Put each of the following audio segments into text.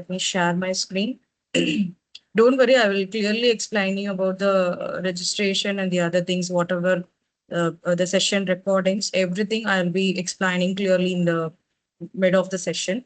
me share my screen. Don't worry, I will clearly explain you about the registration and the other things, whatever the session recordings, everything I'll be explaining clearly in the mid of the session.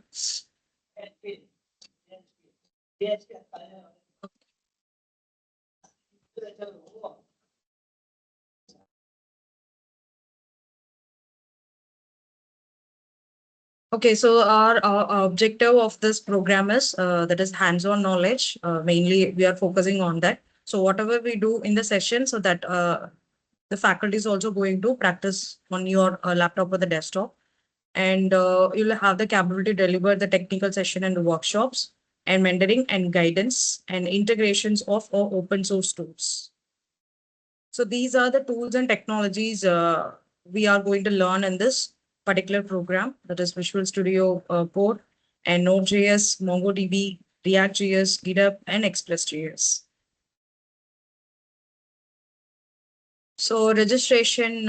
Okay, so our objective of this program is that is hands-on knowledge. Mainly, we are focusing on that. So whatever we do in the session, so that the faculty is also going to practice on your laptop or the desktop, and you'll have the capability to deliver the technical session and the workshops and mentoring and guidance and integrations of open source tools. So these are the tools and technologies we are going to learn in this particular program, that is Visual Studio Code and Node.js, MongoDB, React.js, GitHub, and Express.js. So registration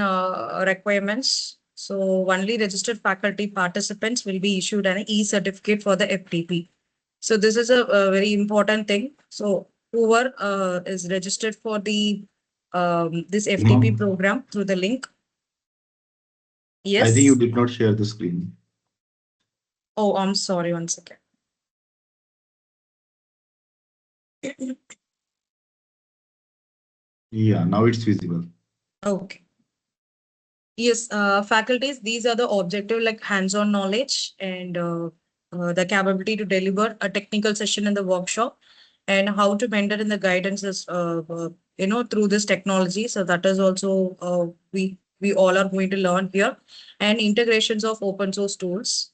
requirements. So only registered faculty participants will be issued an e-certificate for the FTP. So this is a very important thing. So whoever is registered for the this FTP program through the link. Yes. I think you did not share the screen. Oh, I'm sorry. One second. Yeah, now it's visible. Okay. Yes, faculties, these are the objective like hands-on knowledge and the capability to deliver a technical session in the workshop and how to mentor in the guidance is, through this technology. So that is also we all are going to learn here, and integrations of open source tools.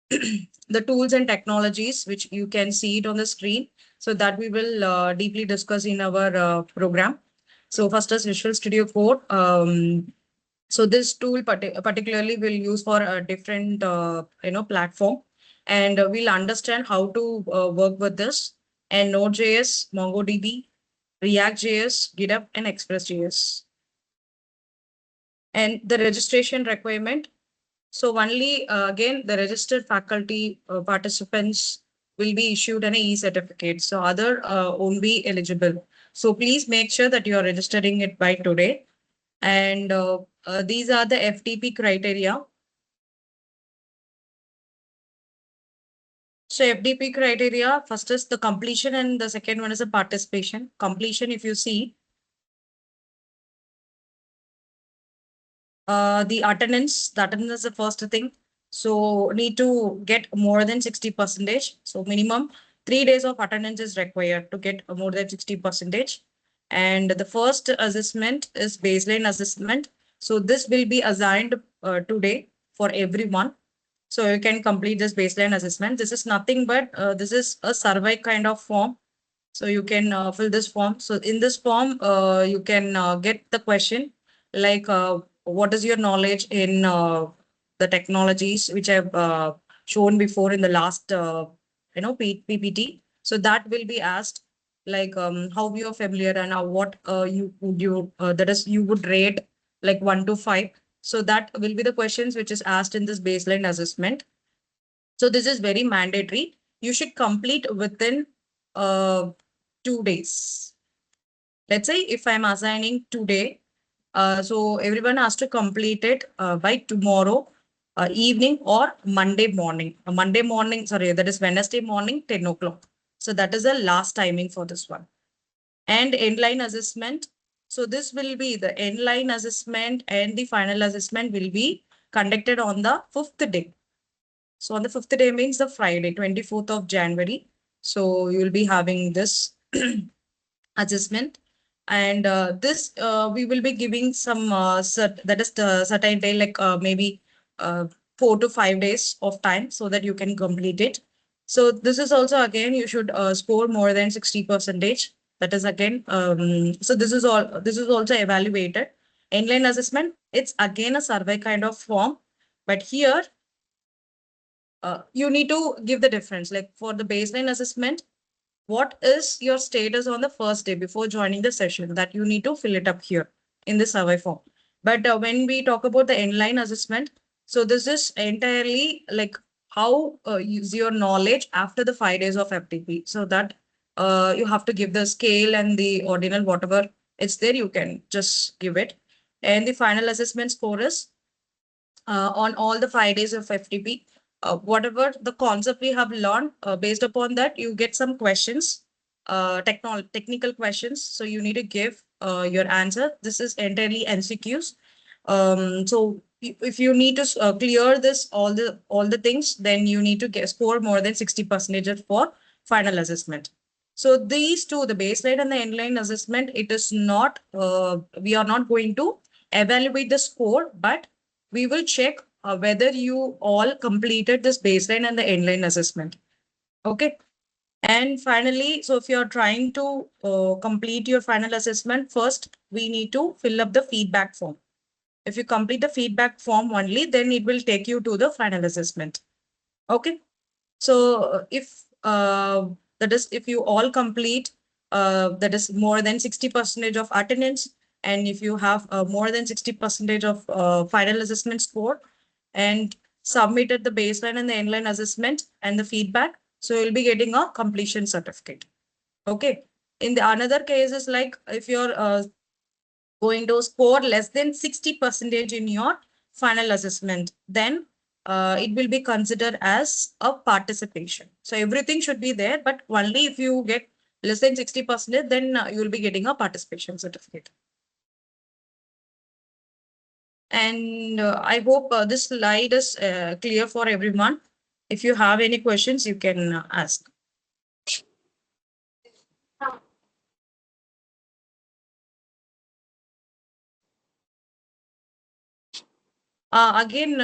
The tools and technologies which you can see it on the screen, so that we will deeply discuss in our program. So first is Visual Studio Code. So this tool particularly will use for a different platform, and we'll understand how to work with this, and Node.js, MongoDB, React.js, GitHub, and Express.js. And the registration requirement. So only again the registered faculty participants will be issued an e-certificate. So other won't be eligible. So please make sure that you are registering it by today. And these are the FTP criteria. So FTP criteria, first is the completion and the second one is the participation. Completion, if you see, the attendance is the first thing. So need to get more than 60%. So minimum 3 days of attendance is required to get more than 60%. And the first assessment is baseline assessment. So this will be assigned today for everyone. So you can complete this baseline assessment. This is nothing but this is a survey kind of form. So you can fill this form. So in this form, you can get the question like, what is your knowledge in the technologies which I've shown before in the last, PPT. So that will be asked like how you're familiar and what you would rate like 1 to 5. So that will be the questions which is asked in this baseline assessment. So this is very mandatory. You should complete within 2 days. Let's say if I'm assigning today, so everyone has to complete it by tomorrow evening or Monday morning. Monday morning, sorry, that is Wednesday morning, 10 o'clock. So that is the last timing for this one. And endline assessment. So this will be the endline assessment and the final assessment will be conducted on the 5th day. So on the 5th day means the Friday, 24th of January. So you will be having this assessment. And this we will be giving some that is the certain day, like maybe 4 to 5 days of time so that you can complete it. So this is also again you should score more than 60%. That is again so this is also evaluated. Inline assessment, it's again a survey kind of form, but here you need to give the difference. Like for the baseline assessment, what is your status on the first day before joining the session, that you need to fill it up here in the survey form. But when we talk about the inline assessment, so this is entirely like how use your knowledge after the 5 days of FTP. So that you have to give the scale and the ordinal, whatever it's there, you can just give it. And the final assessment score is on all the 5 days of FTP. Whatever the concept we have learned, based upon that, you get some questions, technical questions. So you need to give your answer. This is entirely NCQs. So if you need to clear this all the things, then you need to score more than 60% for final assessment. So these two, the baseline and the endline assessment, it is not we are not going to evaluate the score, but we will check whether you all completed this baseline and the endline assessment. Okay. And finally, so if you're trying to complete your final assessment, first we need to fill up the feedback form. If you complete the feedback form only, then it will take you to the final assessment. Okay. So if that is, if you all complete, that is more than 60% of attendance, and if you have more than 60% of final assessment score, and submitted the baseline and the inline assessment and the feedback, so you'll be getting a completion certificate. Okay. In the another case is like if you're going to score less than 60% in your final assessment, then it will be considered as a participation. So everything should be there, but only if you get less than 60%, then you will be getting a participation certificate. And I hope this slide is clear for everyone. If you have any questions, you can ask. Again,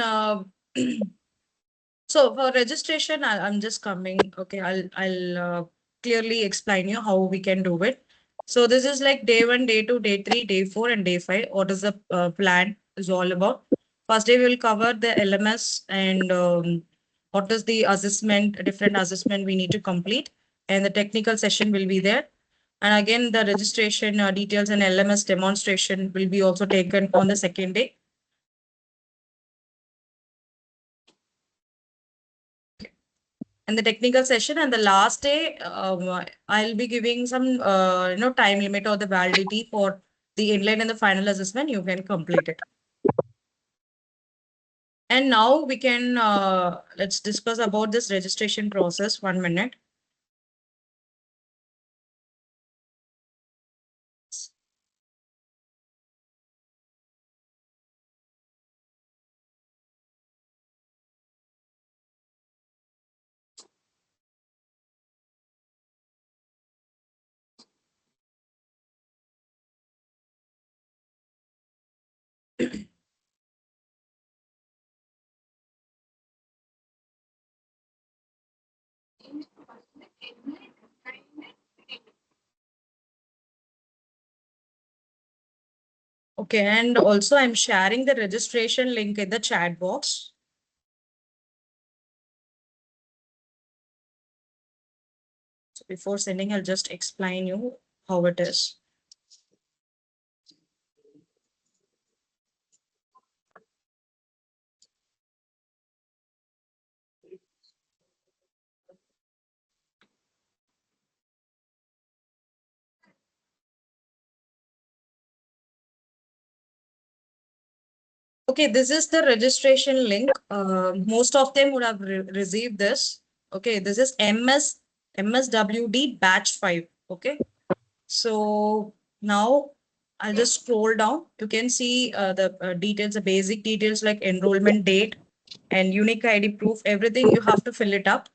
so for registration, I'm just coming. Okay, I'll clearly explain you how we can do it. So this is like day 1, day 2, day 3, day 4, and day 5. What is the plan is all about? First day we will cover the LMS and what is the assessment, different assessment we need to complete, and the technical session will be there. And again, the registration details and LMS demonstration will be also taken on the second day. And the technical session, and the last day I'll be giving some time limit or the validity for the inline and the final assessment. You can complete it. And now we can let's discuss about this registration process. 1 minute. Okay, and also I'm sharing the registration link in the chat box. So before sending, I'll just explain you how it is. Okay, this is the registration link. Most of them would have received this. Okay, this is MSWD batch 5. Okay, so now I'll just scroll down. You can see the details, the basic details like enrollment date and unique ID proof, everything you have to fill it up.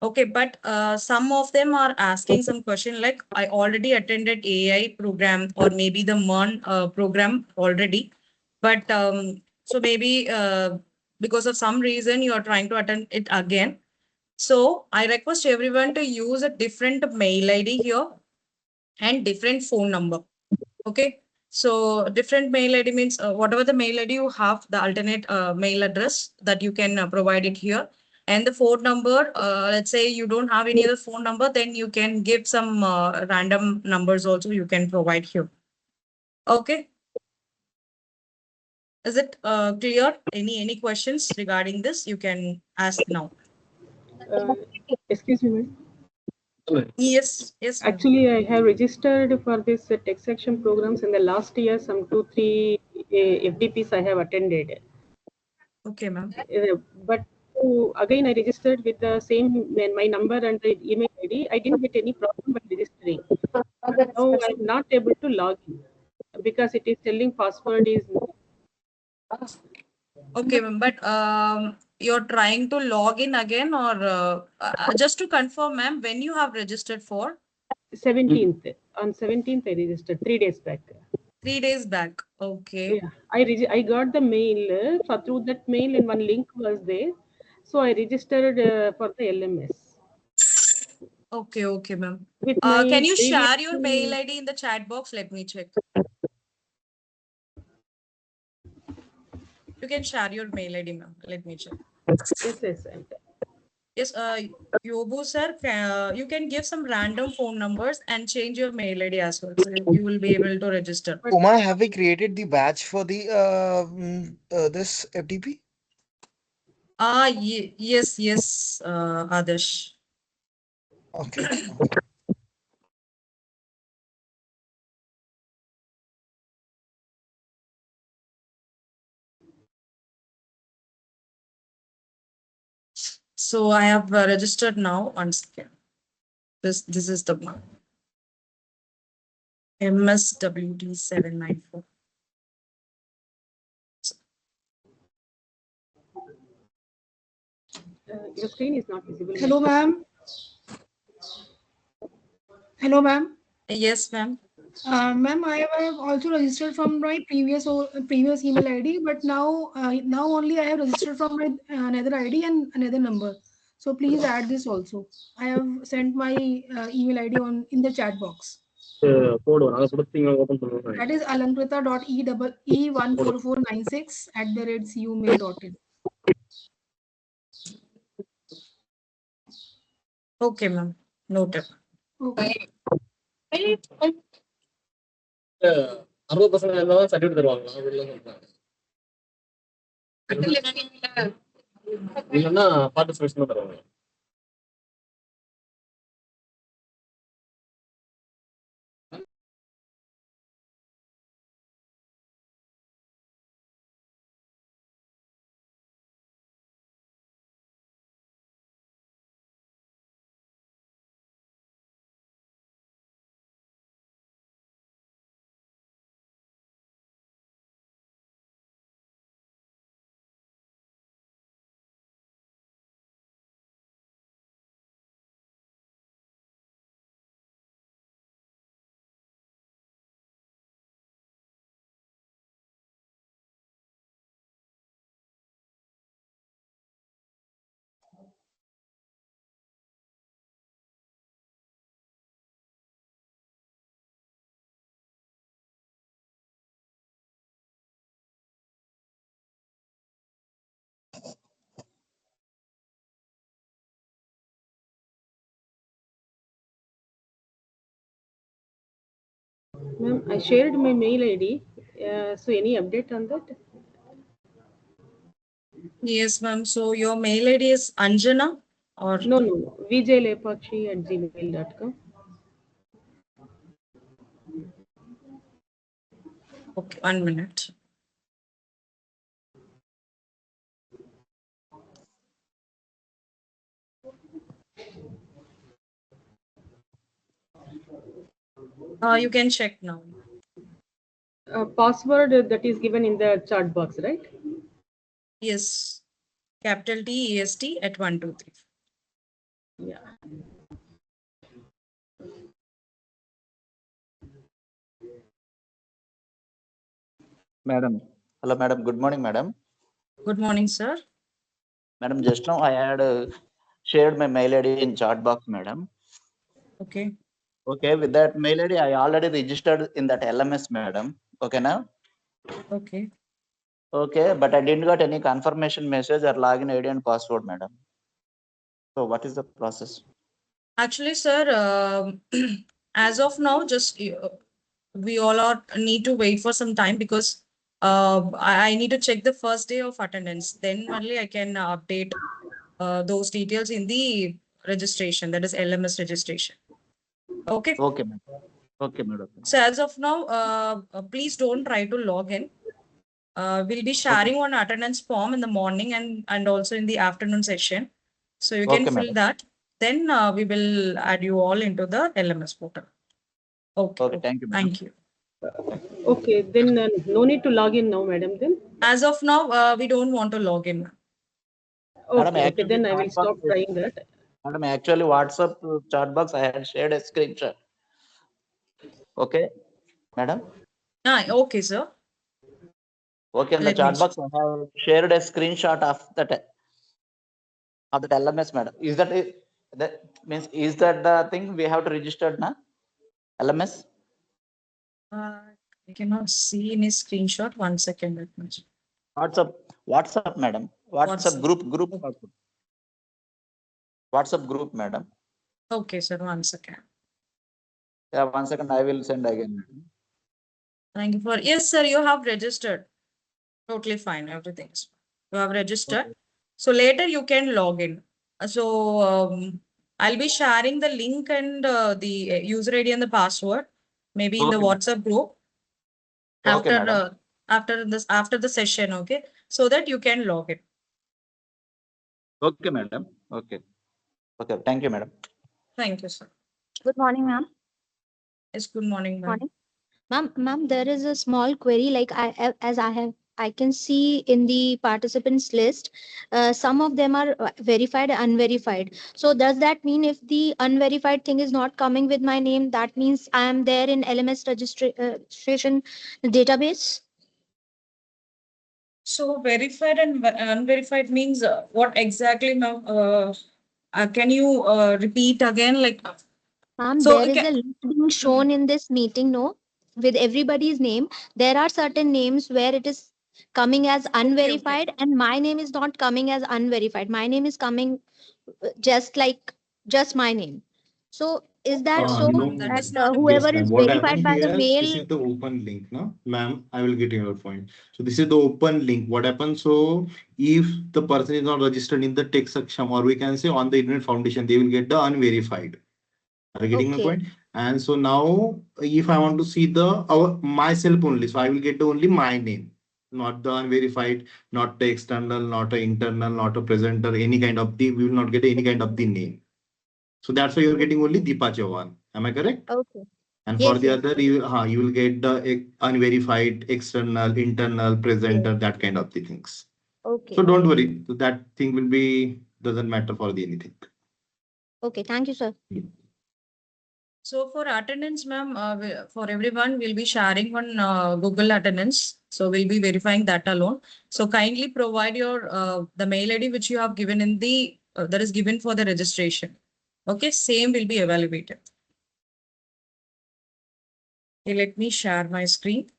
Okay, but some of them are asking some question like I already attended AI program or maybe the MERN program already, but so maybe because of some reason you are trying to attend it again. So I request everyone to use a different mail ID here and different phone number. Okay. So different mail ID means whatever the mail ID you have, the alternate mail address that you can provide it here. And the phone number, let's say you don't have any other phone number, then you can give some random numbers also you can provide here. Okay. Is it clear? Any questions regarding this? You can ask now. Uh, excuse me, ma'am. Yes, yes, ma'am. Actually, I have registered for this tech section programs in the last year. Some 2-3 FDPs I have attended. Okay, ma'am. But again, I registered with the same my number and the email ID. I didn't get any problem by registering. Now I'm not able to log in because it is telling password is Okay, ma'am. But you're trying to log in again, or just to confirm, ma'am, when you have registered for 17th. On 17th, I registered 3 days back. 3 days back. Okay. Yeah, I got the mail. For through that mail, and one link was there, so I registered for the LMS Okay, okay, ma'am. with my Can you previous. share your mail ID in the chat box? Let me check. You can share your mail ID, ma'am. Let me check. Yes, yes, and Yes, Yobu sir, you can give some random phone numbers and change your mail ID as well. So you will be able to register. but Uma, have we created the batch for the this FTP? Yes, yes, Adarsh. Okay, okay. So I have registered now. One second. This is the one. MSWD 794. your screen is not visible. Hello, ma'am. Hello, ma'am. Yes, ma'am. Ma'am, I have also registered from my previous email ID, but now only I have registered from my another ID and another number. So please add this also. I have sent my email ID on in the chat box. That is alankrita.e14496@cmail.in. Okay, ma'am. Noted. Okay. 60% இருந்தாலும் certificate தருவாங்களா அப்படிலாம் சொல்றாங்க இல்லைன்னா participation தருவாங்க Ma'am, I shared my mail ID. So any update on that? Yes, ma'am. So your mail ID is Anjana or No, no, no. vijaylepakshi@gmail.com. okay, 1 minute. You can check now. Password that is given in the chat box, right? Yes. Capital TEST at 123. Yeah. Madam. Hello, madam. Good morning, madam. Good morning, sir. Madam, just now I had shared my mail ID in chat box, madam. Okay. Okay, with that mail ID, I already registered in that LMS, madam. Okay, now? Okay. Okay, but I didn't get any confirmation message or login ID and password, madam. So what is the process? Actually, sir, as of now, just we all are need to wait for some time because I need to check the first day of attendance. Then only I can update those details in the registration, that is LMS registration. Okay. Okay, madam. Okay, madam. So as of now, please don't try to log in. We'll be sharing one attendance form in the morning and also in the afternoon session. So you can Okay, fill madam. that. Then we will add you all into the LMS portal. Okay. Okay, thank you, madam. Thank you. Okay, then no need to log in now, madam. Then As of now, we don't want to log in. Madam, okay, actually, then I will chat box stop trying that. Madam, actually, WhatsApp chat box, I had shared a screenshot. Okay, madam. Okay, sir. Okay, in the Let me chat box, I have shared a screenshot of that LMS, madam. Is that it? That means is that the thing we have to register now? LMS? I cannot see any screenshot. 1 second. Let me check. WhatsApp, madam. WhatsApp WhatsApp. group. Okay. WhatsApp group, madam. Okay, sir. 1 second. Yeah, 1 second, I will send again, madam. Thank you for. Yes, sir. You have registered. Totally fine. Everything's fine. You have registered. Okay. So later you can log in. So I'll be sharing the link and the user ID and the password, maybe in the Okay, madam. WhatsApp group Okay, after madam. after the session. Okay, so that you can log in. Okay, madam. Okay. Okay. Thank you, madam. Thank you, sir. Good morning, ma'am. Yes, good morning, ma'am. Morning. Ma'am, there is a small query like I can see in the participants list, some of them are verified, unverified. So does that mean if the unverified thing is not coming with my name, that means I am there in LMS registration database? So verified and unverified means what exactly, ma'am? Can you repeat again? Like, Ma'am, so there is okay. a list being shown in this meeting, no, with everybody's name. There are certain names where it is coming as Okay. unverified, and my name is not coming as unverified. My name is coming just like just my name. So is that No, so ma'am, No, that that is not a yes, whoever ma'am. is What verified happened by the here? This mail? is the open link, no? Ma'am, I will get your point. So this is the open link. What happens? So if the person is not registered in the tech section, or we can say on the Internet Foundation, they will get the unverified. Are you getting my Okay, point? And so now, if I want to see the myself only, so I will get only my name, not the unverified, not the external, not a internal, not a presenter, any kind of the. We will not get any kind of the name. So that's why you're getting only Deepa Chauhan. Am I correct? okay. And for Yes, the yes, other, you will get the unverified, external, internal, yes. presenter, that kind of the things. Okay, So don't okay. worry. So that thing will be doesn't matter for the anything. Okay, thank you, sir. So for attendance, ma'am, for everyone, we'll be sharing one Google attendance. So we'll be verifying that alone. So kindly provide your the mail ID which you have given in the that is given for the registration. Okay, same will be evaluated. Okay, let me share my screen.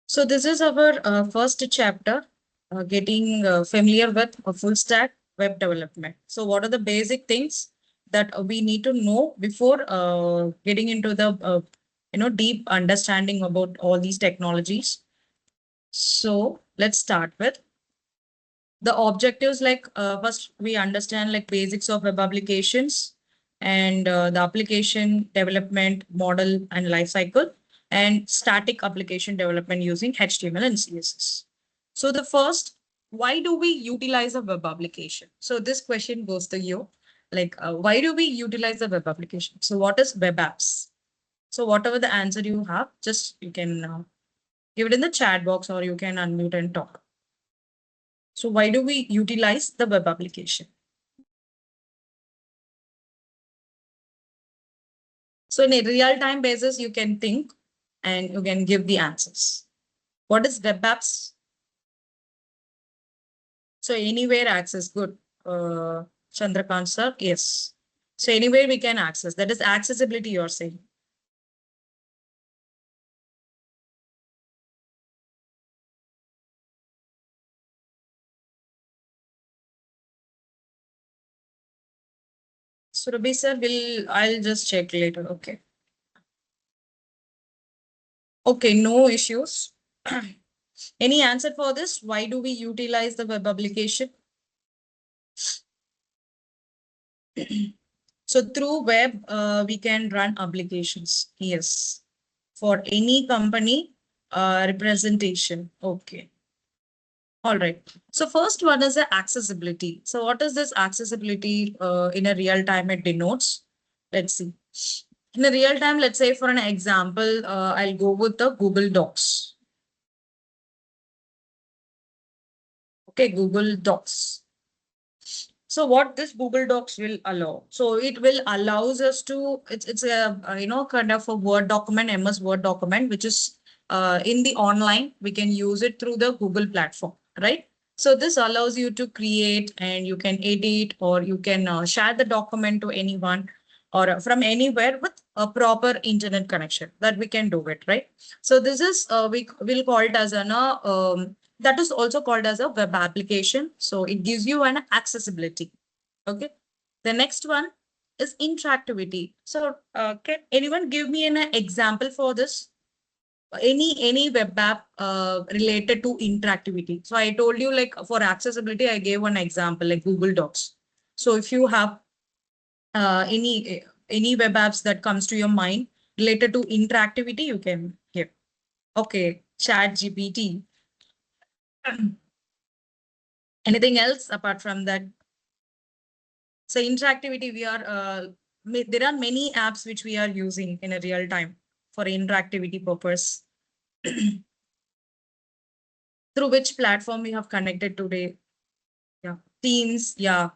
So this is our first chapter, getting familiar with a full stack web development. So what are the basic things that we need to know before getting into the deep understanding about all these technologies? So let's start with the objectives. Like first we understand like basics of web applications and the application development model and life cycle and static application development using HTML and CSS. So the first, why do we utilize a web application? So this question goes to you, like why do we utilize the web application? So what is web apps? So whatever the answer you have, just you can give it in the chat box or you can unmute and talk. So why do we utilize the web application? So in a real-time basis, you can think and you can give the answers. What is web apps? So anywhere access, good. Chandrakant sir, yes. So anywhere we can access, that is accessibility you're saying. Surabhi sir, I'll just check later. Okay. Okay, no issues. Any answer for this? Why do we utilize the web application? So through web, we can run applications. Yes. For any company representation. Okay. All right. So first one is the accessibility. So what is this accessibility in a real time it denotes? Let's see. In a real time, let's say for an example, I'll go with the Google Docs. Okay, Google Docs. So what this Google Docs will allow? So it will allows us to, it's a kind of a Word document, MS Word document, which is in the online. We can use it through the Google platform, right? So this allows you to create and you can edit or you can share the document to anyone or from anywhere with a proper internet connection that we can do it, right? So this is we will call it as an that is also called as a web application. So it gives you an accessibility. Okay. The next one is interactivity. So can anyone give me an example for this? Any web app related to interactivity. So I told you like for accessibility, I gave one example like Google Docs. So if you have any web apps that comes to your mind related to interactivity, you can give. Okay, Chat GPT. Anything else apart from that? So interactivity, there are many apps which we are using in a real time for interactivity purpose. Through which platform we have connected today? Yeah, Teams. Yeah,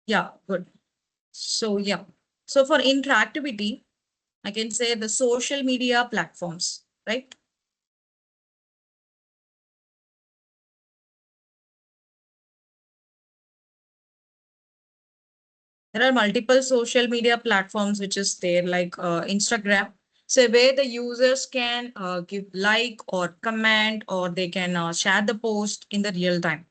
yeah, good. So yeah, so for interactivity, I can say the social media platforms, right? There are multiple social media platforms which is there like Instagram. So where the users can give like or comment or they can share the post in the real time.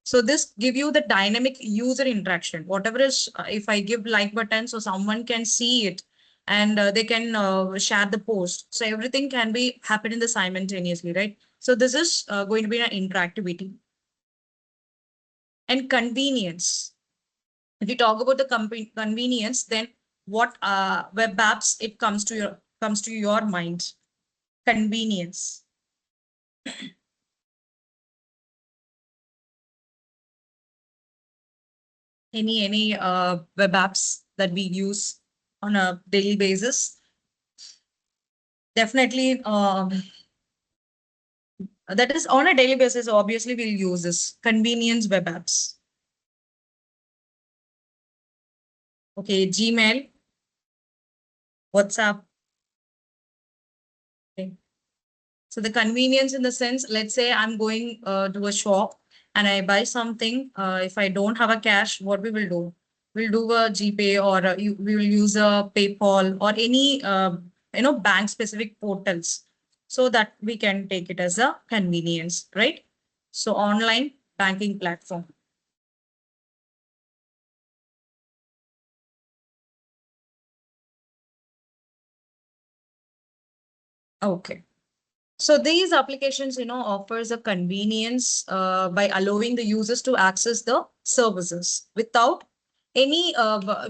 So this give you the dynamic user interaction. Whatever is, if I give like button, so someone can see it and they can share the post. So everything can be happen in the simultaneously, right? So this is going to be an interactivity and convenience. If you talk about the convenience, then what web apps it comes to your mind? Convenience. Any web apps that we use on a daily basis? Definitely, that is on a daily basis. Obviously, we'll use this convenience web apps. Okay, Gmail, WhatsApp. Okay. So the convenience in the sense, let's say I'm going to a shop and I buy something. If I don't have a cash, what we will do? We'll do a GPay or we will use a PayPal or any bank specific portals so that we can take it as a convenience, right? So online banking platform. Okay. So these applications, offers a convenience by allowing the users to access the services without any,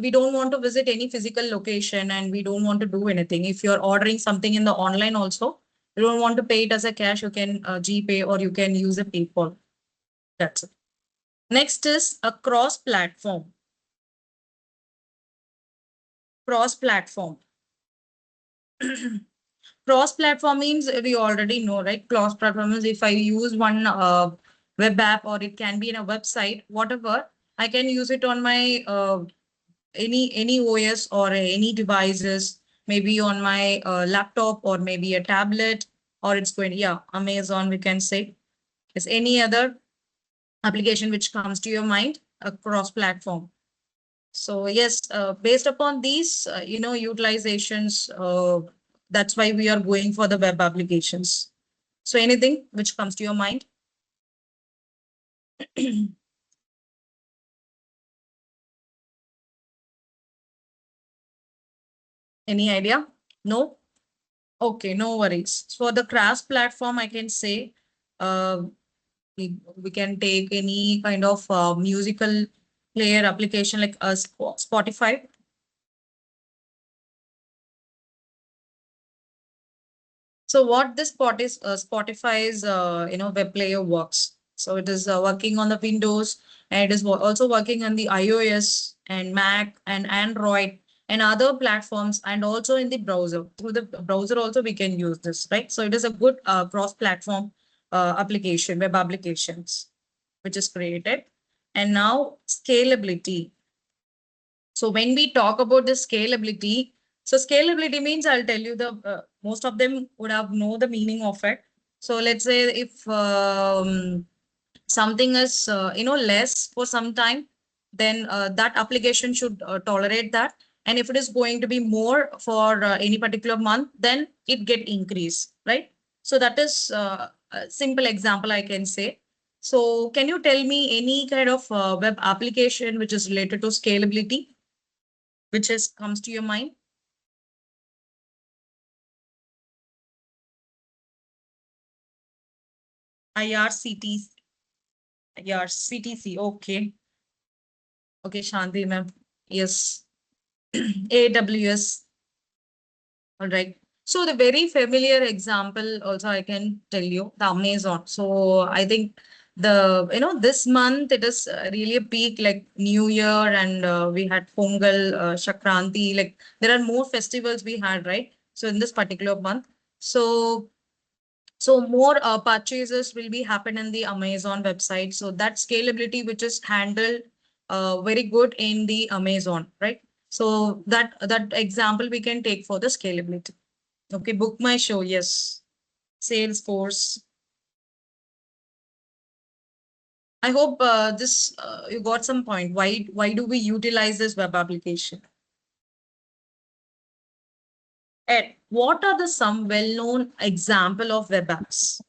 we don't want to visit any physical location and we don't want to do anything. If you're ordering something in the online also, you don't want to pay it as a cash, you can GPay or you can use a PayPal. That's it. Next is a cross-platform. Cross-platform. Cross-platform means we already know, right? Cross-platform is if I use one web app or it can be in a website, whatever, I can use it on my any OS or any devices, maybe on my laptop or maybe a tablet, or it's going, yeah, Amazon, we can say. Is any other application which comes to your mind, a cross-platform? So yes, based upon these, utilizations, that's why we are going for the web applications. So anything which comes to your mind? Any idea? No? Okay, no worries. For the CRAS platform, I can say uh, we can take any kind of musical player application like Spotify. So what this Spotify's web player works. So it is working on the Windows, and it is also working on the iOS and Mac and Android and other platforms, and also in the browser. Through the browser also we can use this, right? So it is a good cross-platform application, web applications, which is created. And now scalability. So when we talk about the scalability, so scalability means I'll tell you the most of them would have know the meaning of it. So let's say if something is less for some time, then that application should tolerate that. And if it is going to be more for any particular month, then it get increased, right? So that is a simple example I can say. So can you tell me any kind of web application which is related to scalability? Which is comes to your mind? IRCTC. IRCTC. Okay. Okay, Shanti ma'am. Yes. AWS. All right. So the very familiar example also I can tell you, the Amazon. So I think this month it is really a peak like New Year, and we had Pongal, Shakranti, like there are more festivals we had, right? So in this particular month. So more purchases will be happen in the Amazon website. So that scalability, which is handled very good in the Amazon, right? So that example we can take for the scalability. Okay, book my show, yes. Salesforce. I hope this you got some point. Why do we utilize this web application? And what are the some well-known example of web apps?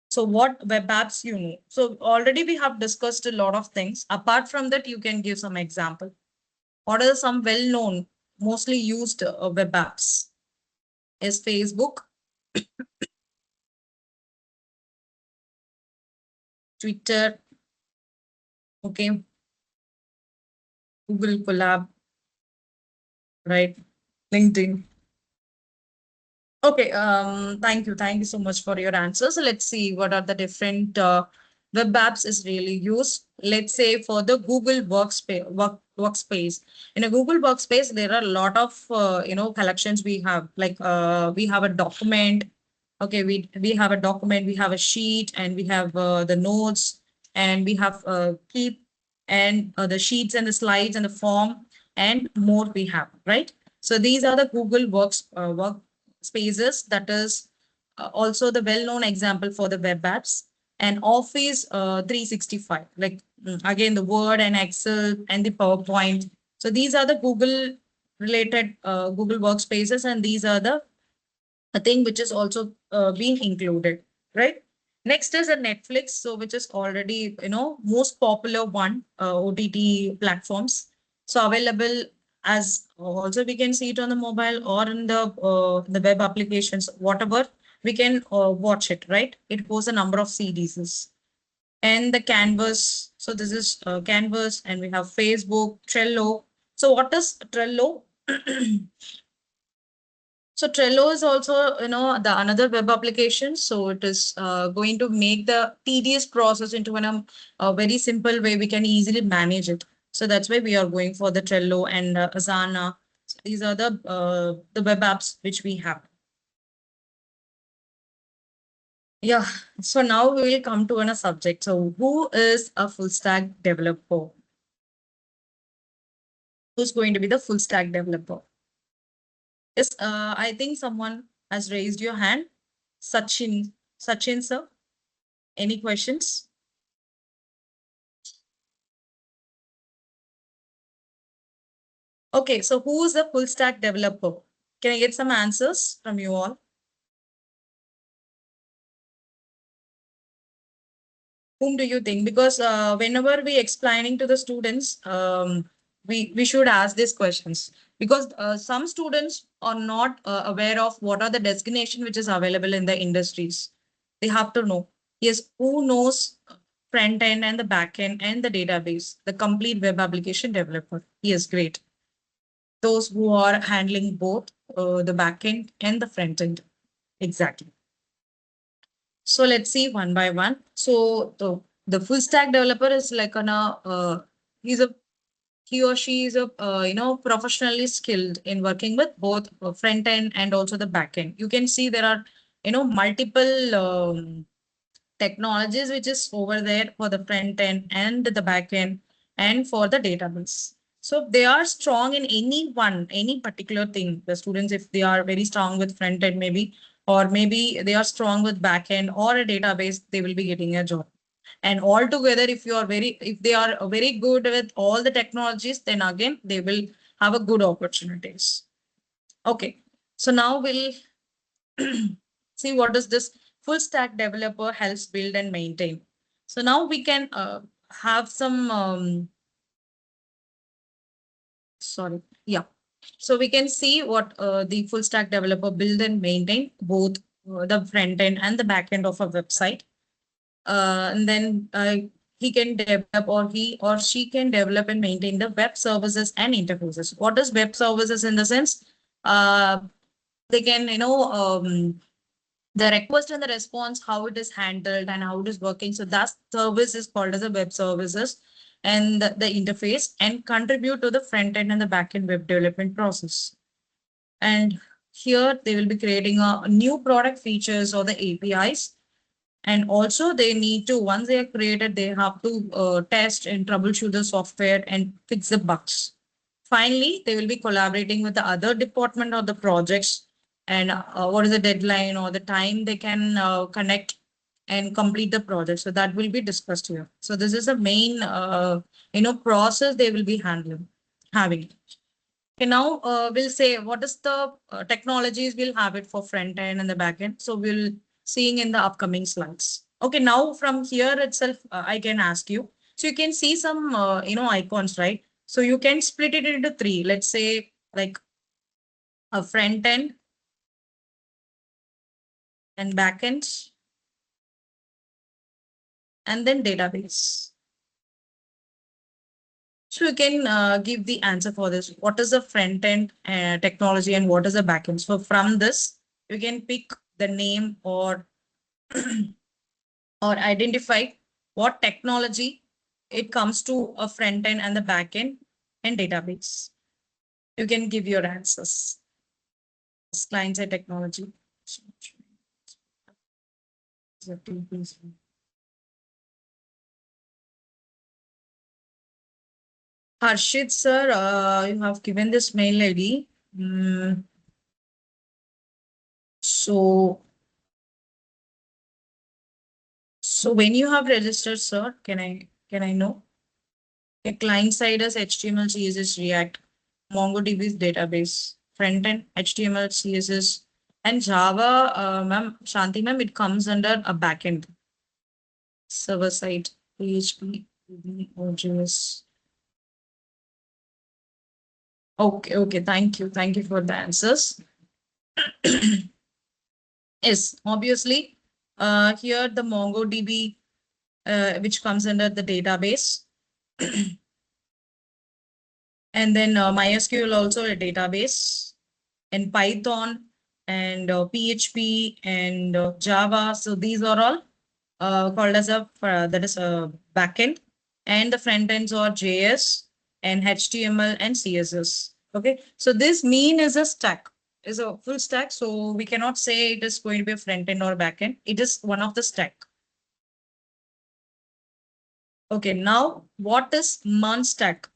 So what web apps you know? So already we have discussed a lot of things. Apart from that, you can give some example. What are some well-known, mostly used web apps? Is Facebook, Twitter, okay, Google Collab, right? LinkedIn. Okay, thank you. Thank you so much for your answers. So let's see what are the different web apps is really used. Let's say for the Google workspace. In a Google workspace, there are a lot of collections we have. Like we have a document. Okay, we have a document, we have a sheet, and we have the notes, and we have keep and the sheets and the slides and the form and more we have, right? So these are the Google workspaces. That is also the well-known example for the web apps. And Office 365, like again the Word and Excel and the PowerPoint. So these are the Google related Google workspaces, and these are the a thing which is also being included, right? Next is a Netflix, so which is already most popular one OTT platforms. So available as also we can see it on the mobile or in the web applications, whatever we can watch it, right? It goes a number of series. And the Canvas. So this is Canvas, and we have Facebook, Trello. So what is Trello? So Trello is also, the another web application. So it is going to make the tedious process into a very simple way. We can easily manage it. So that's why we are going for the Trello and Asana. So these are the web apps which we have. Yeah. So now we will come to a subject. So who is a full stack developer? Who's going to be the full stack developer? Yes, I think someone has raised your hand. Sachin, sir. Any questions? Okay, so who is a full stack developer? Can I get some answers from you all? Whom do you think? Because whenever we explaining to the students, we should ask these questions because some students are not aware of what are the designation which is available in the industries. They have to know. Yes, who knows front end and the back end and the database, the complete web application developer. Yes, great. Those who are handling both the back end and the front end. Exactly. So let's see one by one. So the full stack developer is like he's a he or she is a professionally skilled in working with both front end and also the back end. You can see there are multiple technologies which is over there for the front end and the back end and for the database. So they are strong in any particular thing. The students, if they are very strong with front end, maybe, or maybe they are strong with back end or a database, they will be getting a job. And altogether, if they are very good with all the technologies, then again, they will have a good opportunities. Okay. So now we'll see what is this full stack developer helps build and maintain. So now we can have some, sorry, yeah. So we can see what the full stack developer build and maintain both the front end and the back end of a website. And then he can develop or he or she can develop and maintain the web services and interfaces. What is web services in the sense? They can, the request and the response, how it is handled and how it is working. So that service is called as a web services and the interface and contribute to the front end and the back end web development process. And here they will be creating a new product features or the APIs. And also they need to, once they are created, they have to test and troubleshoot the software and fix the bugs. Finally, they will be collaborating with the other department or the projects and what is the deadline or the time they can connect and complete the project. So that will be discussed here. So this is the main, process they will be having. Okay, now we'll say what is the technologies we'll have it for front end and the back end. So we'll seeing in the upcoming slides. Okay, now from here itself, I can ask you. So you can see some, icons, right? So you can split it into three. Let's say like a front end and back end and then database. So you can give the answer for this. What is the front end technology and what is the back end? So from this, you can pick the name or or identify what technology it comes to a front end and the back end and database. You can give your answers. Client side technology. Harshit sir, you have given this mail ID. So when you have registered, sir, can I know? A client side is HTML, CSS, React, MongoDB's database, front end, HTML, CSS, and Java, ma'am, Shanti ma'am, it comes under a backend. Server side, PHP, Node.js. Okay, thank you. Thank you for the answers. Yes, obviously, here the MongoDB, which comes under the database. And then MySQL also a database, and Python and PHP and Java. So these are all called as that is a backend, and the front ends are JS and HTML and CSS. Okay, so this mean is a stack, is a full stack. So we cannot say it is going to be a front end or back end. It is one of the stack. Okay, now what is MERN stack?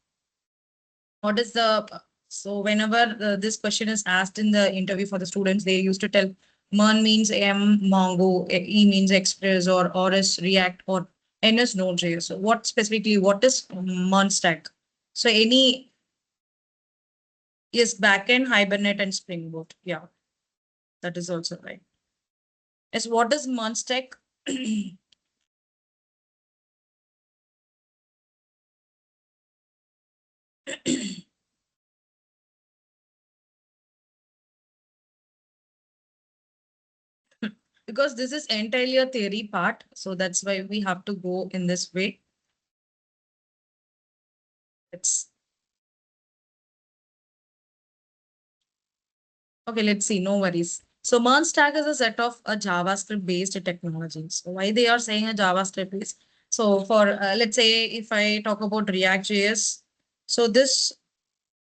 What is the, so whenever this question is asked in the interview for the students, they used to tell MERN means M Mongo, E means Express, or R is React, or N is Node.js. So what specifically, what is MERN stack? So any, yes, backend, Hibernate, and Spring Boot. Yeah, that is also right. Yes, what is MERN stack? because this is entirely a theory part. So that's why we have to go in this way. It's okay. Let's see. No worries. So MERN stack is a set of a JavaScript based technologies. So why they are saying a JavaScript is, so for let's say if I talk about React.js, so this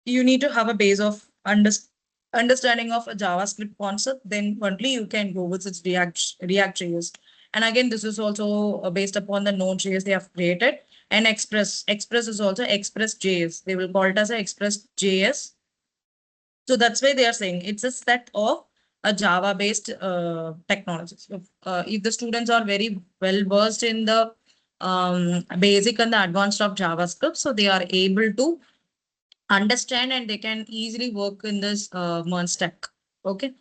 you need to have a base of understanding of a JavaScript concept, then only you can go with its React.js. And again, this is also based upon the Node.js they have created. And Express. Express is also Express.js. They will call it as a Express.js. So that's why they are saying it's a set of a Java-based technologies. If the students are very well versed in the basic and the advanced of JavaScript, so they are able to understand and they can easily work in this MERN stack. Okay.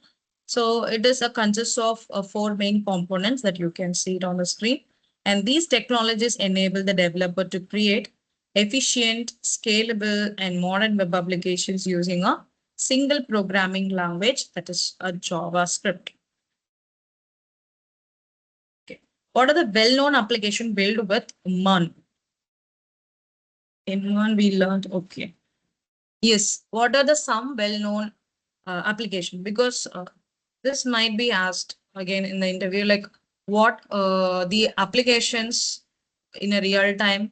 So it is a consists of four main components that you can see it on the screen. And these technologies enable the developer to create efficient, scalable, and modern web applications using a single programming language, that is a JavaScript. Okay. What are the well-known application built with MERN? In MERN we learned, okay. Yes, what are the some well-known application? Because this might be asked again in the interview, like what the applications in a real time,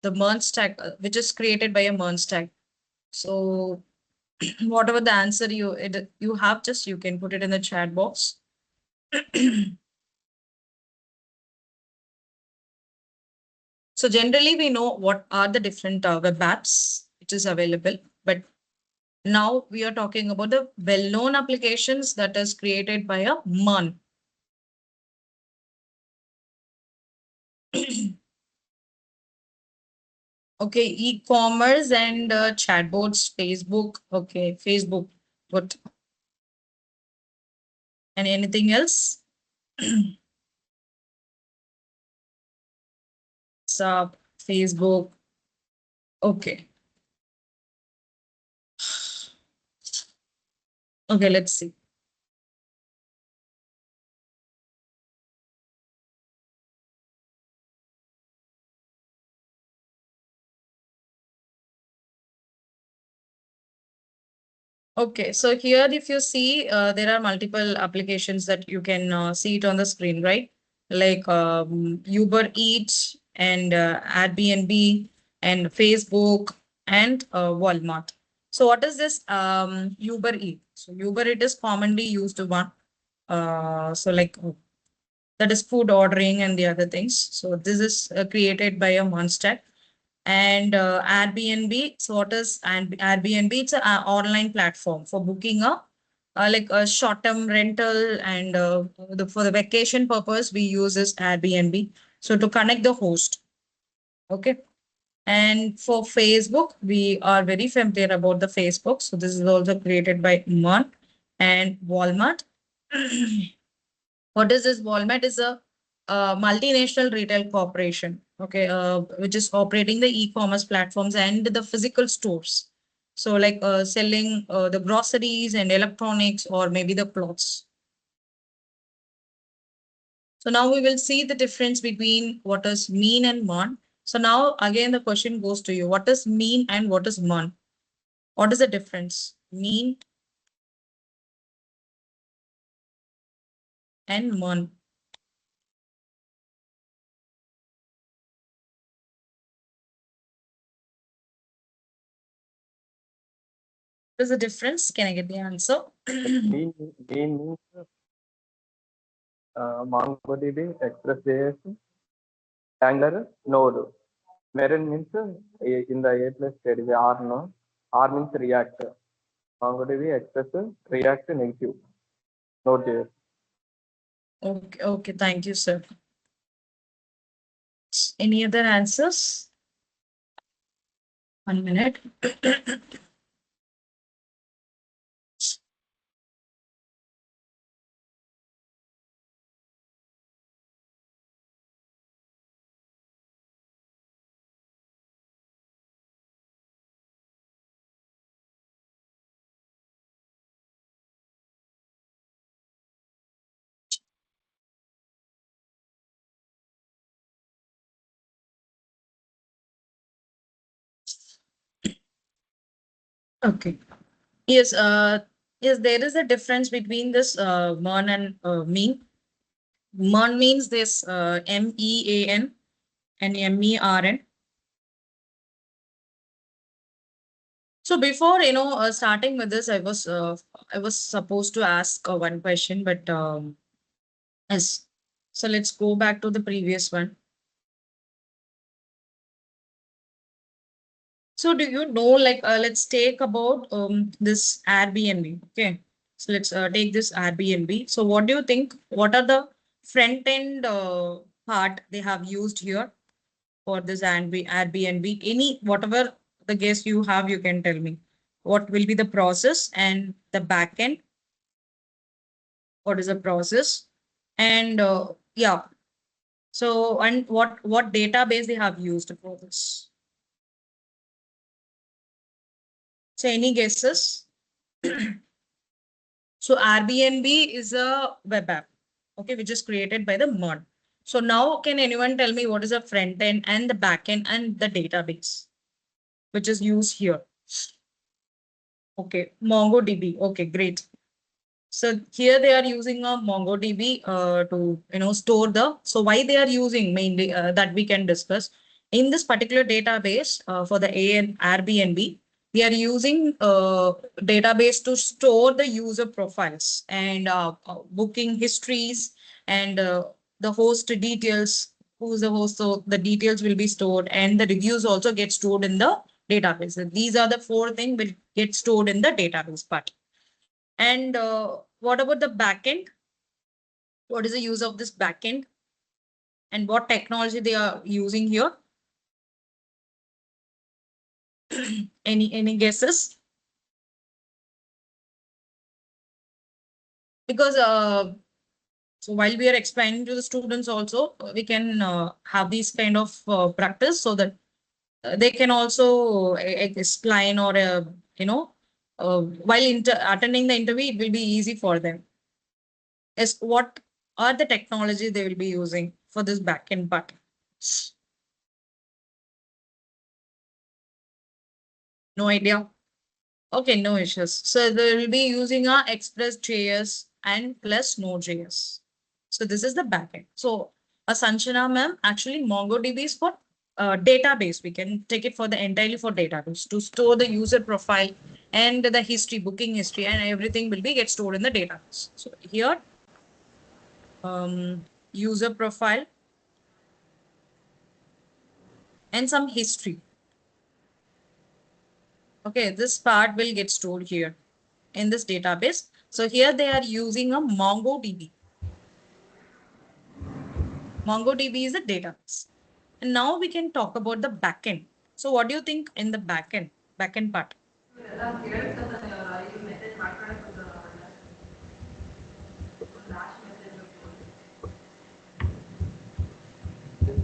the MERN stack, which is created by a MERN stack. So whatever the answer you have, just you can put it in the chat box. So generally we know what are the different web apps which is available, but now we are talking about the well-known applications that is created by a MERN. Okay, e-commerce and chatbots, Facebook. Okay, Facebook. What? And anything else? WhatsApp, Facebook. Okay. Okay, let's see. Okay, so here if you see, there are multiple applications that you can see it on the screen, right? Like Uber Eats and Airbnb and Facebook and Walmart. So what is this Uber Eats? So Uber Eats is commonly used one. So like that is food ordering and the other things. So this is created by a Monster. And Airbnb, so what is Airbnb? It's an online platform for booking a like a short-term rental, and for the vacation purpose, we use this Airbnb. So to connect the host. Okay. And for Facebook, we are very familiar about the Facebook. So this is also created by Mon and Walmart. What is this? Walmart is a multinational retail corporation, okay, which is operating the e-commerce platforms and the physical stores. So like selling the groceries and electronics or maybe the clothes. So now we will see the difference between what is mean and mon. So now again the question goes to you. What is mean and what is mon? What is the difference? Mean and mon. What is the difference? Can I get the answer? Mean means MongoDB, Express.js, Angular, Node. Marin means in the A plus state is R no. R means React. MongoDB, Express, React, Native, Node.js. Okay, okay, thank you, sir. Any other answers? 1 minute. Okay. Yes, yes, there is a difference between this MERN and mean. MERN means this MEAN and MERN. So before starting with this, I was supposed to ask one question, but yes. So let's go back to the previous one. So do you know, like, let's take about this Airbnb. Okay. So let's take this Airbnb. So what do you think? What are the front end part they have used here for this Airbnb? Any, whatever the guess you have, you can tell me. What will be the process and the back end? What is the process? And yeah. So, and what database they have used for this? So any guesses? So Airbnb is a web app, okay, which is created by the MERN. So now can anyone tell me what is the front end and the back end and the database, which is used here? Okay, MongoDB. Okay, great. So here they are using a MongoDB to store the. So why they are using mainly that we can discuss in this particular database for the Airbnb. We are using database to store the user profiles and booking histories and the host details. Who's the host? So the details will be stored and the reviews also get stored in the database. So these are the four things will get stored in the database part. And what about the backend? What is the use of this backend? And what technology they are using here? Any guesses? Because so while we are explaining to the students also, we can have these kind of practice so that they can also explain or while attending the interview, it will be easy for them. Is what are the technology they will be using for this backend part? No idea. Okay, no issues. So they will be using our Express.js and plus Node.js. So this is the backend. So Sanchana ma'am, actually MongoDB is for database. We can take it for the entirely for database to store the user profile and the history, booking history, and everything will be get stored in the database. So here, user profile and some history. Okay, this part will get stored here in this database. So here they are using a MongoDB. MongoDB is a database. And now we can talk about the backend. So what do you think in the backend part?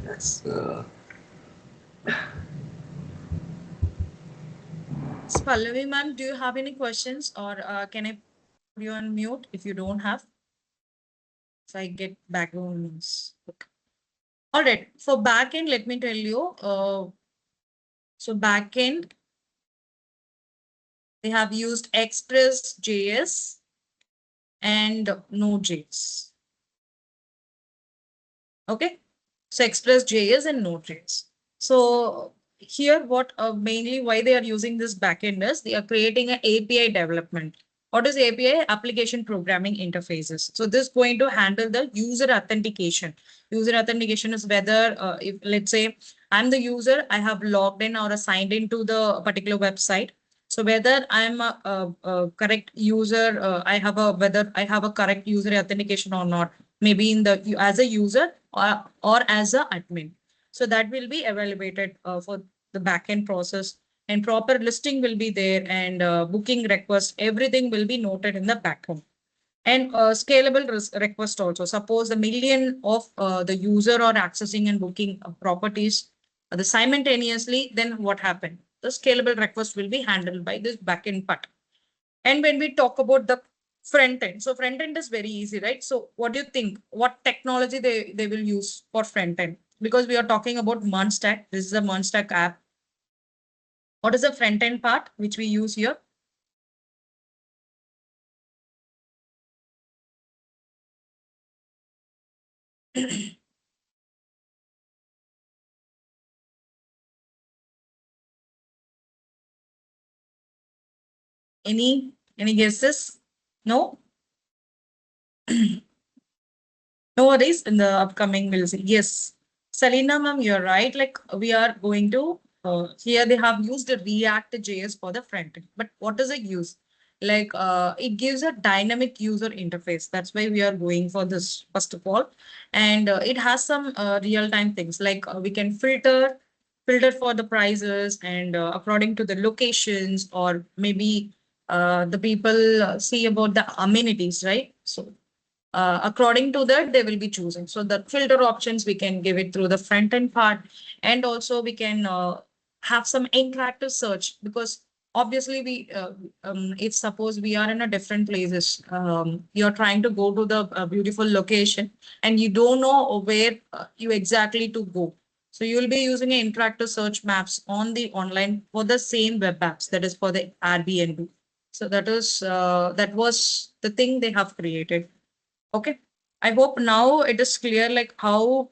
Yes. So Pallavi ma'am, do you have any questions or can I put you on mute if you don't have? So I get background noise. Okay. All right. For backend, let me tell you. So backend, they have used Express.js and Node.js. Okay. So Express.js and Node.js. So here what mainly why they are using this backend is they are creating an API development. What is API? Application Programming Interfaces. So this is going to handle the user authentication. User authentication is whether if let's say I'm the user, I have logged in or signed into the particular website. So whether I'm a correct user, whether I have a correct user authentication or not, maybe in the as a user or as a admin. So that will be evaluated for the backend process and proper listing will be there and booking request, everything will be noted in the backend. And scalable request also. Suppose the million of the user are accessing and booking properties the simultaneously, then what happened? The scalable request will be handled by this backend part. And when we talk about the front end, so front end is very easy, right? So what do you think? What technology they will use for front end? Because we are talking about MERN stack. This is a MERN stack app. What is the front end part which we use here? Any guesses? No? No worries. In the upcoming, we'll see. Yes. Salina ma'am, you're right. Like we are going to here they have used a React JS for the front end. But what does it use? Like it gives a dynamic user interface. That's why we are going for this first of all. And it has some real-time things like we can filter for the prices and according to the locations or maybe the people see about the amenities, right? So according to that they will be choosing, so the filter options we can give it through the front end part, and also we can have some interactive search, because obviously we if suppose we are in a different places, you're trying to go to the beautiful location and you don't know where you exactly to go, so you will be using an interactive search maps on the online for the same web apps, that is for the Airbnb. So that was the thing they have created. Okay. I hope now it is clear like how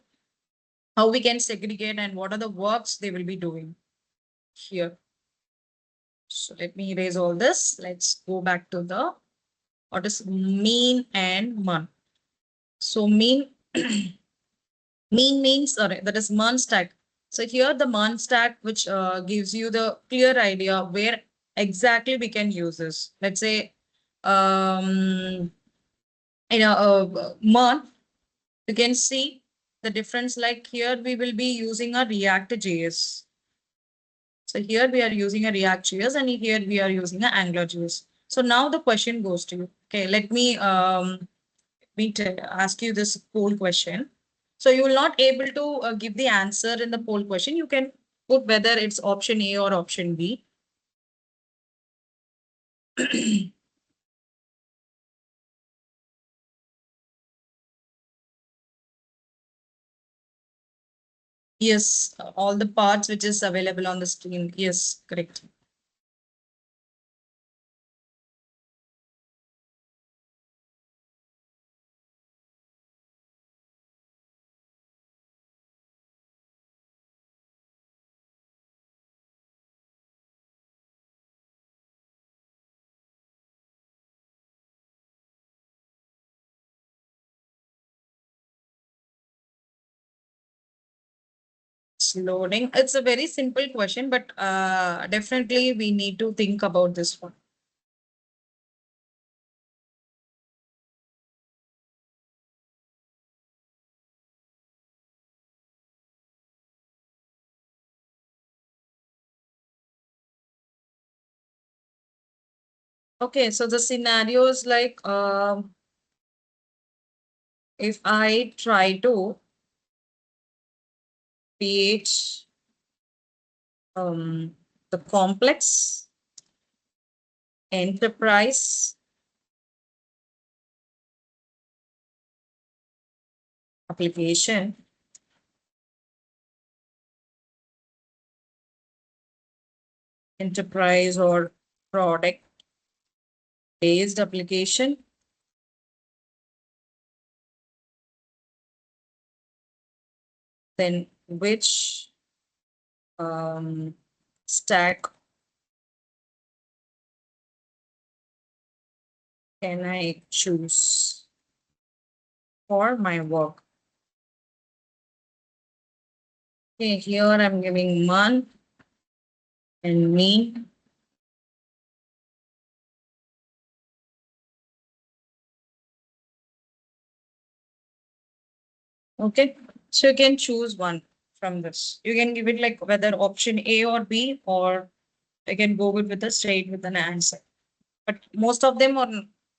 we can segregate and what are the works they will be doing here. So let me erase all this. Let's go back to the what is mean and month. So mean mean means sorry, that is month stack. So here the month stack which gives you the clear idea where exactly we can use this. Let's say in a month you can see the difference, like here we will be using a React JS. So here we are using a React JS and here we are using an Angular JS. So now the question goes to you. Okay, let me ask you this poll question. So you will not able to give the answer in the poll question. You can put whether it's option A or option B. Yes, all the parts which is available on the screen. Yes, correct. It's loading. It's a very simple question, but definitely we need to think about this one. Okay, so the scenario is like if I try to create the complex enterprise application, enterprise or product based application, then which stack can I choose for my work? Okay, here I'm giving month and mean. Okay, so you can choose one from this. You can give it like whether option A or B, or you can go with a straight with an answer. But most of them are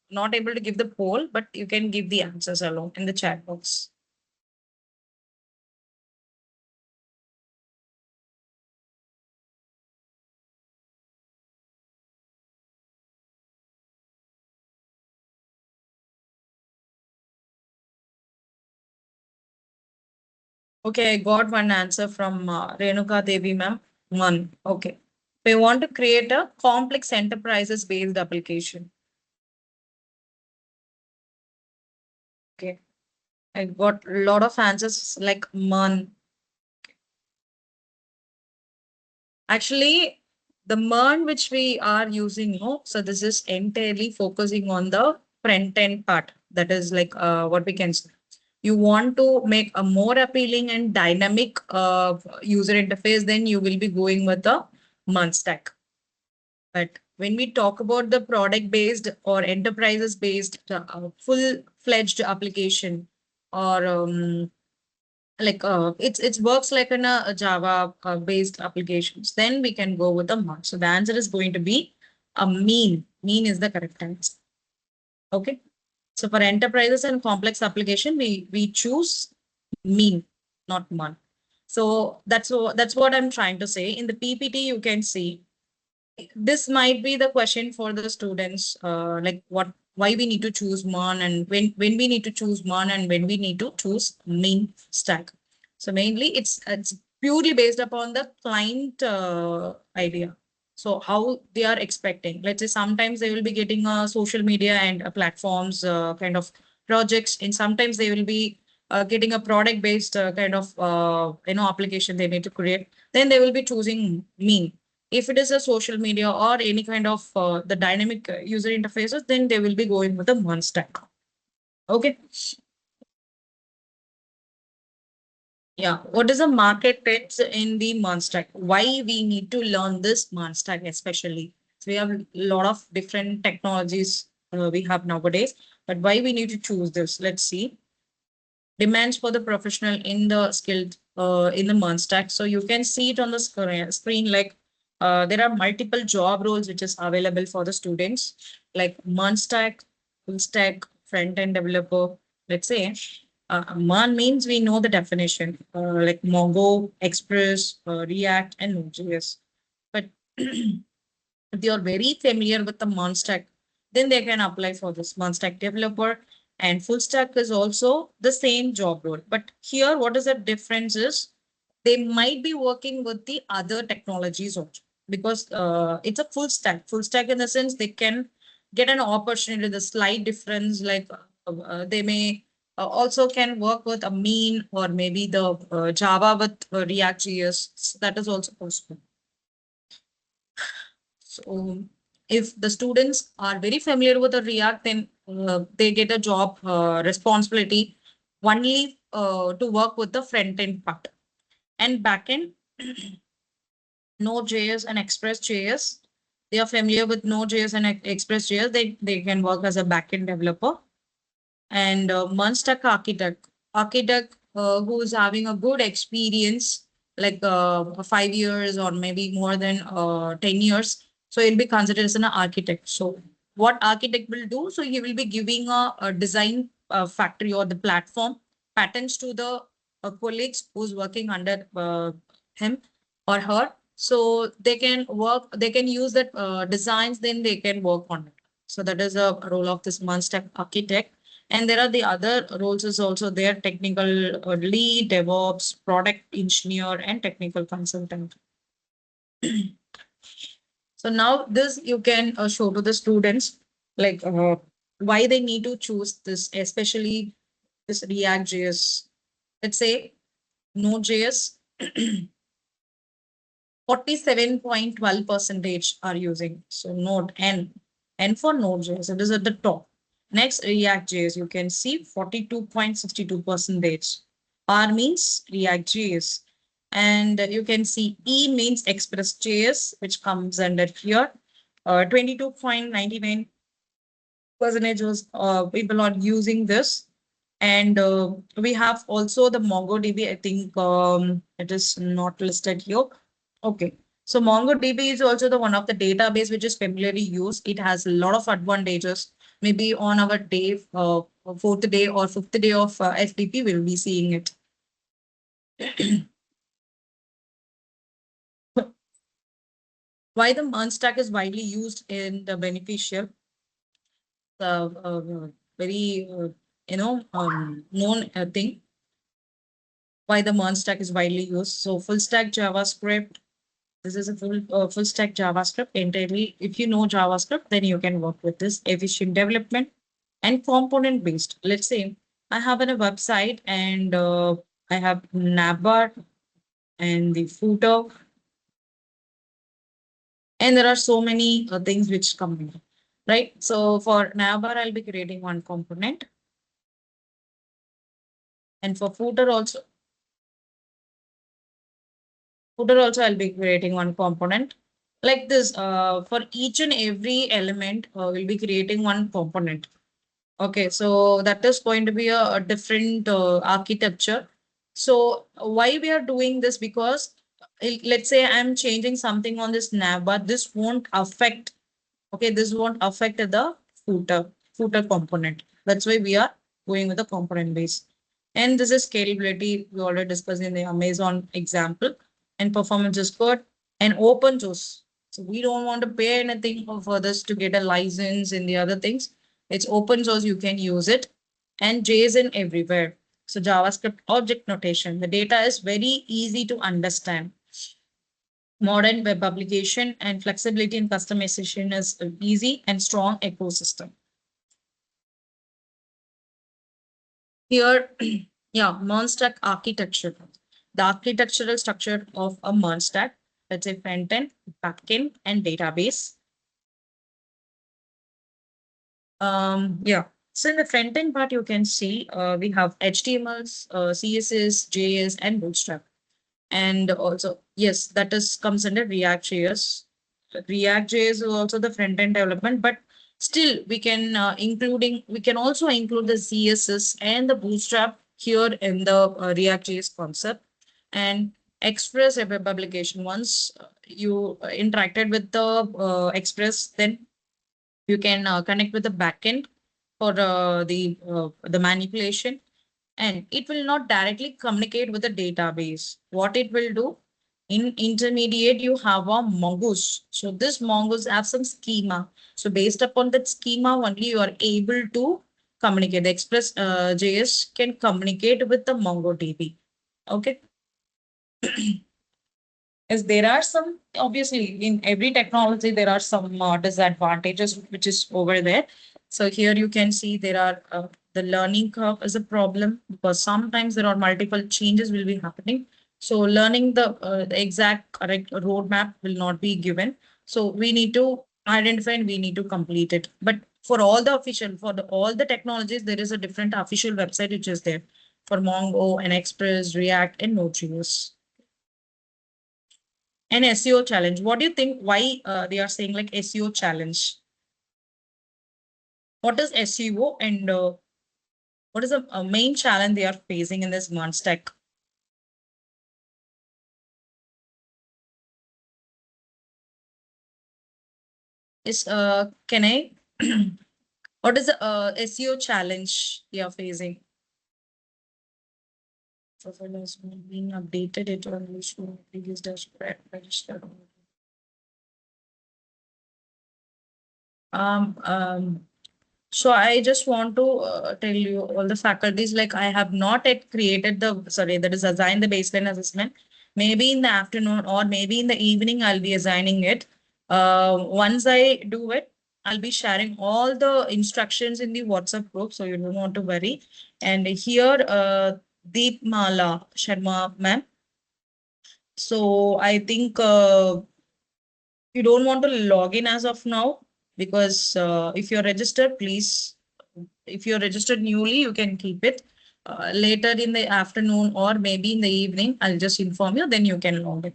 not able to give the poll, but you can give the answers alone in the chat box. Okay, I got one answer from Renuka Devi ma'am. One. Okay. We want to create a complex enterprises based application. Okay. I got a lot of answers like MERN. Actually, the MERN which we are using, no, so this is entirely focusing on the front end part. That is like what we can say. You want to make a more appealing and dynamic user interface, then you will be going with the MERN stack. But when we talk about the product based or enterprises based full fledged application, or like it's works like in a Java based applications, then we can go with the mark. So the answer is going to be a mean. Mean is the correct answer. Okay. So for enterprises and complex application, we choose mean, not mon. So that's what I'm trying to say. In the PPT, you can see this might be the question for the students, like why we need to choose mon, and when we need to choose mon, and when we need to choose mean stack. So mainly it's purely based upon the client idea. So how they are expecting. Let's say sometimes they will be getting social media and platforms kind of projects, and sometimes they will be getting a product based kind of application they need to create. Then they will be choosing mean. If it is a social media or any kind of the dynamic user interfaces, then they will be going with the one stack. Okay. Yeah. What is the market trends in the Monstack? Why we need to learn this Monstack especially? So we have a lot of different technologies we have nowadays, but why we need to choose this? Let's see. Demands for the professional in the skilled in the Monstack. So you can see it on the screen like there are multiple job roles which is available for the students like Monstack, full stack, front end developer. Let's say Mon means we know the definition like Mongo, Express, React, and Node.js. But if they are very familiar with the Monstack, then they can apply for this Monstack developer. And full stack is also the same job role. But here, what is the difference is they might be working with the other technologies also because it's a full stack. Full stack in the sense they can get an opportunity, the slight difference, like they may also can work with a mean or maybe the Java with React JS. That is also possible. So if the students are very familiar with the React, then they get a job responsibility only to work with the front end part and back end. Node.js and Express.js. They are familiar with Node.js and Express.js. They can work as a backend developer. And Munstack architect who is having a good experience, like 5 years or maybe more than 10 years. So he'll be considered as an architect. So what architect will do? So he will be giving a design factory or the platform patterns to the colleagues who's working under him or her. So they can use that designs, then they can work on it. So that is a role of this Munstack architect. And there are the other roles is also there, technical lead, DevOps, product engineer, and technical consultant. So now this you can show to the students like why they need to choose this, especially this React JS. Let's say Node.js, 47.12 percentage are using. So Node N for Node.js, it is at the top. Next, React.js, you can see 42.62 percentage. R means React.js. And you can see E means Express.js, which comes under here. 22.99 percentage was people are using this. And we have also the MongoDB. I think it is not listed here. Okay. So MongoDB is also the one of the database which is familiarly used. It has a lot of advantages. Maybe on our day, fourth day or fifth day of FTP, we'll be seeing it. Why the MERN stack is widely used in the beneficial, very known thing. Why the MERN stack is widely used. So full stack JavaScript. This is a full stack JavaScript entirely. If you know JavaScript, then you can work with this efficient development and component based. Let's say I have a website and I have navbar and the footer, and there are so many things which come in, right? So for navbar, I'll be creating one component, and for footer also I'll be creating one component like this. For each and every element, we'll be creating one component. Okay, so that is going to be a different architecture. So why we are doing this? Because let's say I'm changing something on this nav, but this won't affect. Okay, this won't affect the footer component. That's why we are going with the component base. And this is scalability. We already discussed in the Amazon example. And performance is good and open source. So we don't want to pay anything for this to get a license and the other things. It's open source. You can use it. And JSON everywhere. So JavaScript object notation. The data is very easy to understand. Modern web application and flexibility and customization is easy and strong ecosystem. Here, yeah, MERN stack architecture. The architectural structure of a MERN stack, let's say front end, back end, and database. Yeah. So in the front end part, you can see we have HTMLs, CSS, JS, and Bootstrap. And also, yes, that is comes under React.js. React.js is also the front end development, but still we can we can also include the CSS and the Bootstrap here in the React.js concept. And Express web application. Once you interacted with the Express, then you can connect with the backend for the manipulation, and it will not directly communicate with the database. What it will do, in intermediate, you have a mongoose. So this mongoose have some schema. So based upon that schema, only you are able to communicate. The Express JS can communicate with the MongoDB. Okay. Is there are some, obviously in every technology there are some disadvantages which is over there. So here you can see there are the learning curve is a problem because sometimes there are multiple changes will be happening. So learning the exact correct roadmap will not be given. So we need to identify and we need to complete it. But for all the official, for all the technologies, there is a different official website which is there for Mongo and Express, React, and Node.js. An SEO challenge. What do you think? Why they are saying like SEO challenge? What is SEO and what is the main challenge they are facing in this MERN stack? Is can I? What is the SEO challenge they are facing? Profile has been being updated. It will show previous dashboard registered. Um, um, So I just want to tell you all the faculties, like I have not yet created that is assigned the baseline assessment. Maybe in the afternoon or maybe in the evening, I'll be assigning it. Once I do it, I'll be sharing all the instructions in the WhatsApp group, so you don't want to worry. And here, Deep Mala Sharma ma'am. So I think you don't want to log in as of now because if you're registered, please, if you're registered newly, you can keep it. Later in the afternoon or maybe in the evening, I'll just inform you, then you can log in.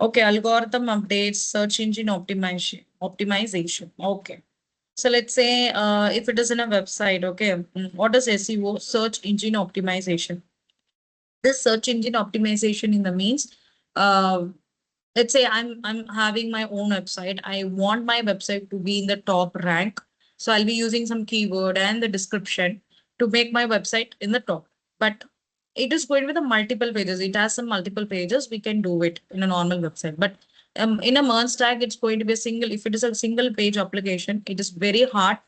Okay, algorithm updates, search engine optimization. Okay. So let's say if it is in a website, okay, what is SEO? Search engine optimization. This search engine optimization in the means, uh, let's say I'm having my own website. I want my website to be in the top rank. So I'll be using some keyword and the description to make my website in the top. But it is going with the multiple pages. It has some multiple pages. We can do it in a normal website. But in a MERN stack, it's going to be a single. If it is a single page application, it is very hard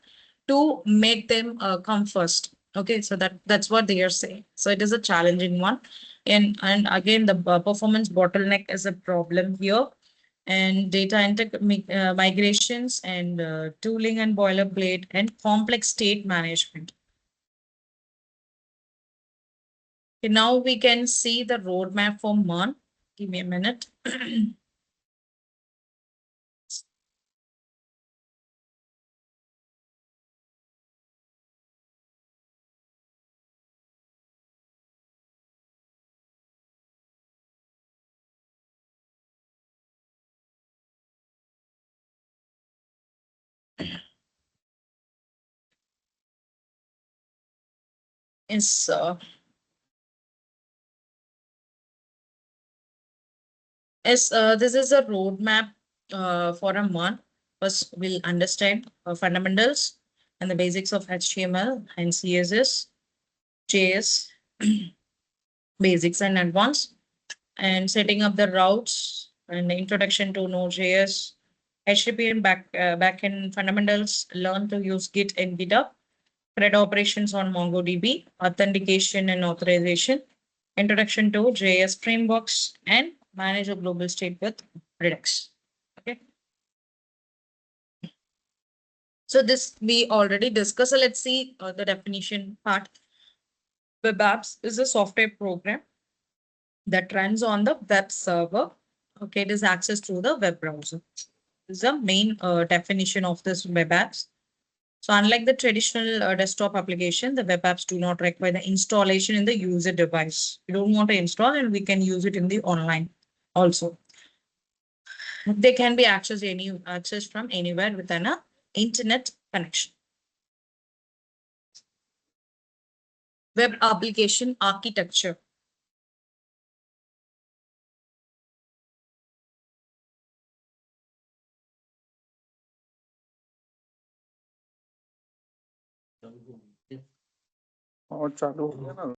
to make them come first. Okay, so that's what they are saying. So it is a challenging one. And again, the performance bottleneck is a problem here. and data migrations and tooling and boilerplate and complex state management. Okay, now we can see the roadmap for MON. Give me a minute. Is this is a roadmap for a month. First, we'll understand fundamentals and the basics of HTML and CSS, JS, basics and advanced, and setting up the routes and the introduction to Node.js, HTTP and backend fundamentals, learn to use Git and GitHub, thread operations on MongoDB, authentication and authorization, introduction to JS frameworks, and manage a global state with Redux. Okay. So this we already discussed. So let's see the definition part. Web apps is a software program that runs on the web server. Okay, it is accessed through the web browser. This is the main definition of this web apps. So unlike the traditional desktop application, the web apps do not require the installation in the user device. We don't want to install and we can use it in the online also. They can be accessed from anywhere within a internet connection. Web application architecture. और चालू हो गया ना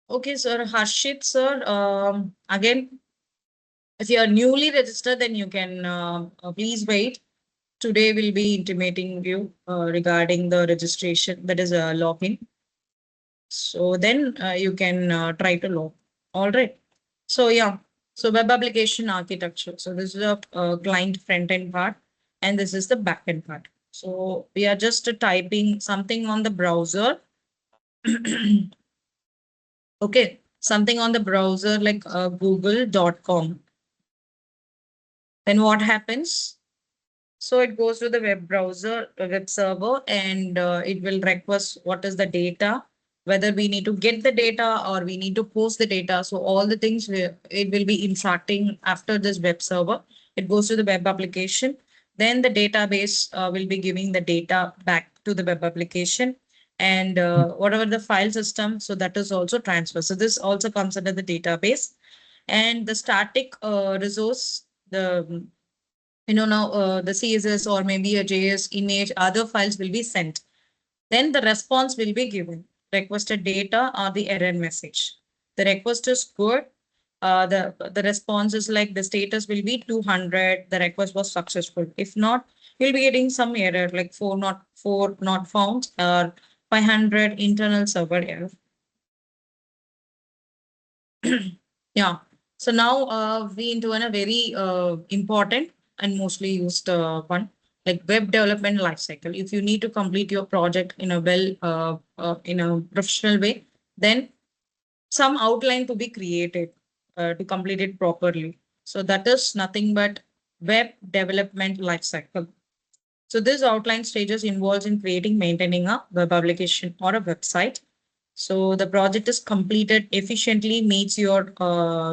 Okay, sir. Harshit, sir. Again, if you are newly registered, then you can please wait. Today we'll be intimating you regarding the registration, that is a login. So then you can try to log. All right. So yeah. So web application architecture. So this is a client front end part, and this is the back end part. So we are just typing something on the browser. Okay, something on the browser like google.com. Then what happens? So it goes to the web browser, web server, and it will request what is the data, whether we need to get the data or we need to post the data. So all the things it will be instructing after this web server. It goes to the web application. Then the database will be giving the data back to the web application, and whatever the file system, so that is also transferred. So this also comes under the database, and the static resource, the now the CSS or maybe a JS image, other files will be sent. Then the response will be given, requested data or the error message. The request is good. The response is like the status will be 200. The request was successful. If not, you'll be getting some error like 4 not found or 500 internal server error. Yeah. So now we into a very important and mostly used one, like web development lifecycle. If you need to complete your project in a in a professional way, then some outline to be created to complete it properly. So that is nothing but web development lifecycle. So this outline stages involves in creating, maintaining a web application or a website. So the project is completed efficiently, meets your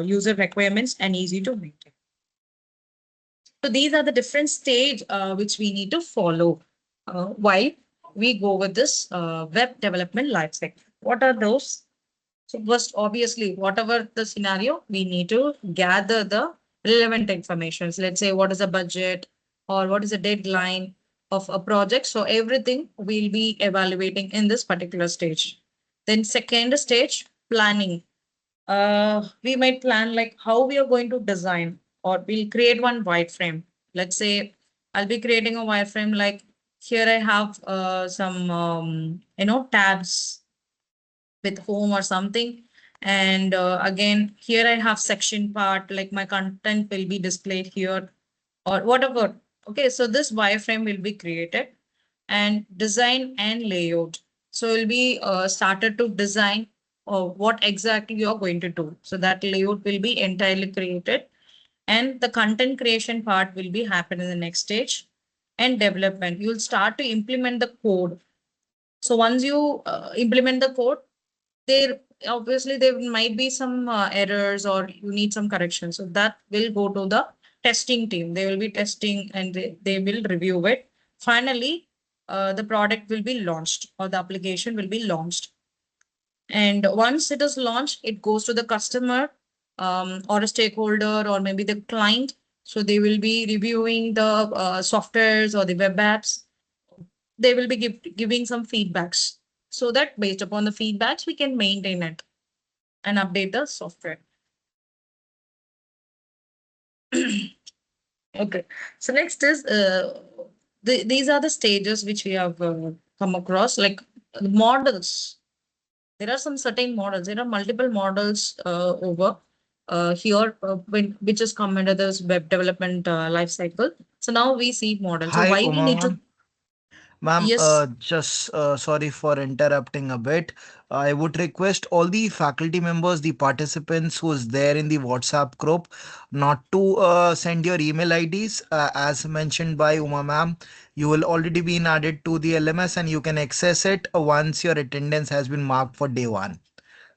user requirements and easy to maintain. So these are the different stage which we need to follow while we go with this web development lifecycle. What are those? So first, obviously, whatever the scenario, we need to gather the relevant information. So let's say what is the budget or what is the deadline of a project. So everything we'll be evaluating in this particular stage. Then second stage, planning. We might plan like how we are going to design or we'll create one wireframe. Let's say I'll be creating a wireframe like here I have some tabs with home or something. And again, here I have section part, like my content will be displayed here or whatever. Okay, so this wireframe will be created and design and layout. So we'll be started to design what exactly you're going to do. So that layout will be entirely created and the content creation part will be happen in the next stage. And development, you'll start to implement the code. So once you implement the code, there obviously there might be some errors or you need some correction. So that will go to the testing team. They will be testing and they will review it. Finally, the product will be launched or the application will be launched. And once it is launched, it goes to the customer or a stakeholder or maybe the client. So they will be reviewing the softwares or the web apps. They will be giving some feedbacks so that based upon the feedbacks, we can maintain it and update the software. Okay. So next is these are the stages which we have come across, like models. There are some certain models. There are multiple models over here, which is come under this web development life cycle. So now we see models. So Hi, why we Uma need to? ma'am. Ma'am, Yes. just sorry for interrupting a bit. I would request all the faculty members, the participants who is there in the WhatsApp group, not to send your email IDs. As mentioned by Uma ma'am, you will already been added to the LMS and you can access it once your attendance has been marked for day one.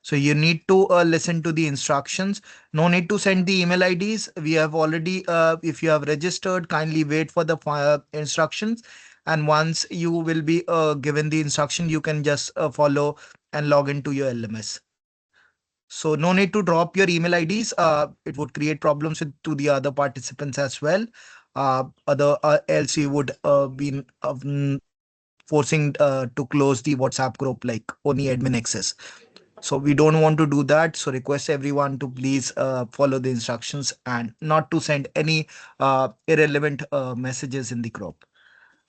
So you need to listen to the instructions. No need to send the email IDs. We have already, if you have registered, kindly wait for the instructions. And once you will be given the instruction, you can just follow and log into your LMS. So no need to drop your email IDs. It would create problems to the other participants as well. Other else you would be forcing to close the WhatsApp group like only admin access. So we don't want to do that. So request everyone to please follow the instructions and not to send any irrelevant messages in the group.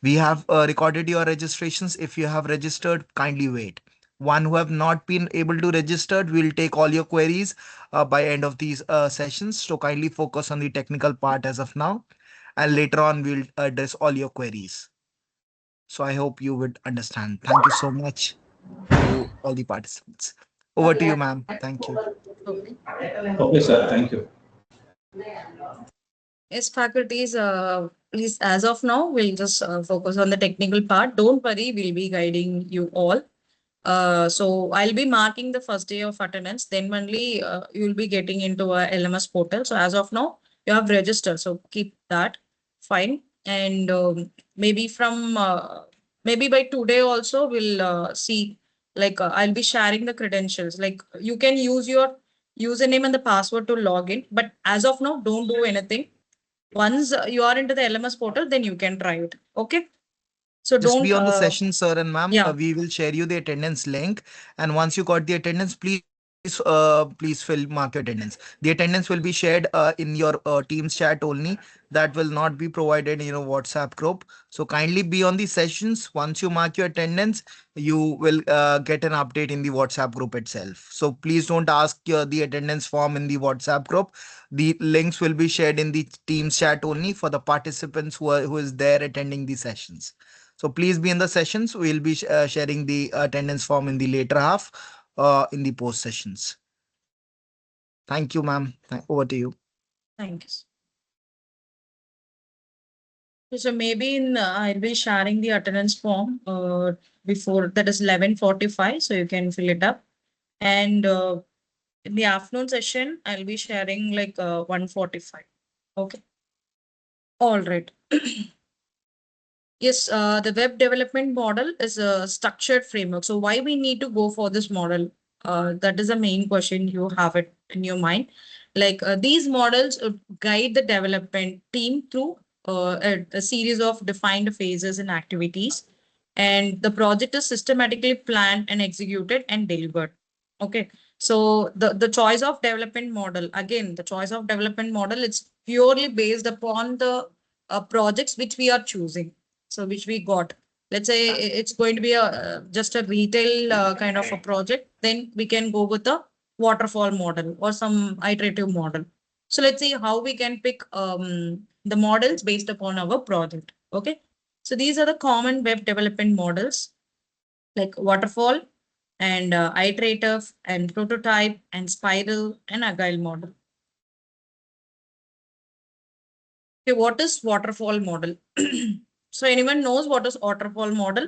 We have recorded your registrations. If you have registered, kindly wait. One who have not been able to register, we'll take all your queries by end of these sessions. So kindly focus on the technical part as of now, and later on we'll address all your queries. So I hope you would understand. Thank you so much to all the participants. Over to you, ma'am. Thank you. Okay. Okay, sir. Thank you. Yes, faculties, please, as of now, we'll just focus on the technical part. Don't worry, we'll be guiding you all. So I'll be marking the first day of attendance, then only you'll be getting into a LMS portal. So as of now, you have registered, so keep that fine. And maybe from maybe by today also we'll see, like I'll be sharing the credentials. Like you can use your username and the password to log in, but as of now, don't do anything. Once you are into the LMS portal, then you can try it. Okay. So Just don't be on the session, sir and ma'am. yeah. We will share you the attendance link. And once you got the attendance, please fill mark your attendance. The attendance will be shared in your Teams chat only. That will not be provided in your WhatsApp group. So kindly be on the sessions. Once you mark your attendance, you will get an update in the WhatsApp group itself. So please don't ask the attendance form in the WhatsApp group. The links will be shared in the Teams chat only for the participants who is there attending the sessions. So please be in the sessions. We'll be sharing the attendance form in the later half in the post sessions. Thank you, ma'am. Over to you. Thank you. So maybe in I'll be sharing the attendance form before that is 11:45, so you can fill it up. And in the afternoon session, I'll be sharing like 1:45. Okay. All right. Yes, the web development model is a structured framework. So why we need to go for this model? That is the main question you have it in your mind. Like these models guide the development team through a series of defined phases and activities. And the project is systematically planned and executed and delivered. Okay. So the choice of development model, again, the choice of development model, it's purely based upon the projects which we are choosing. So which we got. Let's say it's going to be a just a retail kind of a project, then we can go with the waterfall model or some iterative model. So let's see how we can pick the models based upon our project. Okay. So these are the common web development models like waterfall and iterative and prototype and spiral and agile model. Okay, what is waterfall model? So anyone knows what is waterfall model?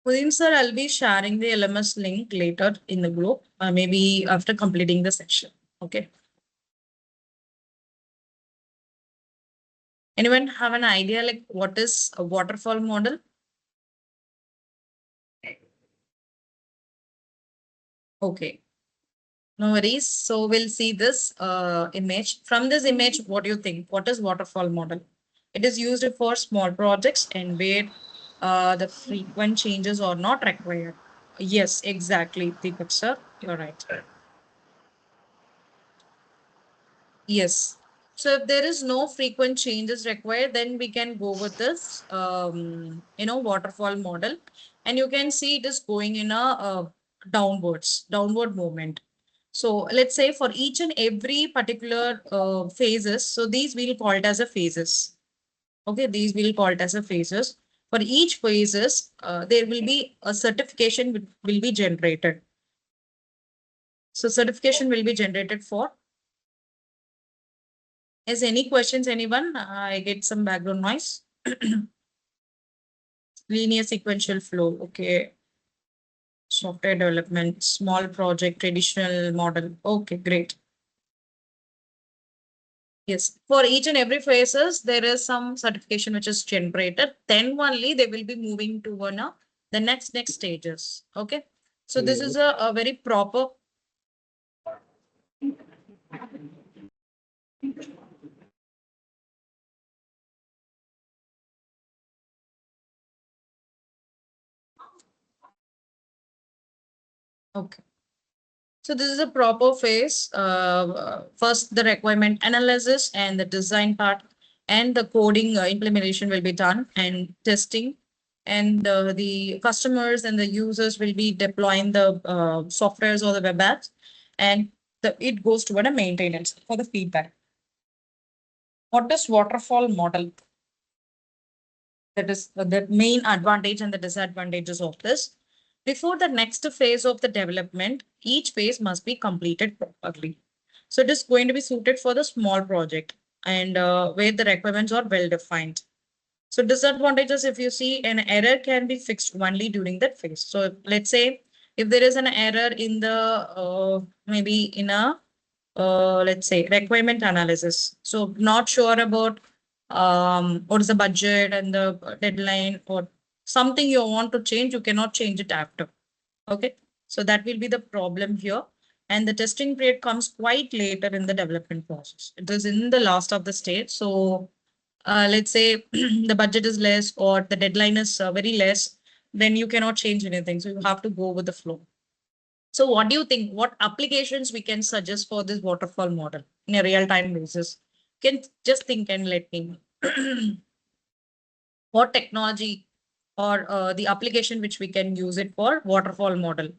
Within sir, I'll be sharing the LMS link later in the group, maybe after completing the session. Okay. Anyone have an idea like what is a waterfall model? Okay. No worries. So we'll see this image. From this image, what do you think? What is waterfall model? It is used for small projects and where the frequent changes are not required. Yes, exactly, Deepak sir. You're right. Yes. So if there is no frequent changes required, then we can go with this, waterfall model. And you can see it is going in a downward movement. So let's say for each and every particular phases, so these we'll call it as a phases. Okay, these we'll call it as a phases. For each phases, there will be a certification will be generated. So certification will be generated for. Is any questions, anyone? I get some background noise. Linear sequential flow. Okay. Software development, small project, traditional model. Okay, great. Yes, for each and every phases, there is some certification which is generated. Then only they will be moving to the next stages. Okay. So this is a very proper. Okay. So this is a proper phase. First, the requirement analysis and the design part and the coding implementation will be done and testing. And the customers and the users will be deploying the softwares or the web apps. And it goes toward a maintenance for the feedback. What is waterfall model? That is the main advantage and the disadvantages of this. Before the next phase of the development, each phase must be completed properly. So it is going to be suited for the small project and where the requirements are well defined. So disadvantages, if you see an error can be fixed only during that phase. So let's say if there is an error in the maybe in a let's say requirement analysis. So not sure about what is the budget and the deadline or something you want to change, you cannot change it after. Okay. So that will be the problem here. And the testing period comes quite later in the development process. It is in the last of the stage. So let's say the budget is less or the deadline is very less, then you cannot change anything. So you have to go with the flow. So what do you think? What applications we can suggest for this waterfall model in a real-time basis? Can just think and let me know. What technology or the application which we can use it for waterfall model?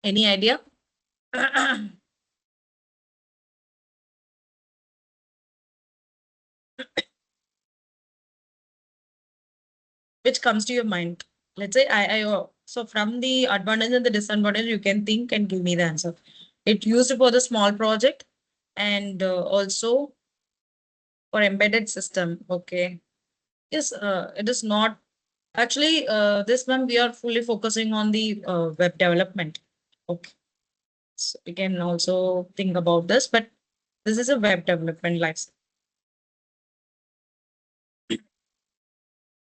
Any idea? Which comes to your mind? Let's say so from the advantage and the disadvantage, you can think and give me the answer. It used for the small project and also for embedded system. Okay. Yes, it is not actually this one we are fully focusing on the web development. Okay. So we can also think about this, but this is a web development life.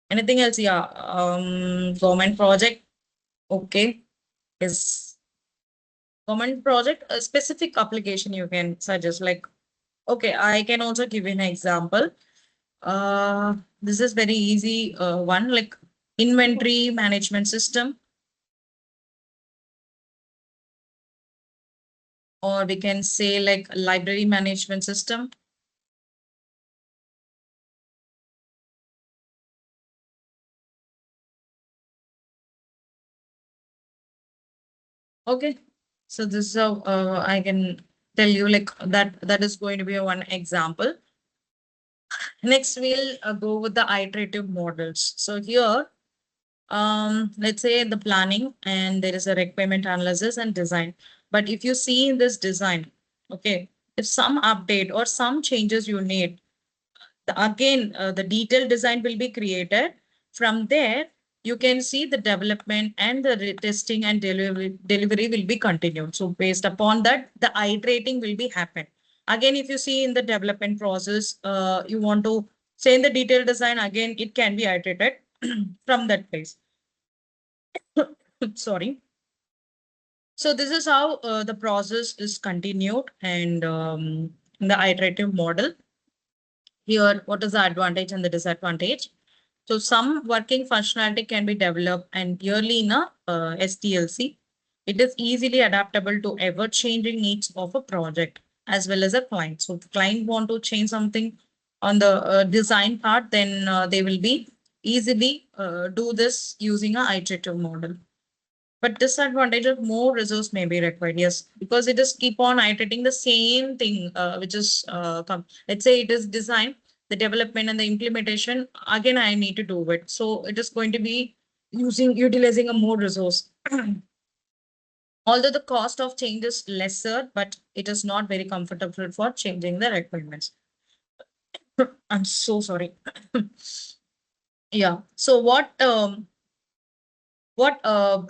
Anything else? Yeah. Government project. Okay, is government project a specific application you can suggest? Like, okay, I can also give you an example. This is very easy one, like inventory management system, or we can say like library management system. Okay, so this is how I can tell you like that is going to be a one example. Next, we'll go with the iterative models. So here, let's say the planning and there is a requirement analysis and design. But if you see in this design, okay, if some update or some changes you need, again, the detailed design will be created. From there, you can see the development and the testing and delivery will be continued. So based upon that, the iterating will be happen. Again, if you see in the development process, you want to say in the detailed design, again, it can be iterated from that place. Sorry. So this is how the process is continued and in the iterative model. Here, what is the advantage and the disadvantage? So some working functionality can be developed and yearly in a SDLC. It is easily adaptable to ever-changing needs of a project as well as a client. So if the client want to change something on the design part, then they will be easily do this using a iterative model. But disadvantage of more resource may be required, yes, because it is keep on iterating the same thing, which is let's say it is design, the development and the implementation. Again, I need to do it, so it is going to be utilizing a more resource. Although the cost of change is lesser, but it is not very comfortable for changing the requirements. I'm so sorry. Yeah. So what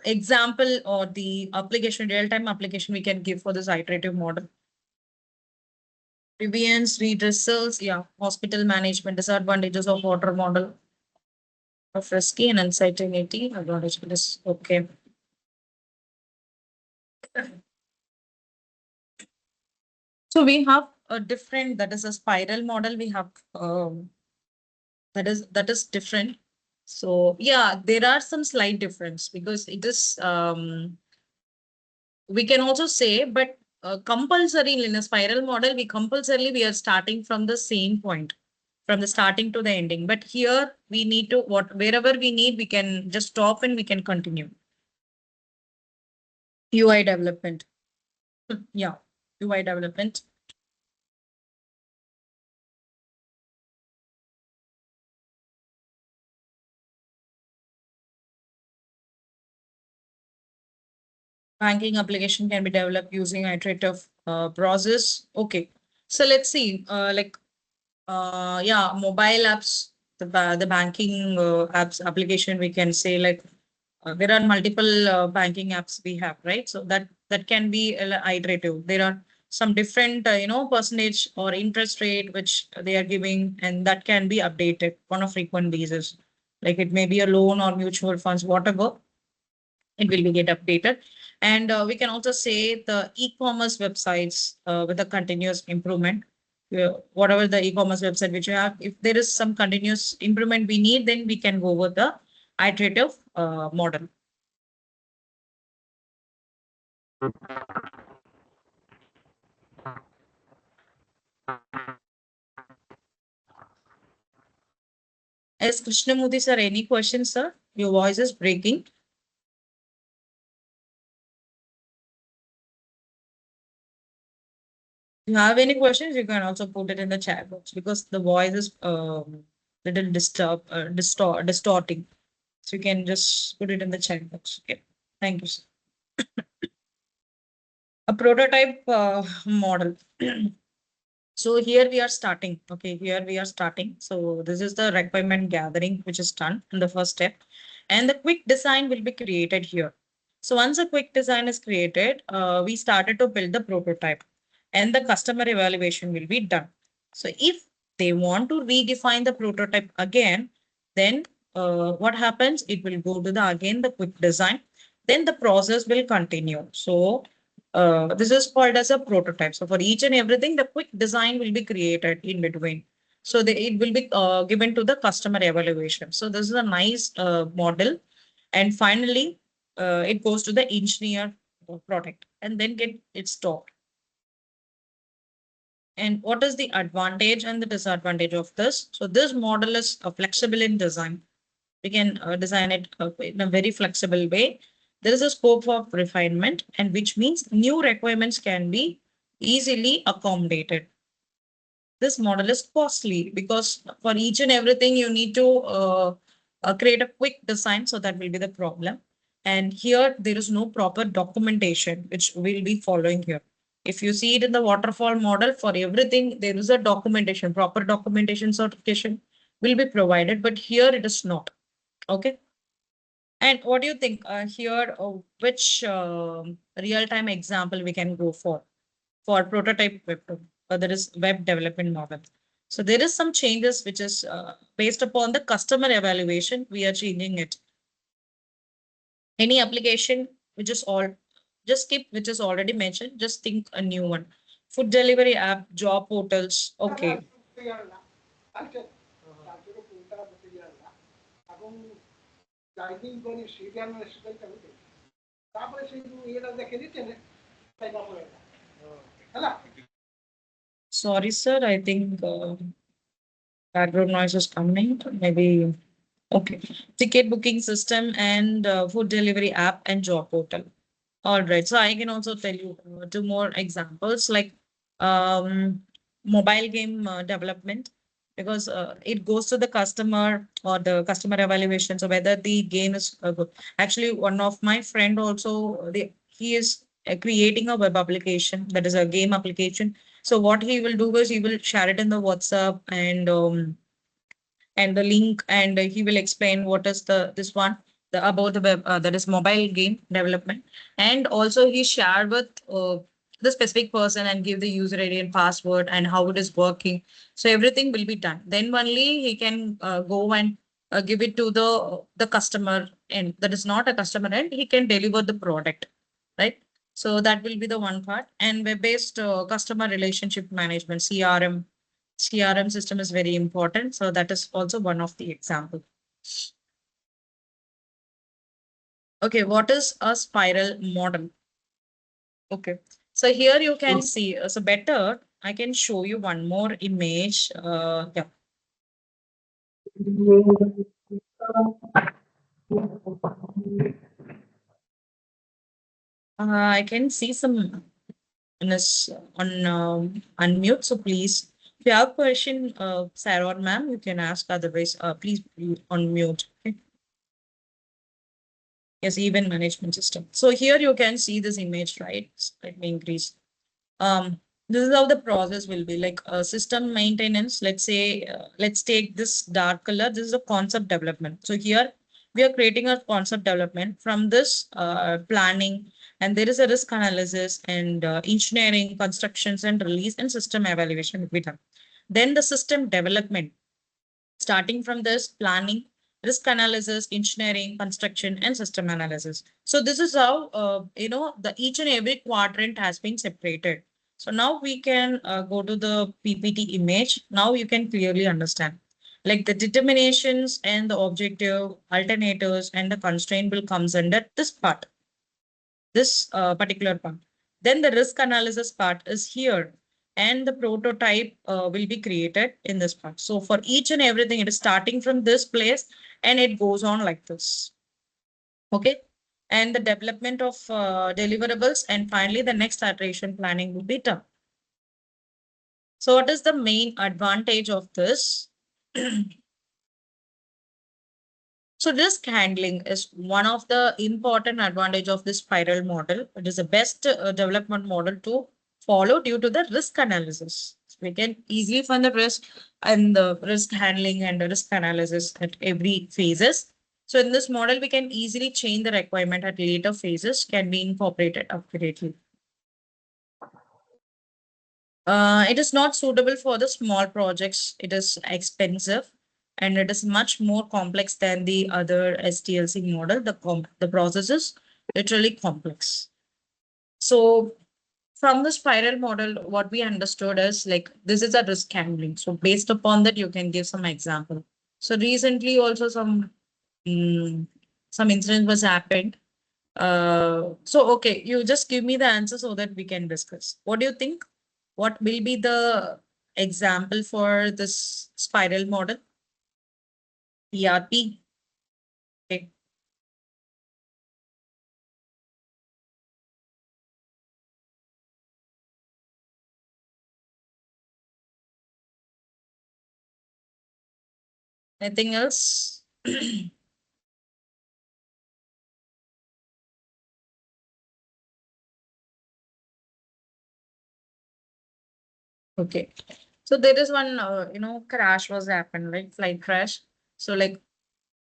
example or the application, real-time application we can give for this iterative model? Grievance redressals, yeah, hospital management, disadvantages of water model of risky and uncertainty, advantage is okay. So we have a different, that is a spiral model. We have that is different. So yeah, there are some slight difference because it is we can also say, but compulsory in a spiral model, we are starting from the same point, from the starting to the ending. But here we need to wherever we need, we can just stop and we can continue. UI development. Yeah, UI development. Banking application can be developed using iterative process. Okay, so let's see, like yeah, mobile apps, the banking apps application, we can say like there are multiple banking apps we have, right? So that can be iterative. There are some different percentage or interest rate which they are giving, and that can be updated on a frequent basis. Like it may be a loan or mutual funds, whatever, it will be get updated. And we can also say the e-commerce websites with a continuous improvement. Whatever the e-commerce website which you have, if there is some continuous improvement we need, then we can go with the iterative model. Yes, Krishnamurthy sir, any questions, sir? Your voice is breaking. If you have any questions, you can also put it in the chat box because the voice is little distorting. So you can just put it in the chat box. Okay. Thank you, sir. A prototype model. So here we are starting. Okay, here we are starting. So this is the requirement gathering, which is done in the first step. And the quick design will be created here. So once a quick design is created, we started to build the prototype and the customer evaluation will be done. So if they want to redefine the prototype again, then what happens? It will go to the again the quick design. then the process will continue. So this is called as a prototype. So for each and everything, the quick design will be created in between. So it will be given to the customer evaluation. So this is a nice model. And finally, it goes to the engineer product and then get it stopped. And what is the advantage and the disadvantage of this? So this model is flexible in design. We can design it in a very flexible way. There is a scope of refinement, and which means new requirements can be easily accommodated. This model is costly because for each and everything you need to create a quick design, so that will be the problem. And here there is no proper documentation which we'll be following here. If you see it in the waterfall model, for everything there is a documentation, proper documentation certification will be provided, but here it is not. Okay. And what do you think here? Which real-time example we can go for prototype web? There is web development model. So there is some changes which is based upon the customer evaluation. We are changing it. Any application which is all, just skip which is already mentioned. Just think a new one. Food delivery app, job portals. Okay. Sorry, sir. I think background noise is coming. Maybe. Okay. Ticket booking system and food delivery app and job portal. All right. So I can also tell you two more examples like mobile game development, because it goes to the customer or the customer evaluation. So whether the game is good. Actually, one of my friend also, he is creating a web application that is a game application. So what he will do is he will share it in the WhatsApp and the link, and he will explain what is this one the about the web that is mobile game development, and also he share with the specific person and give the user ID and password and how it is working. So everything will be done, then only he can go and give it to the customer, and that is not a customer, and he can deliver the product, right? So that will be the one part. And web based customer relationship management, CRM system is very important. So that is also one of the example. Okay, what is a spiral model? Okay, so here you can see, so better, I can show you one more image. Yeah. I can see some on unmute. So please, if you have question, Sarah or ma'am, you can ask. Otherwise, please unmute. Okay. Yes, event management system. So here you can see this image, right? Let me increase. This is how the process will be like system maintenance. Let's say, let's take this dark color. This is a concept development. So here we are creating a concept development from this planning, and there is a risk analysis and engineering, constructions and release and system evaluation will be done. Then the system development, starting from this planning, risk analysis, engineering, construction, and system analysis. So this is how, the each and every quadrant has been separated. So now we can go to the PPT image. Now you can clearly understand. Like the determinations and the objective, alternators, and the constraint will comes under this part, this particular part. Then the risk analysis part is here, and the prototype will be created in this part. So for each and everything, it is starting from this place and it goes on like this. Okay. And the development of deliverables, and finally the next iteration planning will be done. So what is the main advantage of this? So risk handling is one of the important advantage of this spiral model. It is the best development model to follow due to the risk analysis. So we can easily find the risk and the risk handling and the risk analysis at every phases. So in this model, we can easily change the requirement at later phases can be incorporated accurately. It is not suitable for the small projects. It is expensive and it is much more complex than the other STLC model. The processes literally complex. So from the spiral model, what we understood is like this is a risk handling. So based upon that, you can give some example. So recently also mm, some incident was happened. So okay, you just give me the answer so that we can discuss. What do you think? What will be the example for this spiral model? ERP. Okay. Anything else? Okay. So there is one, crash was happened, like flight crash. So like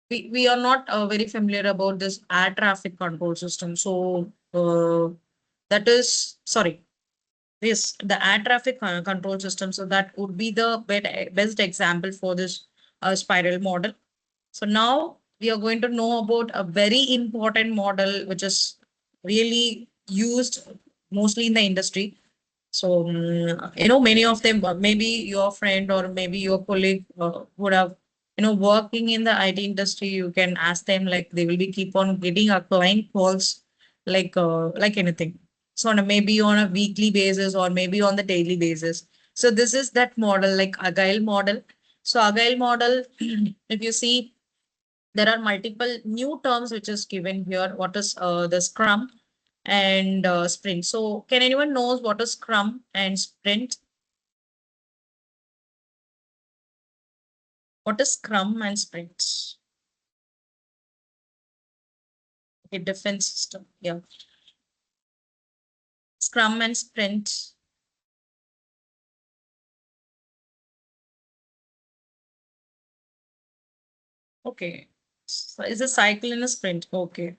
we are not very familiar about this air traffic control system. So that is, sorry, this, the air traffic control system. So that would be the best example for this spiral model. So now we are going to know about a very important model, which is really used mostly in the industry. So, many of them, maybe your friend or maybe your colleague would have, working in the IT industry, you can ask them like they will be keep on getting a client calls like anything. So maybe on a weekly basis or maybe on the daily basis. So this is that model, like agile model. So agile model, if you see, there are multiple new terms which is given here. What is the Scrum and Sprint? So can anyone knows what is Scrum and Sprint? What is Scrum and Sprint? A defense system. Yeah. Scrum and Sprint. Okay. So is a cycle in a sprint. Okay.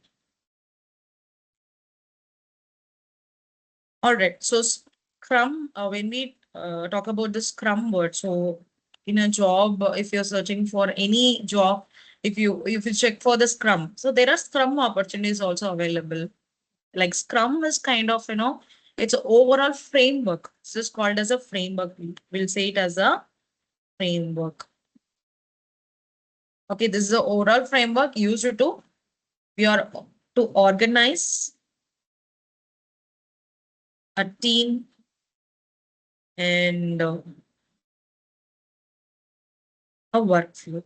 All right. So Scrum, when we talk about the Scrum word, so in a job, if you're searching for any job, if you check for the Scrum, so there are Scrum opportunities also available. Like Scrum is kind of, it's an overall framework. This is called as a framework. We'll say it as a framework. Okay, this is the overall framework used to we are to organize a team and a workflow.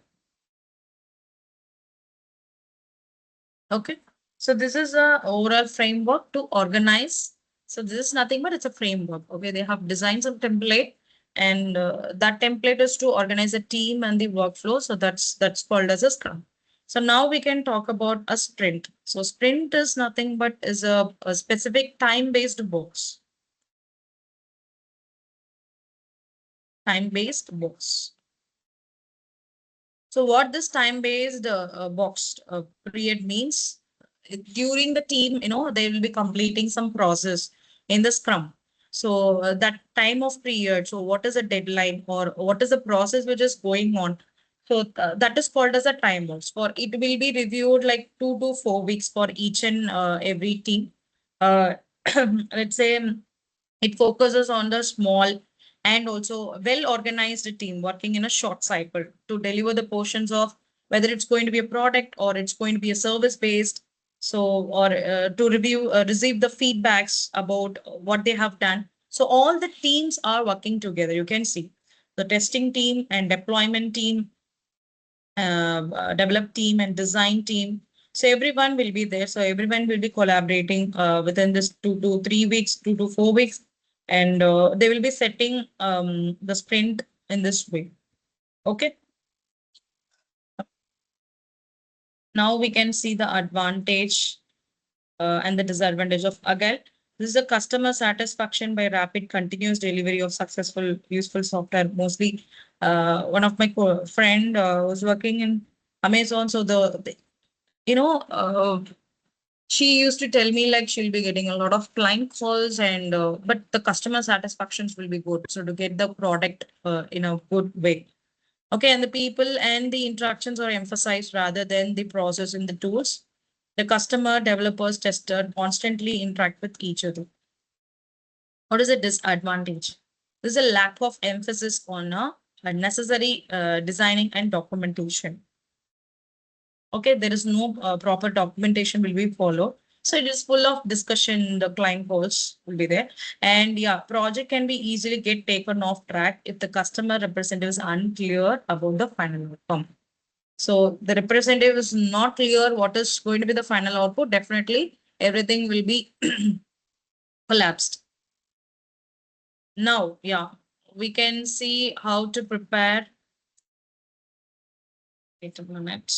Okay, so this is a overall framework to organize. So this is nothing but it's a framework. Okay, they have designed some template, and that template is to organize a team and the workflow. So that's called as a Scrum. So now we can talk about a sprint. So sprint is nothing but is a specific time-based box. Time-based box. So what this time-based box period means, during the team, they will be completing some process in the Scrum. So that time of period, so what is the deadline or what is the process which is going on? So that is called as a time box. For it will be reviewed like 2 to 4 weeks for each and every team. Uh, let's say it focuses on the small and also well organized team working in a short cycle to deliver the portions of whether it's going to be a product or it's going to be a service based. So, or to receive the feedbacks about what they have done. So, all the teams are working together. You can see the testing team and deployment team, develop team and design team. So everyone will be there. So everyone will be collaborating within this 2 to 3 weeks, 2 to 4 weeks, and they will be setting the sprint in this way. Okay. Now we can see the advantage and the disadvantage of Agile. This is a customer satisfaction by rapid continuous delivery of successful, useful software. Mostly, one of my friend was working in Amazon. So you know, she used to tell me like she'll be getting a lot of client calls and but the customer satisfactions will be good. So to get the product in a good way. Okay, and the people and the interactions are emphasized rather than the process in the tools. The customer, developers, tester constantly interact with each other. What is a disadvantage? There's a lack of emphasis on necessary designing and documentation. Okay, there is no proper documentation will be followed. So it is full of discussion, the client calls will be there. And yeah, project can be easily get taken off track if the customer representative is unclear about the final outcome. So the representative is not clear what is going to be the final output, definitely everything will be collapsed. Now, yeah, we can see how to prepare. Wait a minute.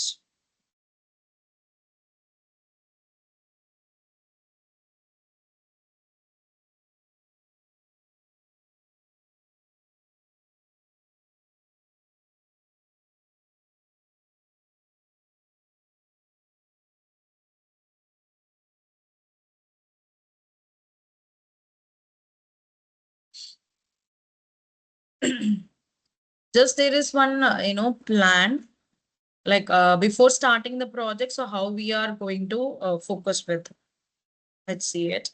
Just there is one, plan like before starting the project. So how we are going to focus with. Let's see it.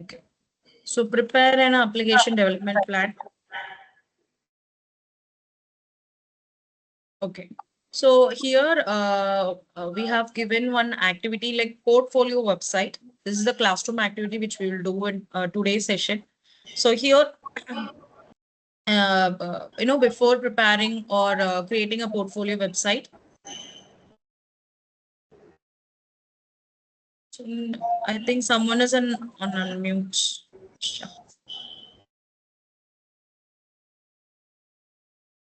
Okay. So prepare an application development plan. Okay. So here we have given one activity like portfolio website. This is the classroom activity which we will do in today's session. So here, before preparing or creating a portfolio website. So, I think someone is on unmute. Sure.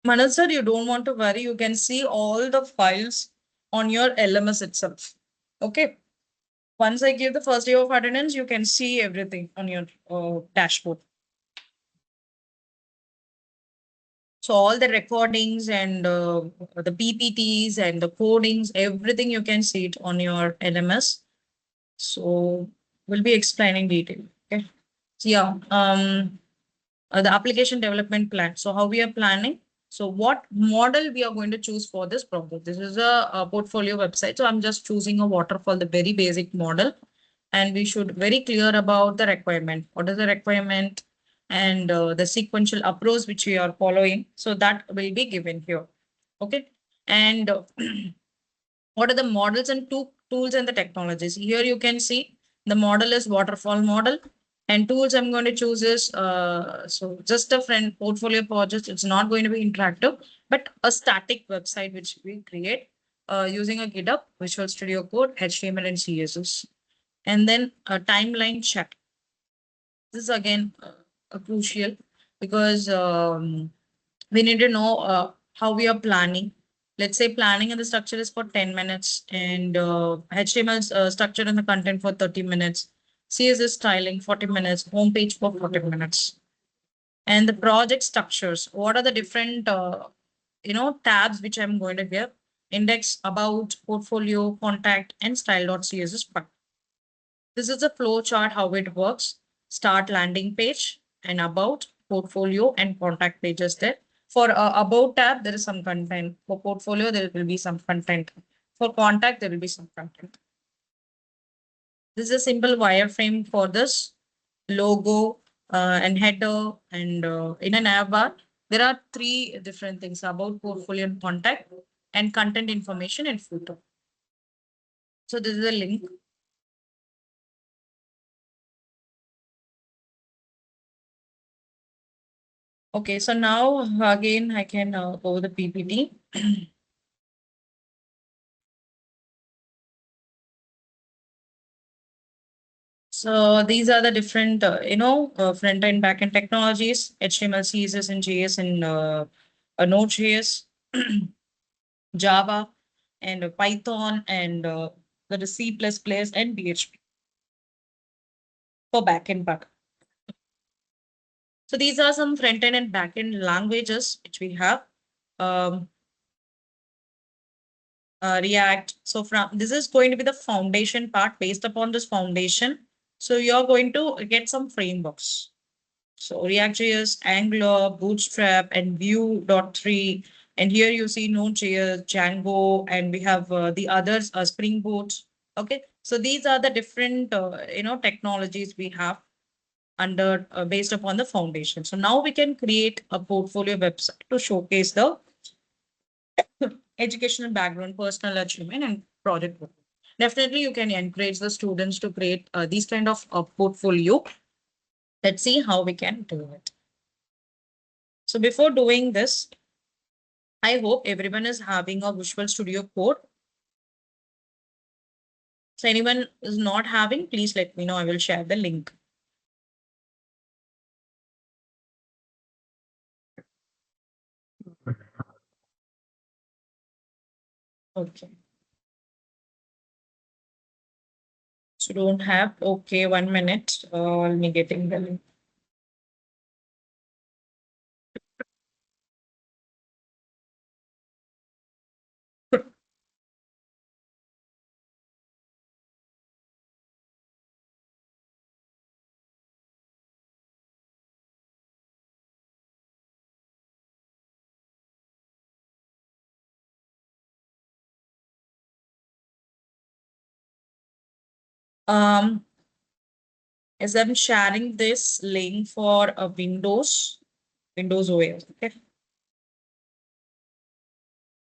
Manoj sir, you don't want to worry. You can see all the files on your LMS itself. Okay. Once I give the first day of attendance, you can see everything on your dashboard. So all the recordings and the PPTs and the codings, everything you can see it on your LMS. So we'll be explaining detail. Okay. So yeah, the application development plan. So how we are planning. So what model we are going to choose for this project? This is a portfolio website. So I'm just choosing a waterfall, the very basic model. And we should very clear about the requirement. What is the requirement and the sequential approach which we are following. So that will be given here. Okay. And what are the models and tools and the technologies? Here you can see the model is waterfall model. And tools I'm going to choose is so just a friend portfolio project. It's not going to be interactive, but a static website which we create using a GitHub, Visual Studio Code, HTML and CSS. And then a timeline check. This is again crucial because we need to know how we are planning. Let's say planning and the structure is for 10 minutes and HTML structure and the content for 30 minutes. CSS styling 40 minutes, homepage for 40 minutes. And the project structures. What are the different tabs which I'm going to give? Index, about, portfolio, contact, and style.css file. This is a flow chart how it works. Start landing page and about, portfolio, and contact pages there. For about tab, there is some content. For portfolio, there will be some content. For contact, there will be some content. This is a simple wireframe for this logo and header and in an nav bar. There are three different things about portfolio and contact and content information and footer. So this is a link. Okay, so now again, I can go the PPT. So these are the different, front end, back end technologies, HTML, CSS, and JS, and Node.js, Java, and Python, and there is C++ and PHP for back end part. So these are some front end and back end languages which we have. Um, React. So from this is going to be the foundation part. Based upon this foundation, so you're going to get some frameworks. So React.js, Angular, Bootstrap, and Vue.3. And here you see Node.js, Django, and we have the others, Spring Boot. Okay, so these are the different technologies we have under based upon the foundation. So now we can create a portfolio website to showcase the educational background, personal achievement, and project work. Definitely, you can encourage the students to create these kind of portfolio. Let's see how we can do it. So before doing this, I hope everyone is having a Visual Studio Code. So anyone is not having, please let me know. I will share the link. Okay. So don't have. Okay, 1 minute. Let me getting the link. Um, as I'm sharing this link for a Windows OS. Okay.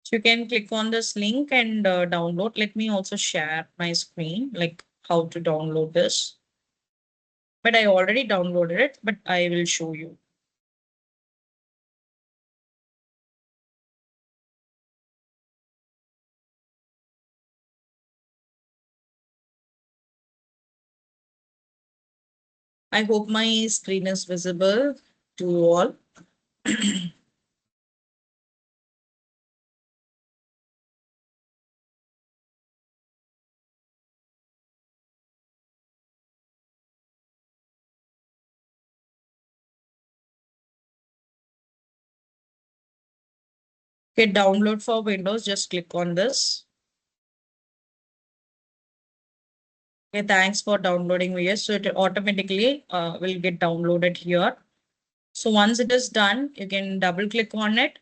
So you can click on this link and download. Let me also share my screen, like how to download this. But I already downloaded it, but I will show you. I hope my screen is visible to you all. Okay, download for Windows, just click on this. Okay, thanks for downloading VS. So it automatically will get downloaded here. So once it is done, you can double click on it.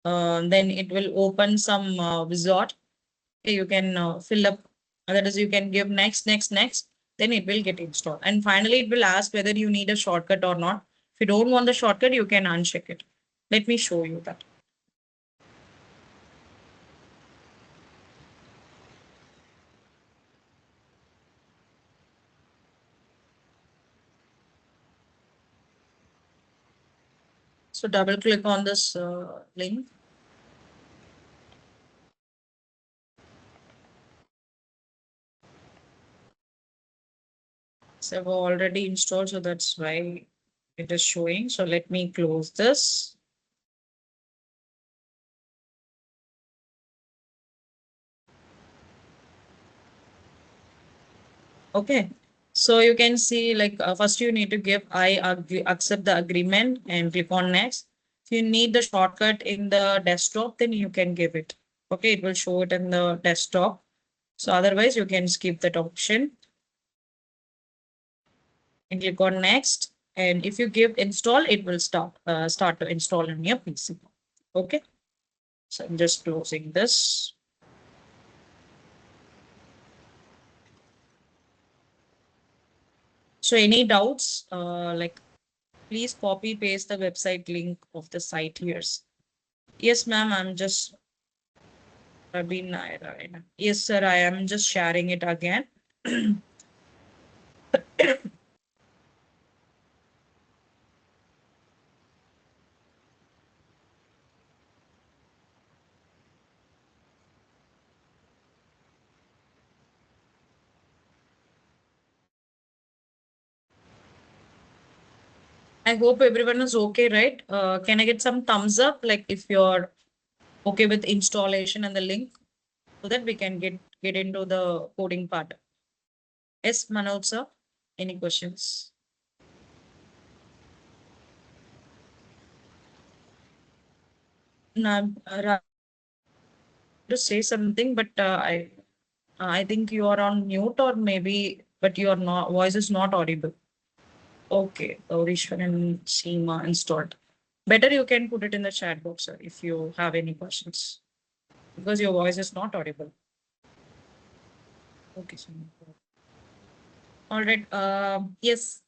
Then it will open some wizard. Okay, you can fill up, that is, you can give next, next, next. Then it will get installed. And finally, it will ask whether you need a shortcut or not. If you don't want the shortcut, you can uncheck it. Let me show you that. So double click on this link. So I've already installed, so that's why it is showing. So let me close this. Okay. So you can see, like, first you need to give I agree, accept the agreement and click on next. If you need the shortcut in the desktop, then you can give it. Okay, it will show it in the desktop. So otherwise you can skip that option and click on next. And if you give install, it will start to install on your PC. Okay. So I'm just closing this. So any doubts, like, please copy paste the website link of the site here. Yes, ma'am, I'm just Yes, sir, I am just sharing it again. I hope everyone is okay, right? Can I get some thumbs up, like if you're okay with installation and the link, so that we can get into the coding part. Yes, Manoj sir, any questions? No, to say something, but I think you are on mute or maybe, but your voice is not audible. Okay, Orishwan and Seema installed. Better you can put it in the chat box, sir, if you have any questions, because your voice is not audible. Okay, Seema. All right. Yes.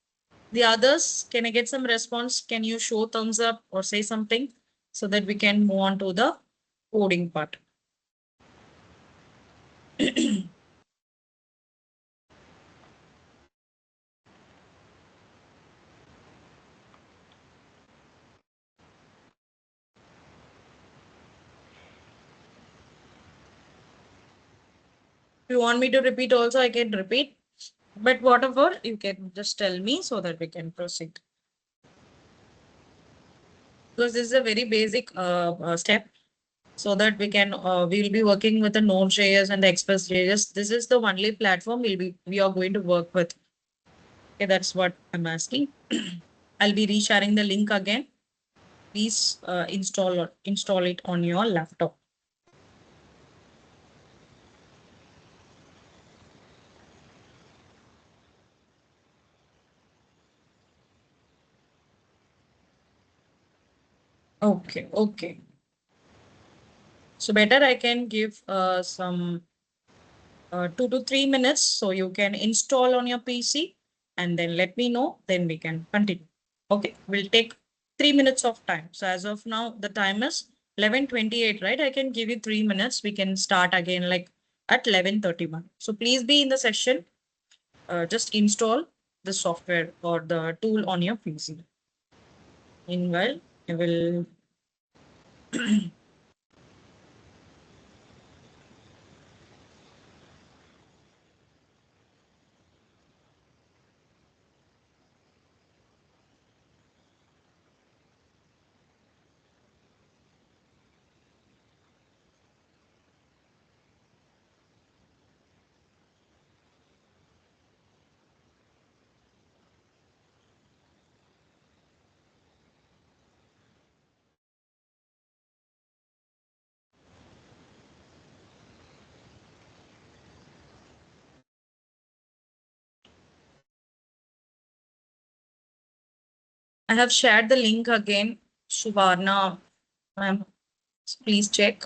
The others, can I get some response? Can you show thumbs up or say something so that we can move on to the coding part? If you want me to repeat also, I can repeat. But whatever, you can just tell me so that we can proceed. Because this is a very basic step so that we'll be working with the Node.js and the Express.js. This is the only platform we are going to work with. Okay, that's what I'm asking. I'll be resharing the link again. Please install it on your laptop. Okay. So better I can give some 2 to 3 minutes so you can install on your PC and then let me know, then we can continue. Okay, we'll take 3 minutes of time. So as of now, the time is 11:28, right? I can give you 3 minutes. We can start again like at 11:31. So please be in the session. Just install the software or the tool on your PC. Meanwhile, I will I have shared the link again. Suvarna, ma'am, please check.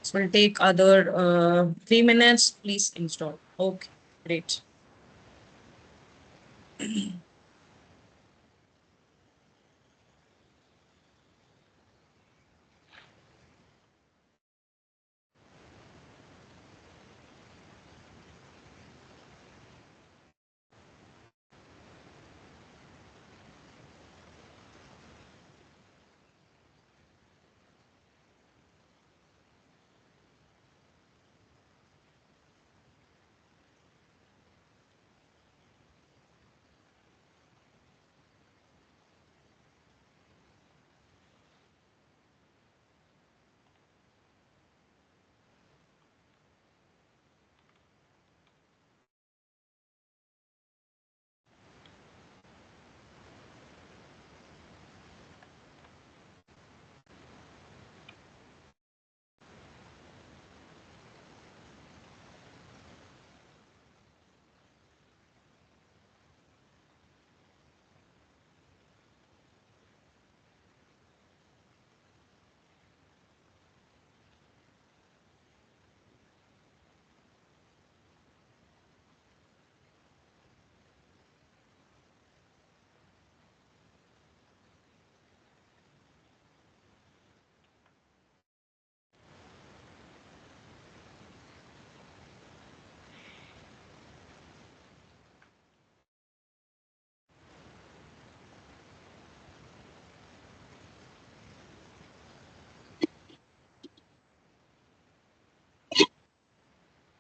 So we'll take other 3 minutes. Please install. Okay, great.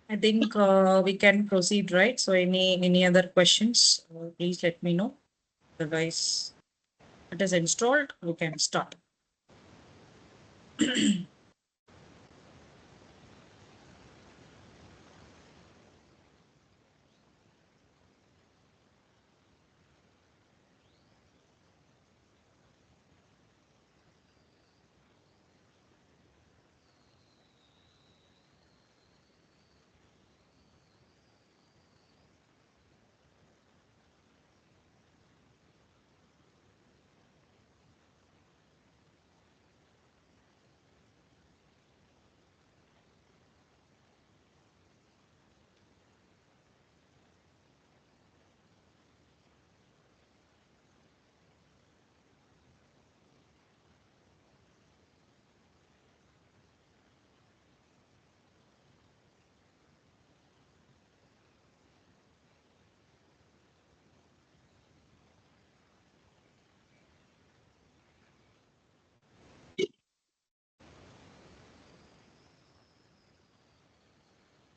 I think we can proceed, right? So any other questions, please let me know. Otherwise, it is installed. We can start.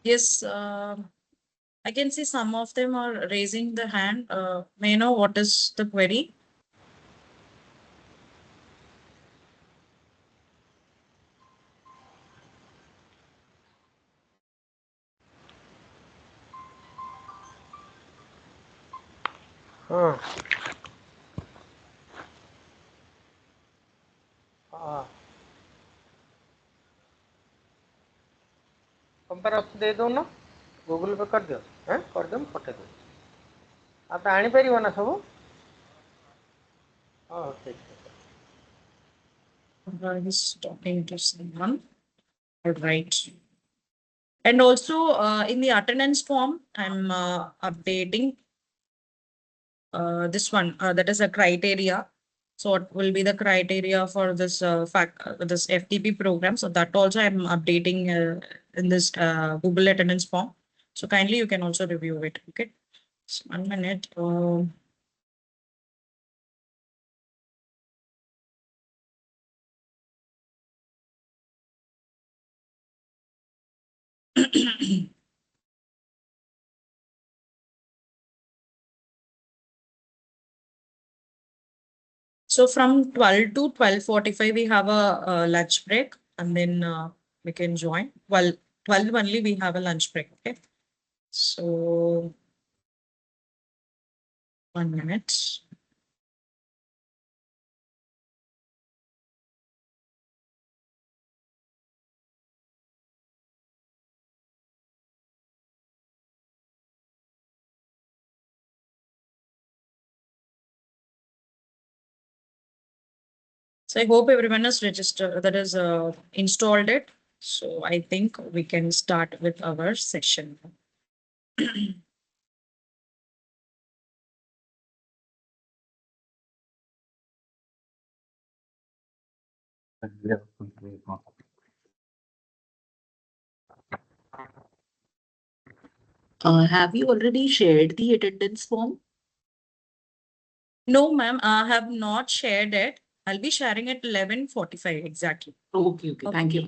Yes, I can see some of them are raising the hand. May I know what is the query? Compare दे दो ना Google पे कर दियो हैं कर दो पठे दो आप आनी परियो ना सब हाँ ठीक है He's talking to someone. All right. And also in the attendance form, I'm updating this one. That is a criteria. So what will be the criteria for this this FTP program? So that also I'm updating in this Google attendance form. So kindly you can also review it. Okay. So 1 minute. So from 12 to 12:45, we have a lunch break, and then we can join. Well, 12 only we have a lunch break. Okay. So 1 minute. So I hope everyone has registered, that is installed it. So I think we can start with our session. Have you already shared the attendance form? No, ma'am, I have not shared it. I'll be sharing at 11:45 exactly. Okay, okay. Thank you.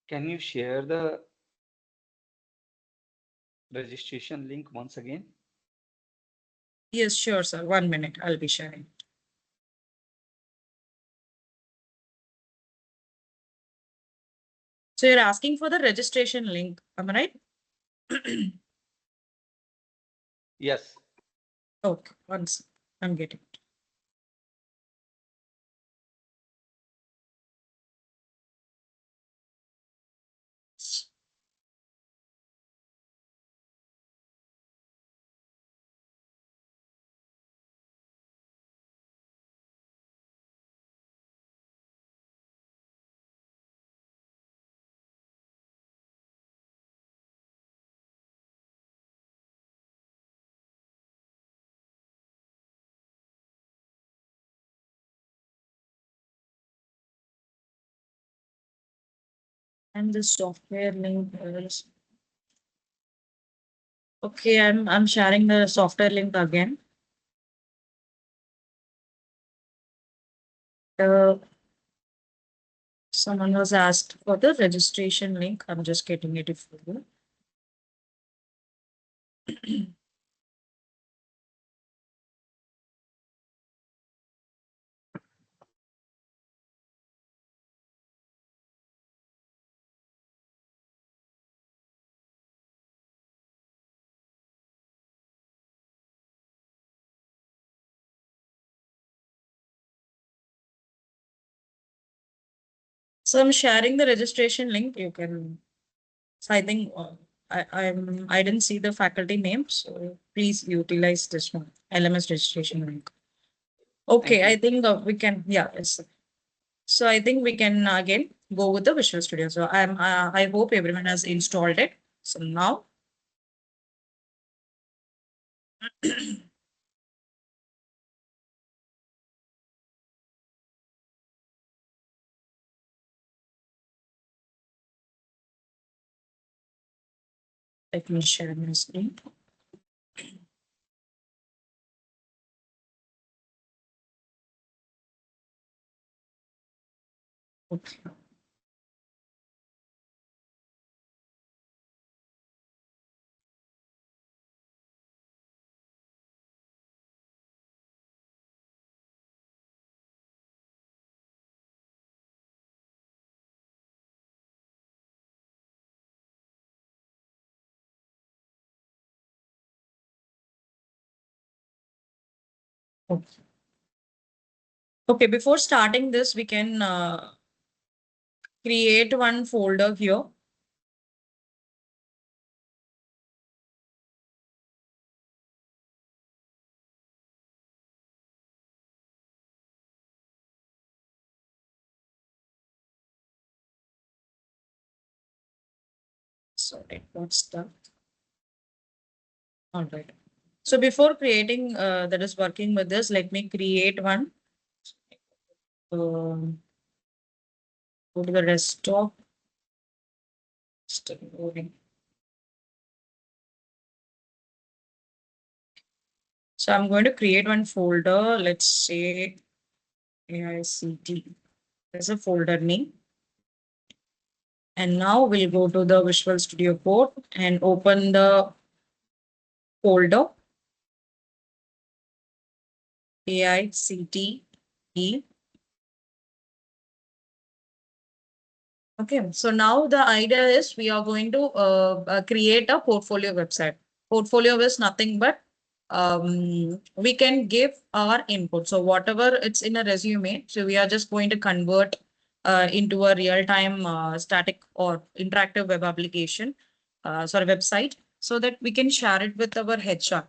Can you share the registration link once again? Yes, sure, sir. 1 minute. I'll be sharing. So you're asking for the registration link, am I right? Yes. Okay, once I'm getting it. And the software link is okay. I'm sharing the software link again. Someone was asked for the registration link. I'm just getting it for you. So I'm sharing the registration link. You can. So I think I didn't see the faculty name, so please utilize this one LMS registration link. Okay, I think we can. Yeah, yes. So I think we can again go with the Visual Studio. So I hope everyone has installed it. So now. Let me share my screen. Okay. Okay. Okay, before starting this, we can create one folder here. Sorry, what's that? All right. So before creating that is working with this, let me create one. Go to the desktop. Still moving. So I'm going to create one folder. Let's say AICT. There's a folder name. And now we'll go to the Visual Studio Code and open the folder AICTE. Okay, so now the idea is we are going to create a portfolio website. Portfolio is nothing but we can give our input. So whatever it's in a resume, so we are just going to convert into a real-time static or interactive web application, website, so that we can share it with our HR.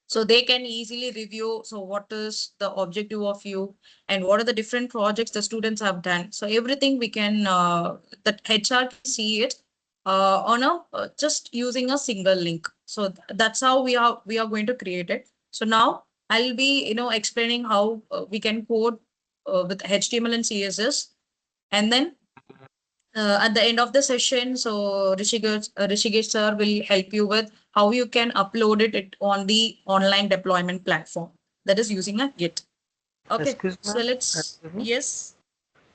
So they can easily review. So what is the objective of you and what are the different projects the students have done. So everything we can, that HR can see it on a just using a single link. So that's how we are going to create it. So now I'll be, explaining how we can code with HTML and CSS. And then at the end of the session, so Rishikesh sir will help you with how you can upload it on the online deployment platform that is using a Git. Okay, Excuse so me. let's, Excuse me. yes.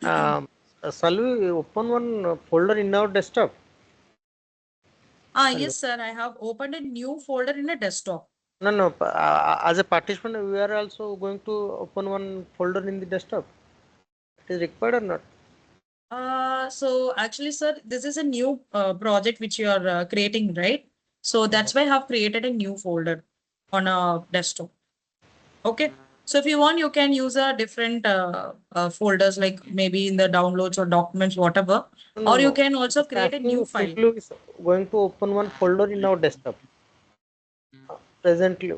Shall we open one folder in our desktop? Hello. Yes, sir. I have opened a new folder in a desktop. No, no. As a participant, we are also going to open one folder in the desktop. It is required or not? So actually, sir, this is a new project which you are creating, right? So that's why I have created a new folder on a desktop. Okay. So if you want, you can use a different folders, like maybe in the downloads or documents, whatever. No, Or you no. can also Just create a new asking file. simply is going to open one folder in our desktop. Presently.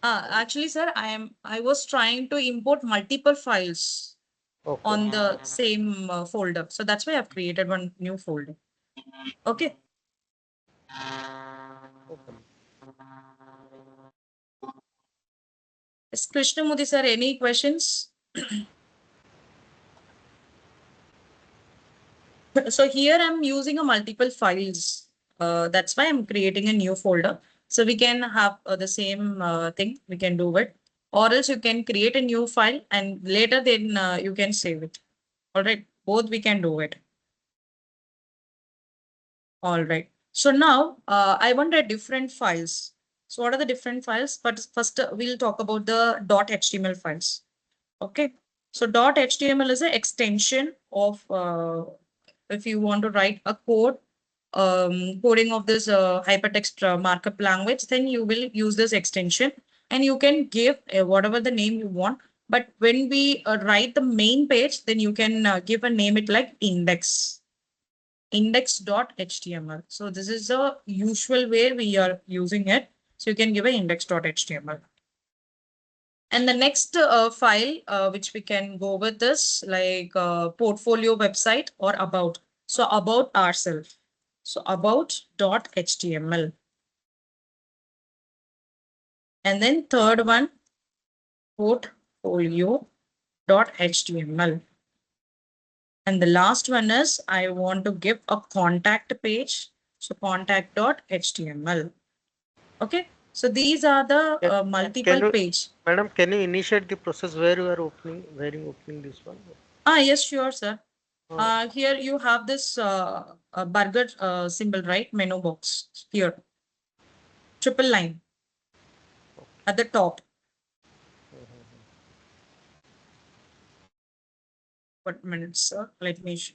Actually, sir, I was trying to import multiple files Okay. on the same folder. So that's why I've created one new folder. Okay. Yes, Krishnamurthy sir, any questions? So here I'm using a multiple files. That's why I'm creating a new folder. So we can have the same thing we can do it. Or else you can create a new file and later then you can save it. All right. Both we can do it. All right. So now I want a different files. So what are the different files? But first we'll talk about the .html files. Okay. So .html is an extension of if you want to write a code, coding of this hypertext markup language, then you will use this extension and you can give whatever the name you want. But when we write the main page, then you can give a name it like index.html. So this is the usual way we are using it. So you can give an index.html. And the next file which we can go with this like portfolio website or about. So about ourselves. So about.html. And then third one, portfolio.html. And the last one is I want to give a contact page. So contact.html. Okay. So these are the multiple page. Madam, can you initiate the process where you are opening this one? Yes, sure, sir. Here you have this burger symbol, right? Menu box here. Triple line at the top. What minutes, sir? Let me show.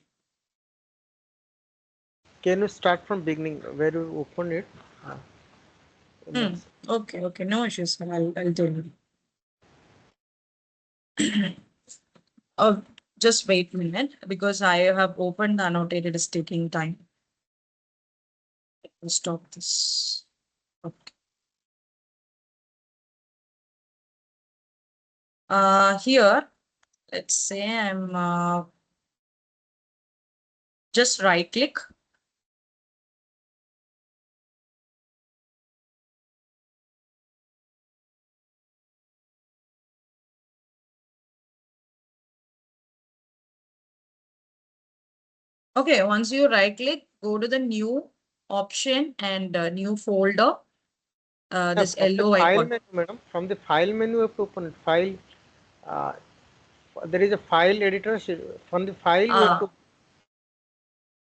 Can you start from beginning where you open it? Okay, no issues, sir. I'll tell you. Oh, just wait a minute because I have opened the annotated. It's taking time. Let me stop this. Okay. Here, let's say I'm just right click. Okay, once you right click, go to the new option and new folder. This yellow file icon. menu, madam. From the file menu, you have to open it. File. There is a file editor. From the file, you have to.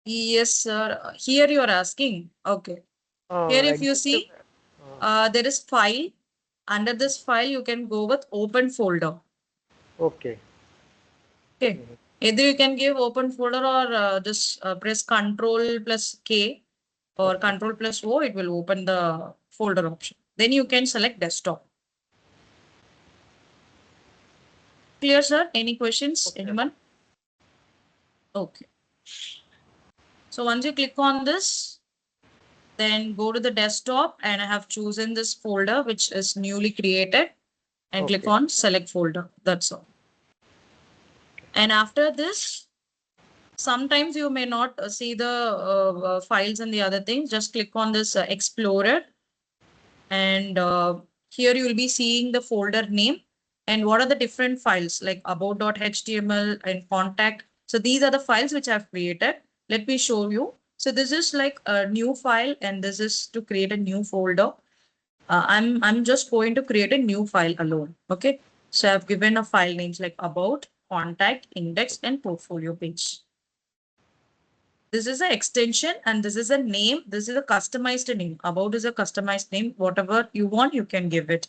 Yes, sir. Here you are asking. Okay. Here, if you see, there is file. Under this file, you can go with open folder. Okay. Okay. Either you can give open folder or just press Control plus K or Control plus O. It will open the folder option. Then you can select desktop. Clear, sir? Any questions? Anyone? Okay. So once you click on this, then go to the desktop and I have chosen this folder, which is newly created, and click on select folder. That's all. And after this, sometimes you may not see the files and the other things. Just click on this Explorer. And here you will be seeing the folder name and what are the different files like about.html and contact. So these are the files which I've created. Let me show you. So this is like a new file and this is to create a new folder. I'm just going to create a new file alone. Okay. So I've given a file names like about, contact, index, and portfolio page. This is an extension and this is a name. This is a customized name. About is a customized name. Whatever you want, you can give it.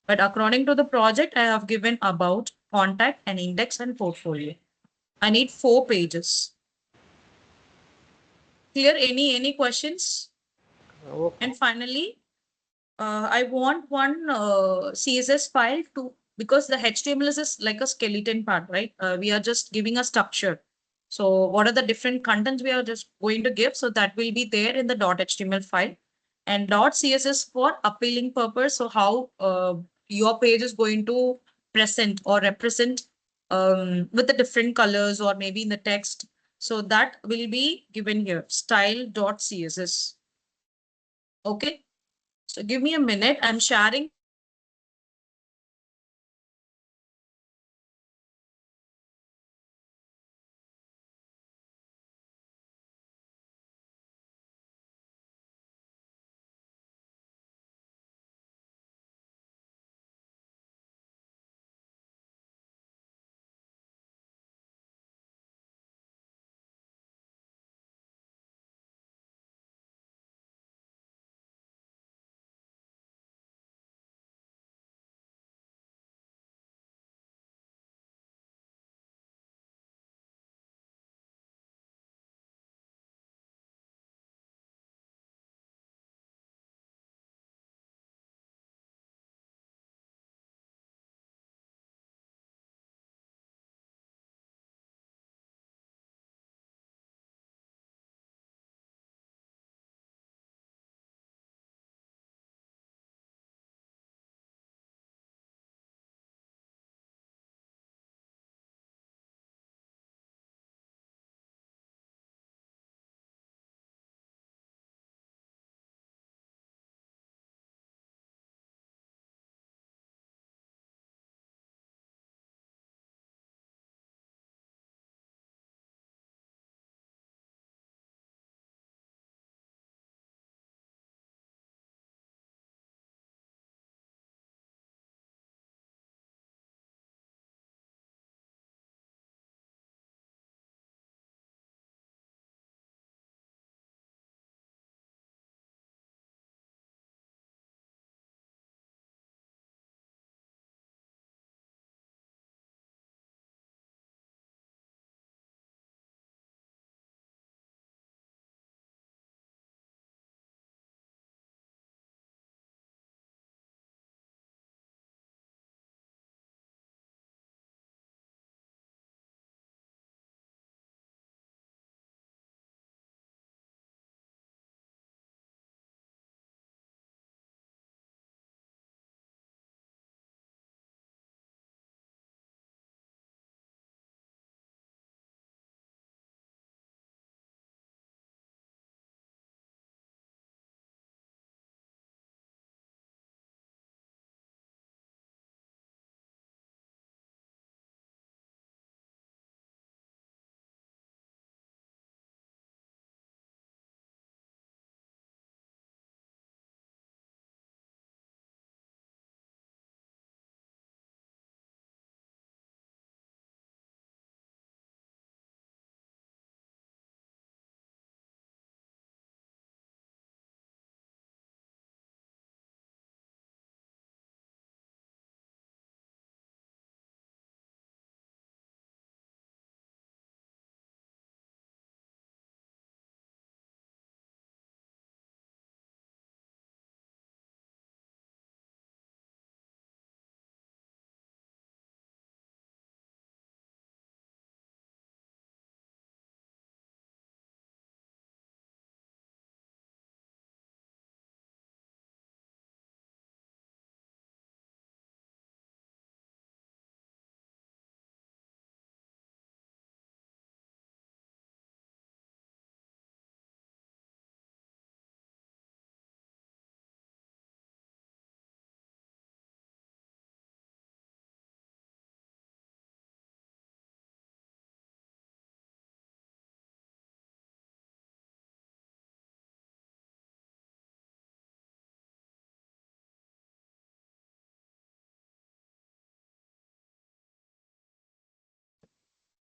But according to the project, I have given about, contact, and index and portfolio. I need 4 pages. Clear? Any questions? And finally, I want one CSS file to, because the HTML is like a skeleton part, right? We are just giving a structure. So what are the different contents we are just going to give? So that will be there in the .html file and .css for appealing purpose. So how your page is going to present or represent with the different colors or maybe in the text. So that will be given here, style.css. Okay. So give me a minute. I'm sharing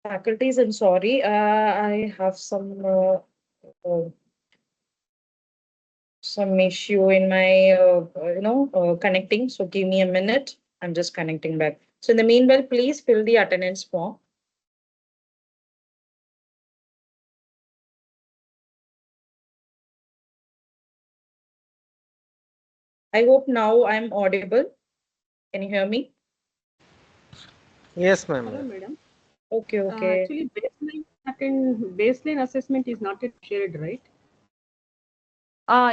Faculties, I'm sorry, I have some issue in my, connecting. So give me a minute. I'm just connecting back. So in the meanwhile, please fill the attendance form. I hope now I'm audible. Can you hear me? Yes, ma'am. Hello, madam. Okay, okay. Actually, baseline assessment is not yet shared, right?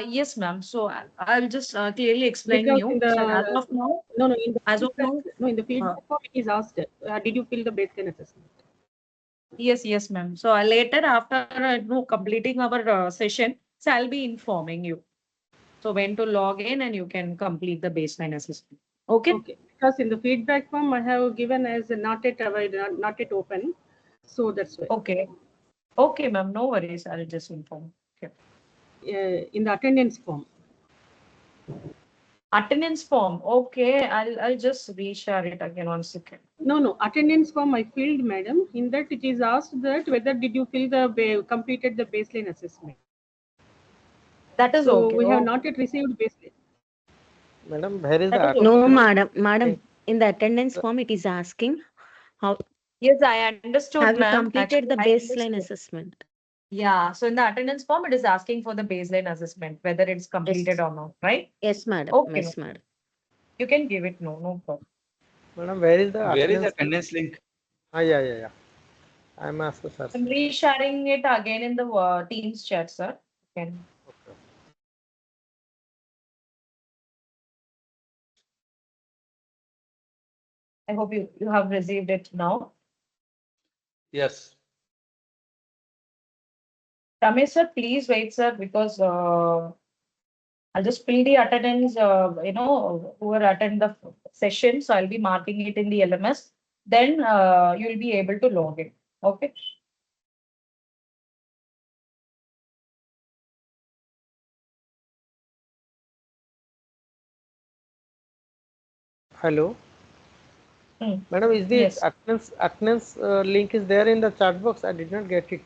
Yes, ma'am. So I'll just clearly explain Because you. in So as the of now, no, in the as of feedback, now, no, in the feedback form it is asked, did you fill the baseline assessment? yes, ma'am. So later after completing our session, so I'll be informing you. So when to log in and you can complete the baseline assessment. Okay. Okay. Because in the feedback form I have given as not yet available, not yet open, so that's why. Okay. Okay, ma'am. No worries. I'll just inform. Okay. In the attendance form. Attendance form. Okay, I'll just reshare it again 1 second. No, attendance form I filled, madam. In that it is asked that whether did you fill the completed the baseline assessment. That is So okay. we have not yet received baseline. Madam, where is That the is okay. No, attendance? madam. In the attendance form, it is asking how Yes, I understood, have you ma'am. completed Actually, the I baseline understood. assessment. Yeah, so in the attendance form, it is asking for the baseline assessment, whether it's completed Yes, or not, right? yes, madam. Okay, Yes, no. madam. You can give it, no problem. Madam, where is the Where is the attendance? attendance link? Yeah. I'm asked, sir. I'm resharing it again in the Teams chat, sir. Okay. I hope you have received it now. Yes. Ramesh, sir, please wait, sir, because I'll just fill the attendance, whoever attend the session. So I'll be marking it in the LMS. Then you'll be able to log in. Okay. Hello. Madam, is the Yes. attendance link is there in the chat box? I did not get it.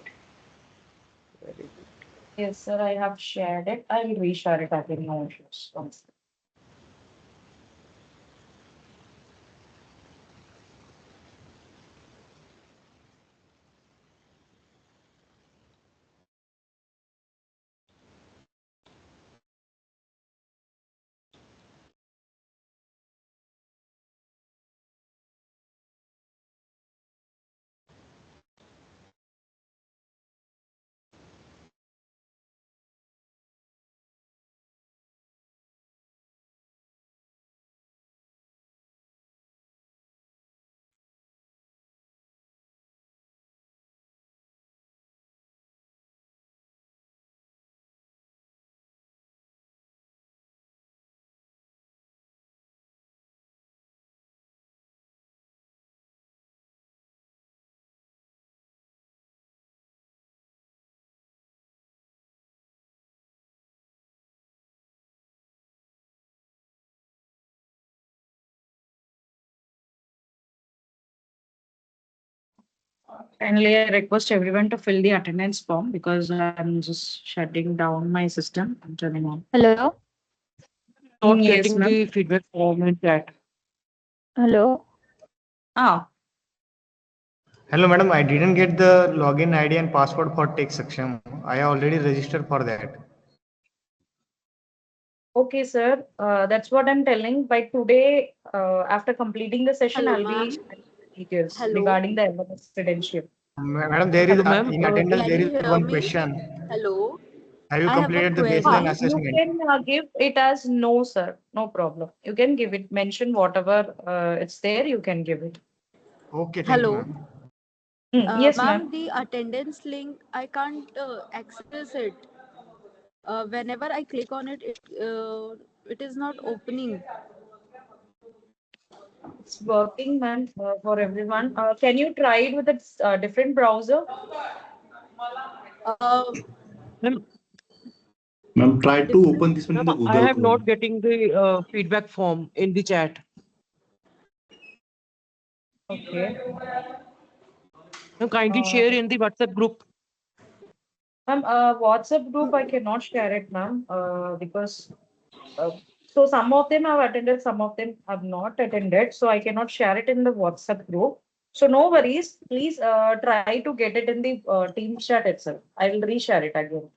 Very good. Yes, sir, I have shared it. I will reshare it again. No issues. Kindly, I request everyone to fill the attendance form because I'm just shutting down my system. I'm turning on. Hello. Not Yes, getting ma'am. the feedback form in chat. Hello. Ah, Hello, madam. I didn't get the login ID and password for tech section. I already registered for that. okay, sir. That's what I'm telling. By today, after completing the session, Hello, I'll be ma'am. sharing details Hello. regarding the LMS credential. Madam, there is Hello, ma'am. in attendance Can there you is hear one me? question. Hello. Have you I have a completed the query. baseline You assessment? can give it as no, sir. No problem. You can give it, mention whatever it's there, you can give it. Okay, thank you, Hello. ma'am. Yes, Ma'am, ma'am. the attendance link, I can't access it. Whenever I click on it, it is not opening. It's working, ma'am, for everyone. Can you try it with a different browser? Uh, Ma'am, Ma'am, try to different. open this one in ma'am, the I Google have not Chrome. getting the feedback form in the chat. Okay. Kindly share in the WhatsApp group. Ma'am, WhatsApp group, I cannot share it, ma'am, because so some of them have attended, some of them have not attended. So I cannot share it in the WhatsApp group. So no worries. Please try to get it in the team chat itself. I will reshare it again.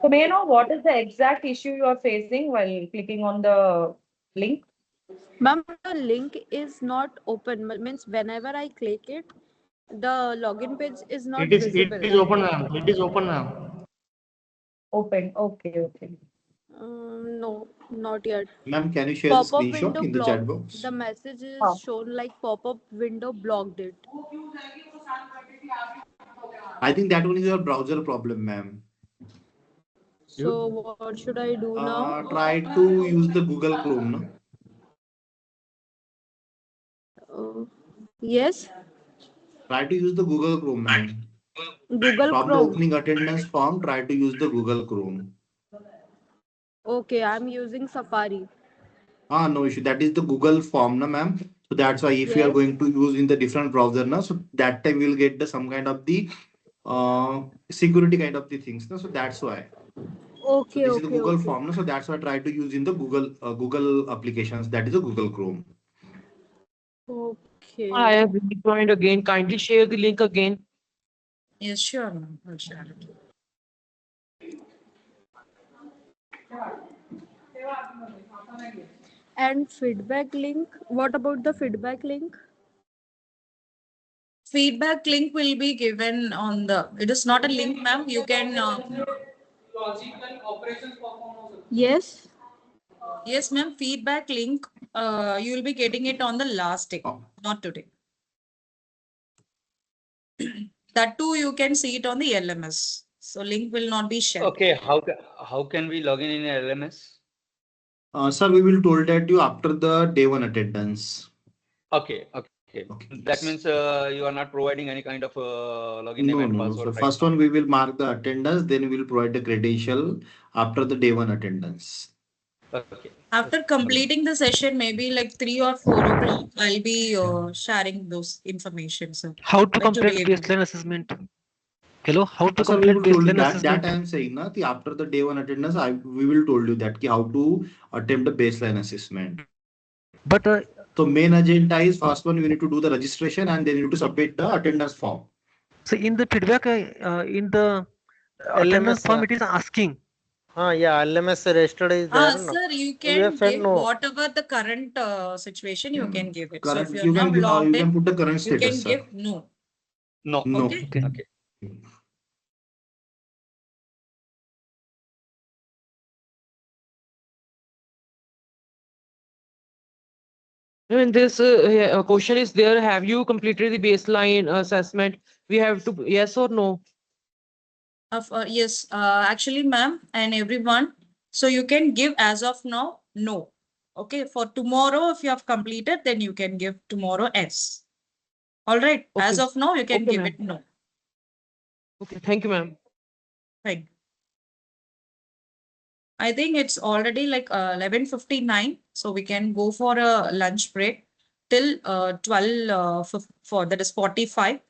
So may I know what is the exact issue you are facing while clicking on the link? Ma'am, the link is not open. Means whenever I click it, the login page is not It visible. is open now. It is open now. Open. Okay, okay. No, not yet. Ma'am, can you share the Pop-up screenshot window in the chat blocked. box? The message is Ah, shown like pop-up window blocked it. I think that one is your browser problem, ma'am. So what should I do now? Try to use the Google Chrome, no? Uh, yes, Try to use the Google Chrome, ma'am. Google From the Chrome. opening attendance form, try to use the Google Chrome. Okay, I'm using Safari. No issue. That is the Google form, na ma'am. So that's why if you are Yes. going to use in the different browser, na, so that time you'll get the some kind of the security kind of the things. Na? So that's why. So Okay, this is the okay, Google okay. form. Na? So that's why I try to use in the Google applications. That is the Google Chrome. I Okay. have joined again. Kindly share the link again. yes, sure, ma'am. I'll share it. And feedback link. What about the feedback link? Feedback link will be given on the. It is not a link, ma'am. You can. Yes. Yes, ma'am. Feedback link. You will be getting it on the last day, Oh, not today. That too, you can see it on the LMS. So link will not be shared. Okay, how can we log in LMS? sir, we will told that you after the day one attendance. Okay, okay. Okay. That Yes. means you are not providing any kind of login name No, and no, no. password So right first now. one we will mark the attendance, then we will provide the credential after the day one attendance. Okay. After completing the session, maybe like 3 or 4 o'clock, I'll be sharing those information. So How to by complete today evening. baseline assessment? Hello, how to Sir, we complete will told you baseline that assessment? I am saying na, the after the day one attendance, we will told you that ki how to attempt the baseline assessment. But So main agenda is first one you need to do the registration and then you need to submit the attendance form. so in the feedback, in the attendance LMS. form, it is asking. Yeah, LMS registered is there. No. Sir, you You have can said give no. whatever the current situation you Yeah. can give it. So if Current you're you can now you logged can in, put the current you status, can sir. give no. No. No. Okay. Okay. Okay. I mean, this question is there. Have you completed the baseline assessment? We have to yes or no. Yes, actually, ma'am, and everyone. So you can give as of now, no. Okay, for tomorrow, if you have completed, then you can give tomorrow yes. All right. As Okay. of now, you can Okay, give ma'am. it no. Okay. Thank you, ma'am. Thank. I think it's already like 11:59, so we can go for a lunch break till 12 for that is 45,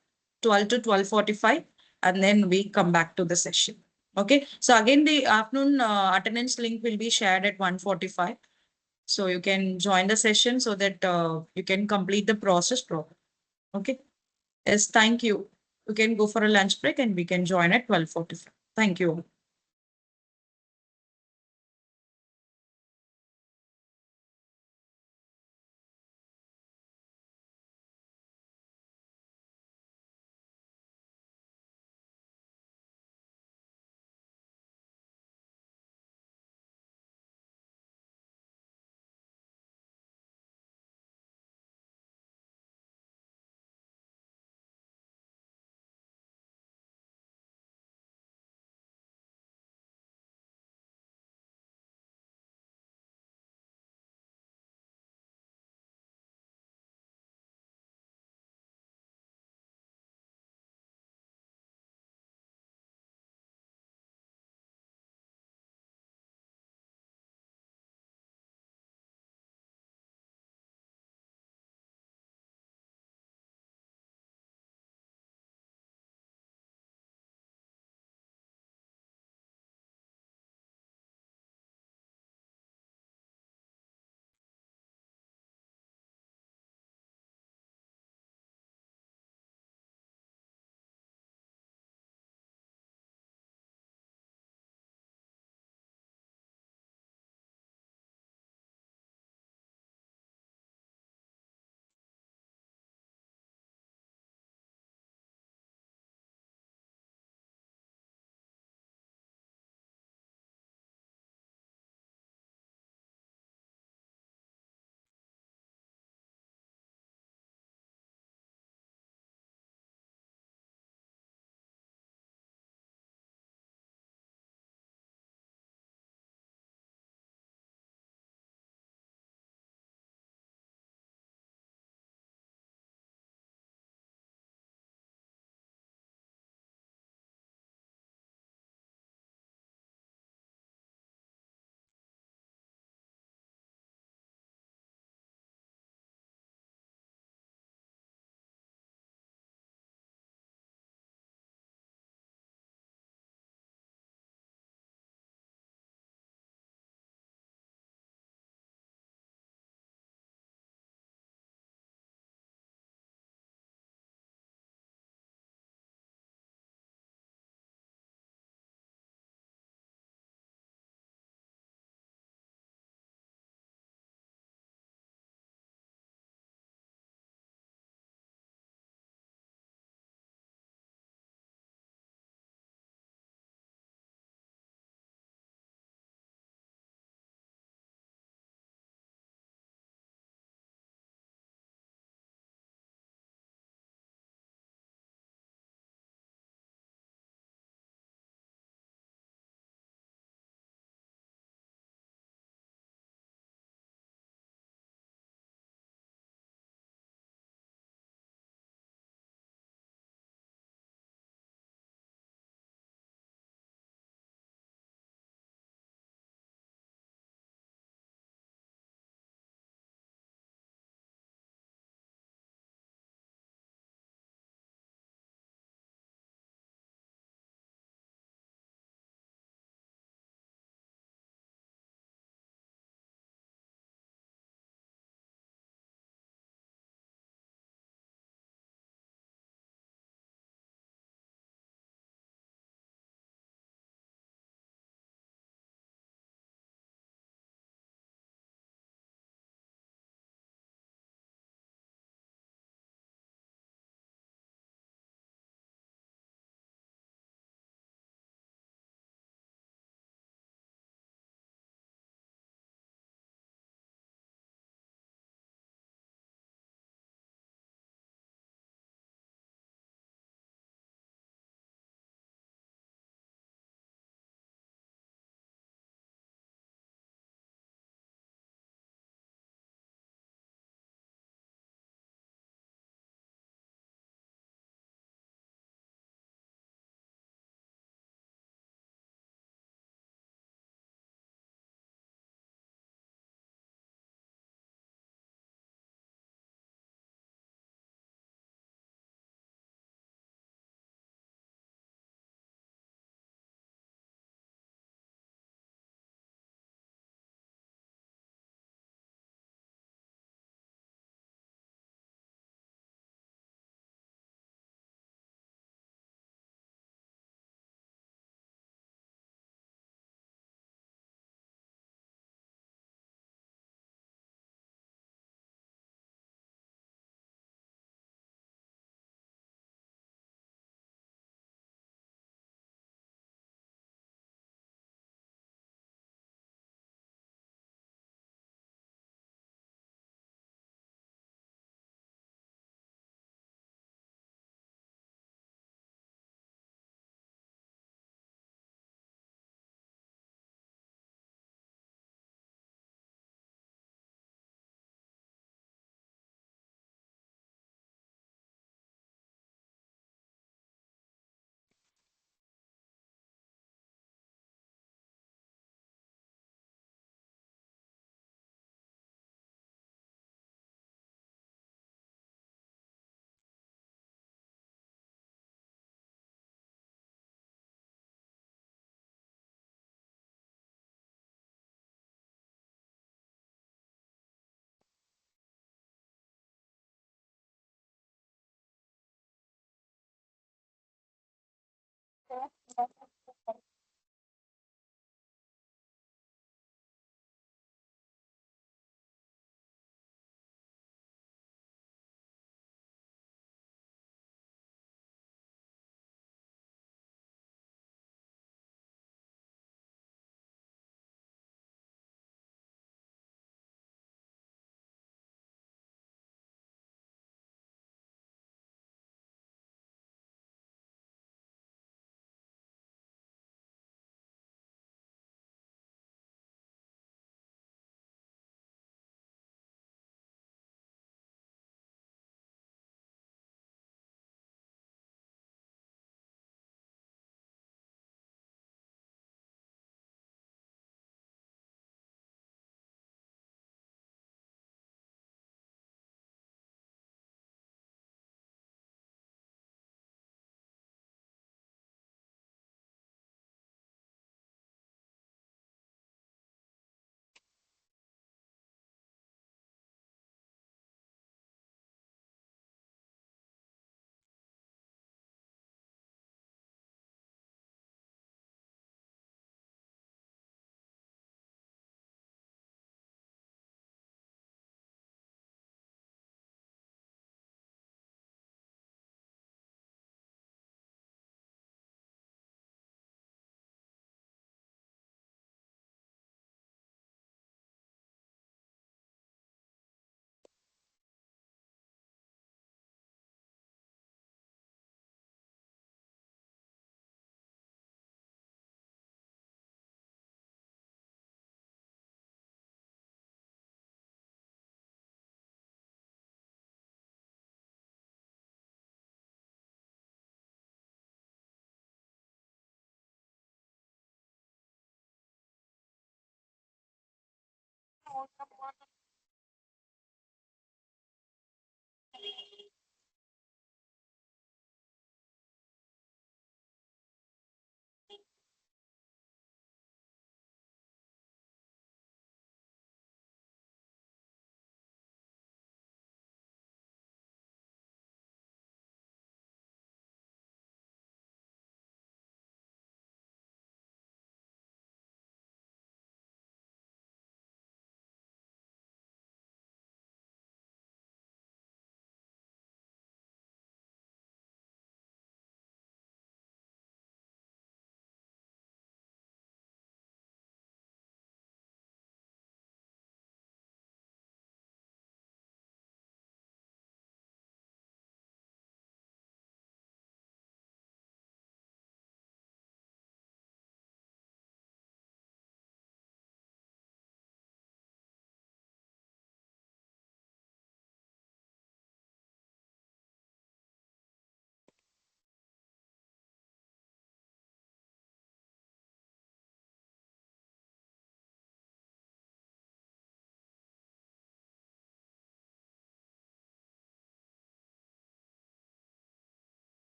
12 to 12:45, and then we come back to the session. Okay, so again the afternoon attendance link will be shared at 1:45, so you can join the session so that you can complete the process properly. Okay, yes, thank you. You can go for a lunch break and we can join at 12:45. Thank you.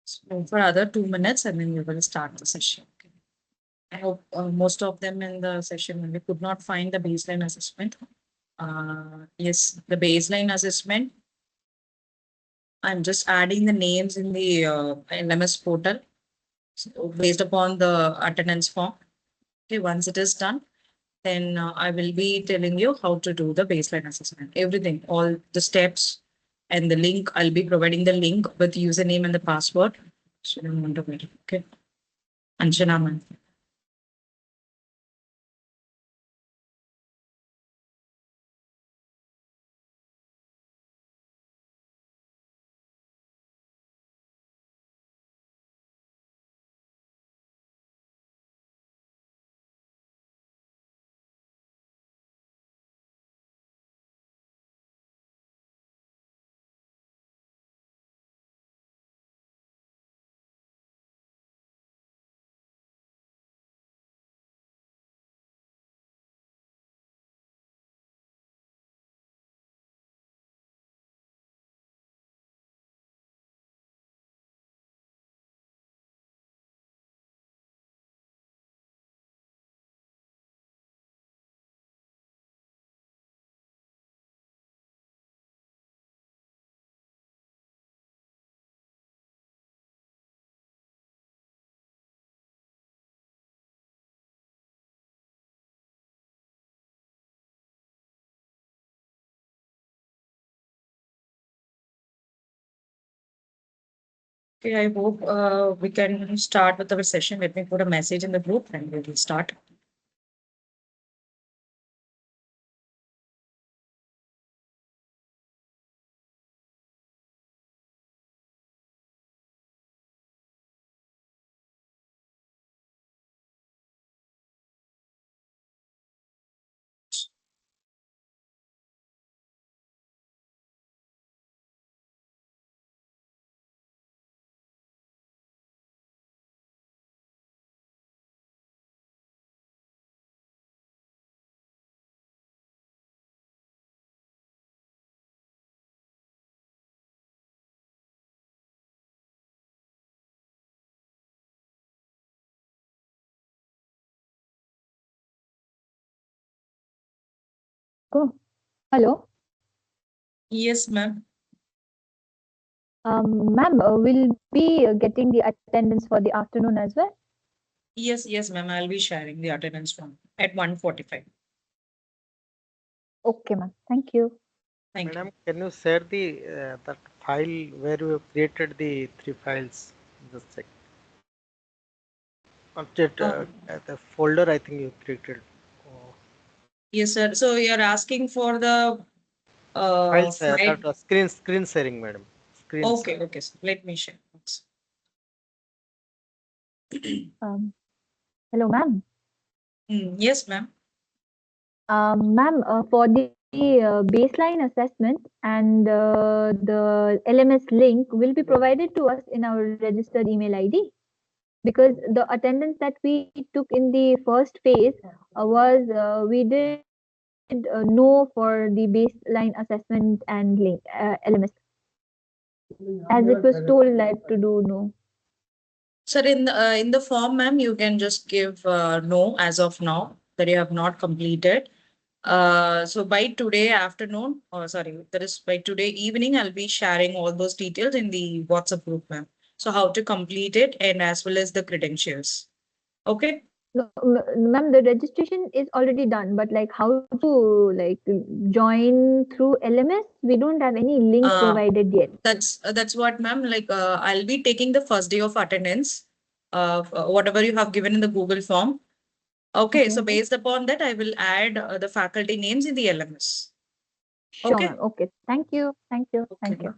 So for other 2 minutes, and then we will start the session. Okay. I hope most of them in the session when we could not find the baseline assessment. Yes, the baseline assessment. I'm just adding the names in the LMS portal, so based upon the attendance form. Okay, once it is done, then I will be telling you how to do the baseline assessment. Everything, all the steps and the link. I'll be providing the link with username and the password. So you don't want to wait. Okay. Anjana ma'am. Okay, I hope we can start with our session. Let me put a message in the group and we will start. Oh, hello. Yes, ma'am. Ma'am, will be getting the attendance for the afternoon as well? Yes, ma'am. I'll be sharing the attendance form at 1:45. Okay, ma'am. Thank you. Thank Madam, you. can you share the that file where you have created the 3 files? Just check. The folder I think you created. Oh. Yes, sir. So you're asking for the Files file. that screen sharing, madam. Screen share. Okay, so let me share. Um, hello, ma'am. Yes, ma'am. Ma'am, for the baseline assessment and the LMS link will be provided to us in our registered email ID, because the attendance that we took in the first phase was we did know for the baseline assessment and link LMS, as it was told like to do no. Sir, in the form, ma'am, you can just give no as of now that you have not completed. So by today afternoon, or sorry, that is by today evening, I'll be sharing all those details in the WhatsApp group, ma'am. So how to complete it and as well as the credentials. Okay. No, ma'am, the registration is already done, but like how to like join through LMS? We don't have any link provided yet. That's what, ma'am. Like I'll be taking the first day of attendance, whatever you have given in the Google form. Okay, so based upon that, I will add the faculty names in the LMS. Sure, Okay. ma'am. Okay. Thank you. Thank you. Thank you.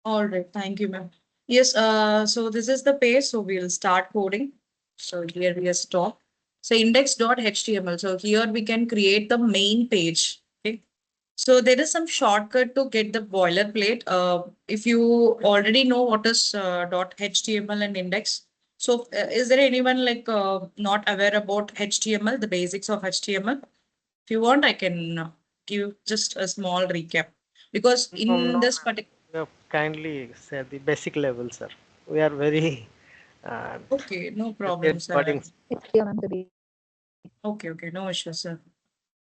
All right. Thank you, ma'am. Yes. So this is the page. So we'll start coding. So here we are stop. So index.html. So here we can create the main page. Okay. So there is some shortcut to get the boilerplate. If you already know what is .html and index. So is there anyone like not aware about HTML, the basics of HTML? If you want, I can give just a small recap because in No, this particular. we You have kindly said the basic level, sir. We are very Okay, no problem, sir. wording. Okay, no issue, sir.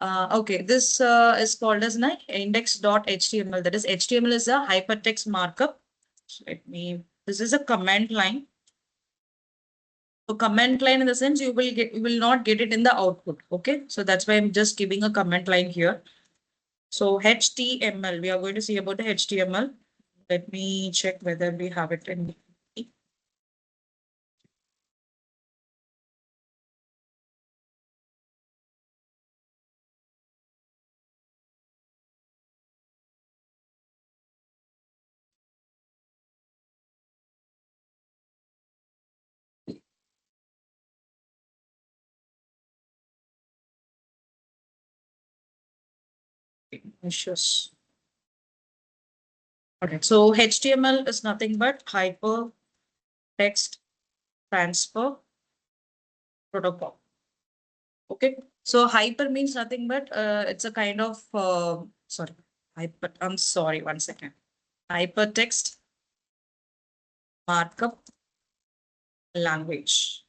Okay, this is called as index.html. That is, HTML is a hypertext markup. So this is a command line. So comment line in the sense you will not get it in the output. Okay, so that's why I'm just giving a comment line here. So HTML, we are going to see about the HTML. Let me check whether we have it in. Issues. Okay, so HTML is nothing but hypertext transfer protocol. Okay, so hyper means nothing but it's a kind of sorry, hyper. I'm sorry, one second. Hypertext markup language.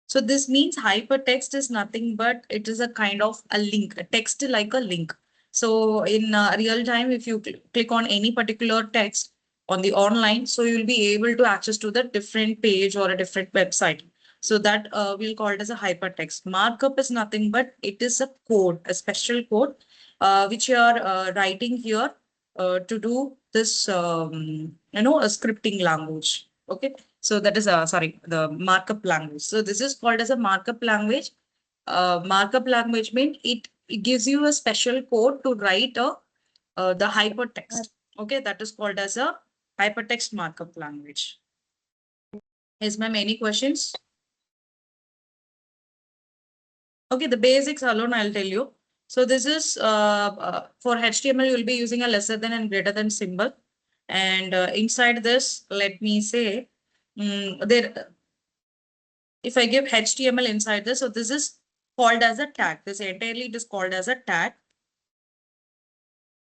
So this means hypertext is nothing but it is a kind of a link, a text like a link. So in real time, if you click on any particular text on the online, so you'll be able to access to the different page or a different website. So that we'll call it as a hypertext. Markup is nothing but it is a code, a special code, which you are writing here to do this, a scripting language. Okay. So that is sorry, the markup language. So this is called as a markup language. Markup language means it gives you a special code to write the hypertext. Okay, that is called as a hypertext markup language. Yes, ma'am. Any questions? Okay, the basics alone I'll tell you. So this is for HTML you'll be using a lesser than and greater than symbol, and inside this, let me say, there. If I give HTML inside this, so this is called as a tag. This entirely it is called as a tag.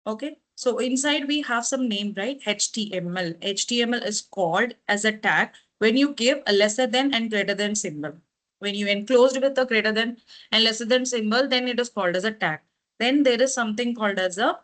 Okay, so inside we have some name, right? HTML. HTML is called as a tag when you give a lesser than and greater than symbol. When you enclosed with a greater than and lesser than symbol, then it is called as a tag. Then there is something called as a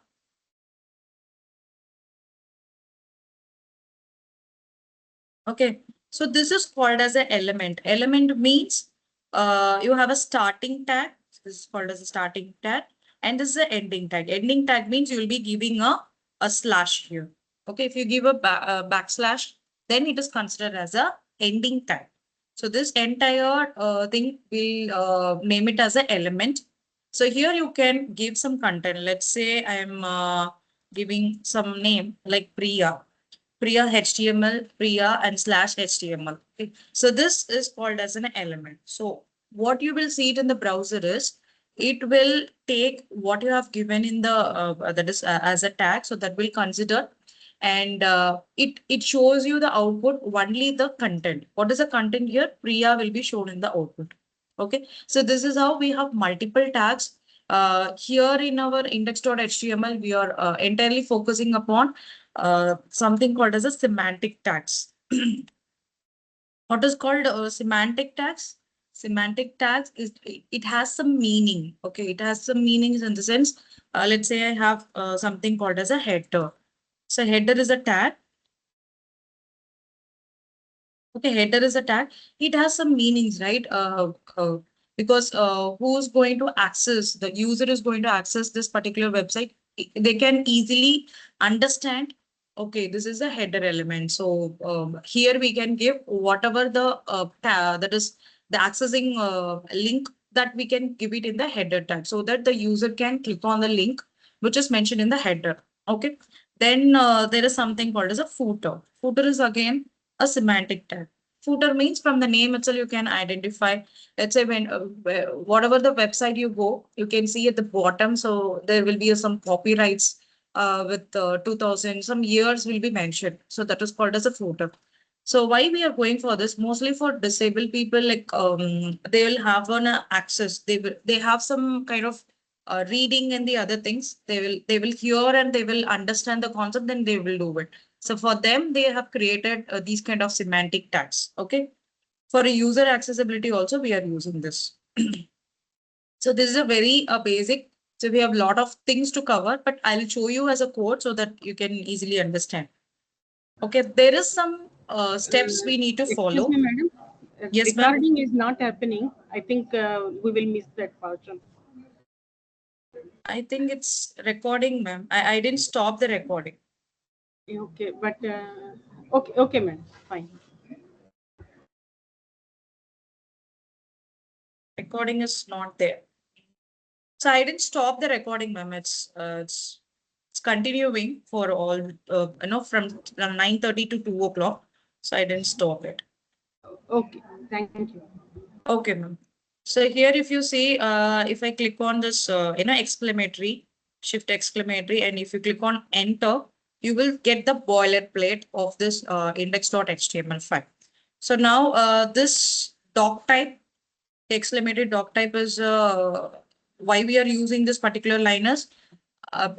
okay. So this is called as an element. Element means you have a starting tag. This is called as a starting tag. And this is an ending tag. Ending tag means you will be giving a slash here. Okay, if you give a backslash, then it is considered as a ending tag. So this entire thing will name it as an element. So here you can give some content. Let's say I am giving some name like Priya. Priya HTML, Priya and slash HTML. Okay. So this is called as an element. So what you will see it in the browser is it will take what you have given in the that is as a tag. So that will consider and it shows you the output only the content. What is the content here? Priya will be shown in the output. Okay. So this is how we have multiple tags. Here in our index.html, we are entirely focusing upon something called as a semantic tags. What is called semantic tags? Semantic tags is it has some meaning. Okay, it has some meanings in the sense. Let's say I have something called as a header. So header is a tag. Okay, header is a tag. It has some meanings, right? Because who's going to access, the user is going to access this particular website. They can easily understand, okay, this is a header element. So here we can give whatever the that is the accessing link that we can give it in the header tag so that the user can click on the link which is mentioned in the header. Okay. Then there is something called as a footer. Footer is again a semantic tag. Footer means from the name itself you can identify. Let's say when whatever the website you go, you can see at the bottom. So there will be some copyrights with 2000, some years will be mentioned. So that is called as a footer. So why we are going for this? Mostly for disabled people, like they will have an access. They have some kind of reading and the other things. They will hear and they will understand the concept, then they will do it. So for them, they have created these kind of semantic tags. Okay. For user accessibility also, we are using this. So this is a very basic. So we have a lot of things to cover, but I'll show you as a code so that you can easily understand. Okay, there is some steps we need to Excuse follow. me, madam. Yes, ma'am. Recording is not happening. I think we will miss that portion. I think it's recording, ma'am. I didn't stop the recording. Okay, but okay, madam. Fine. Recording is not there. So I didn't stop the recording, ma'am. It's continuing for all from 9:30 to 2 o'clock. So I didn't stop it. Okay, thank you. Okay, ma'am. So here, if you see, if I click on this, exclamatory, shift exclamatory, and if you click on enter, you will get the boilerplate of this index.html file. So now this doc type, exclamatory doc type is why we are using this particular liners.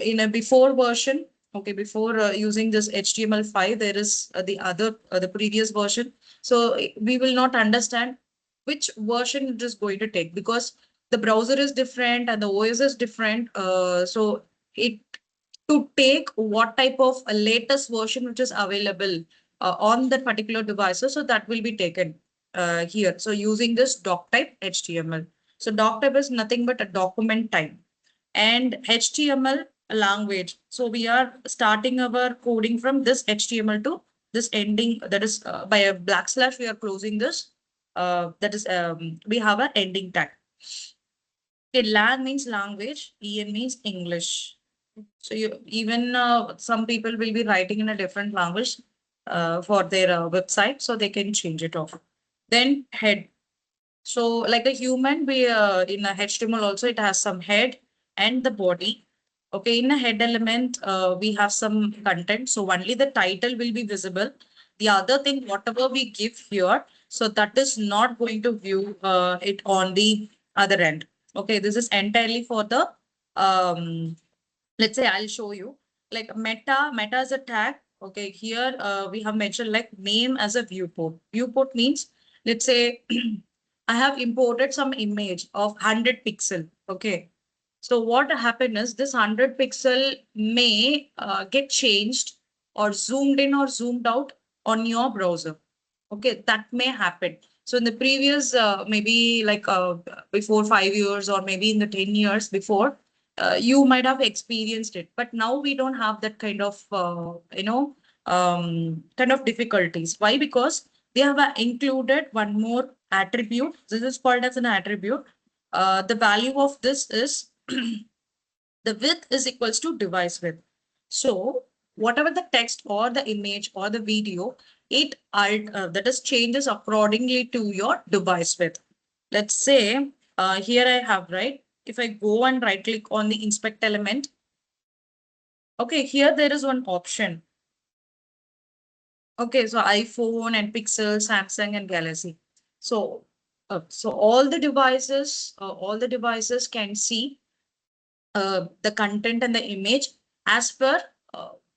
In a before version, okay, before using this HTML5, there is the previous version. So we will not understand which version it is going to take because the browser is different and the OS is different. So it to take what type of a latest version which is available on that particular device. So that will be taken here. So using this doc type HTML. So doc type is nothing but a document type and HTML language. So we are starting our coding from this HTML to this ending, that is by a / we are closing this. That is we have an ending tag. Okay, lang means language, en means English. So you even some people will be writing in a different language for their website, so they can change it off. Then head. So like a human, we in a HTML also it has some head and the body. Okay, in a head element, we have some content. So only the title will be visible. The other thing, whatever we give here, so that is not going to view it on the other end. Okay, this is entirely for the let's say I'll show you like meta as a tag. Okay, here we have mentioned like name as a viewport. Viewport means, let's say I have imported some image of 100 pixel. Okay, so what happened is this 100 pixel may get changed or zoomed in or zoomed out on your browser. Okay, that may happen. So in the previous, maybe like before 5 years or maybe in the 10 years before, you might have experienced it. But now we don't have that kind of, kind of difficulties. Why? Because they have included one more attribute. This is called as an attribute. The value of this is the width is equals to device width. So whatever the text or the image or the video, it that is changes accordingly to your device width. Let's say here I have, right? If I go and right click on the inspect element, okay, here there is one option. Okay, so iPhone and Pixel, Samsung and Galaxy. So so all the devices can see the content and the image as per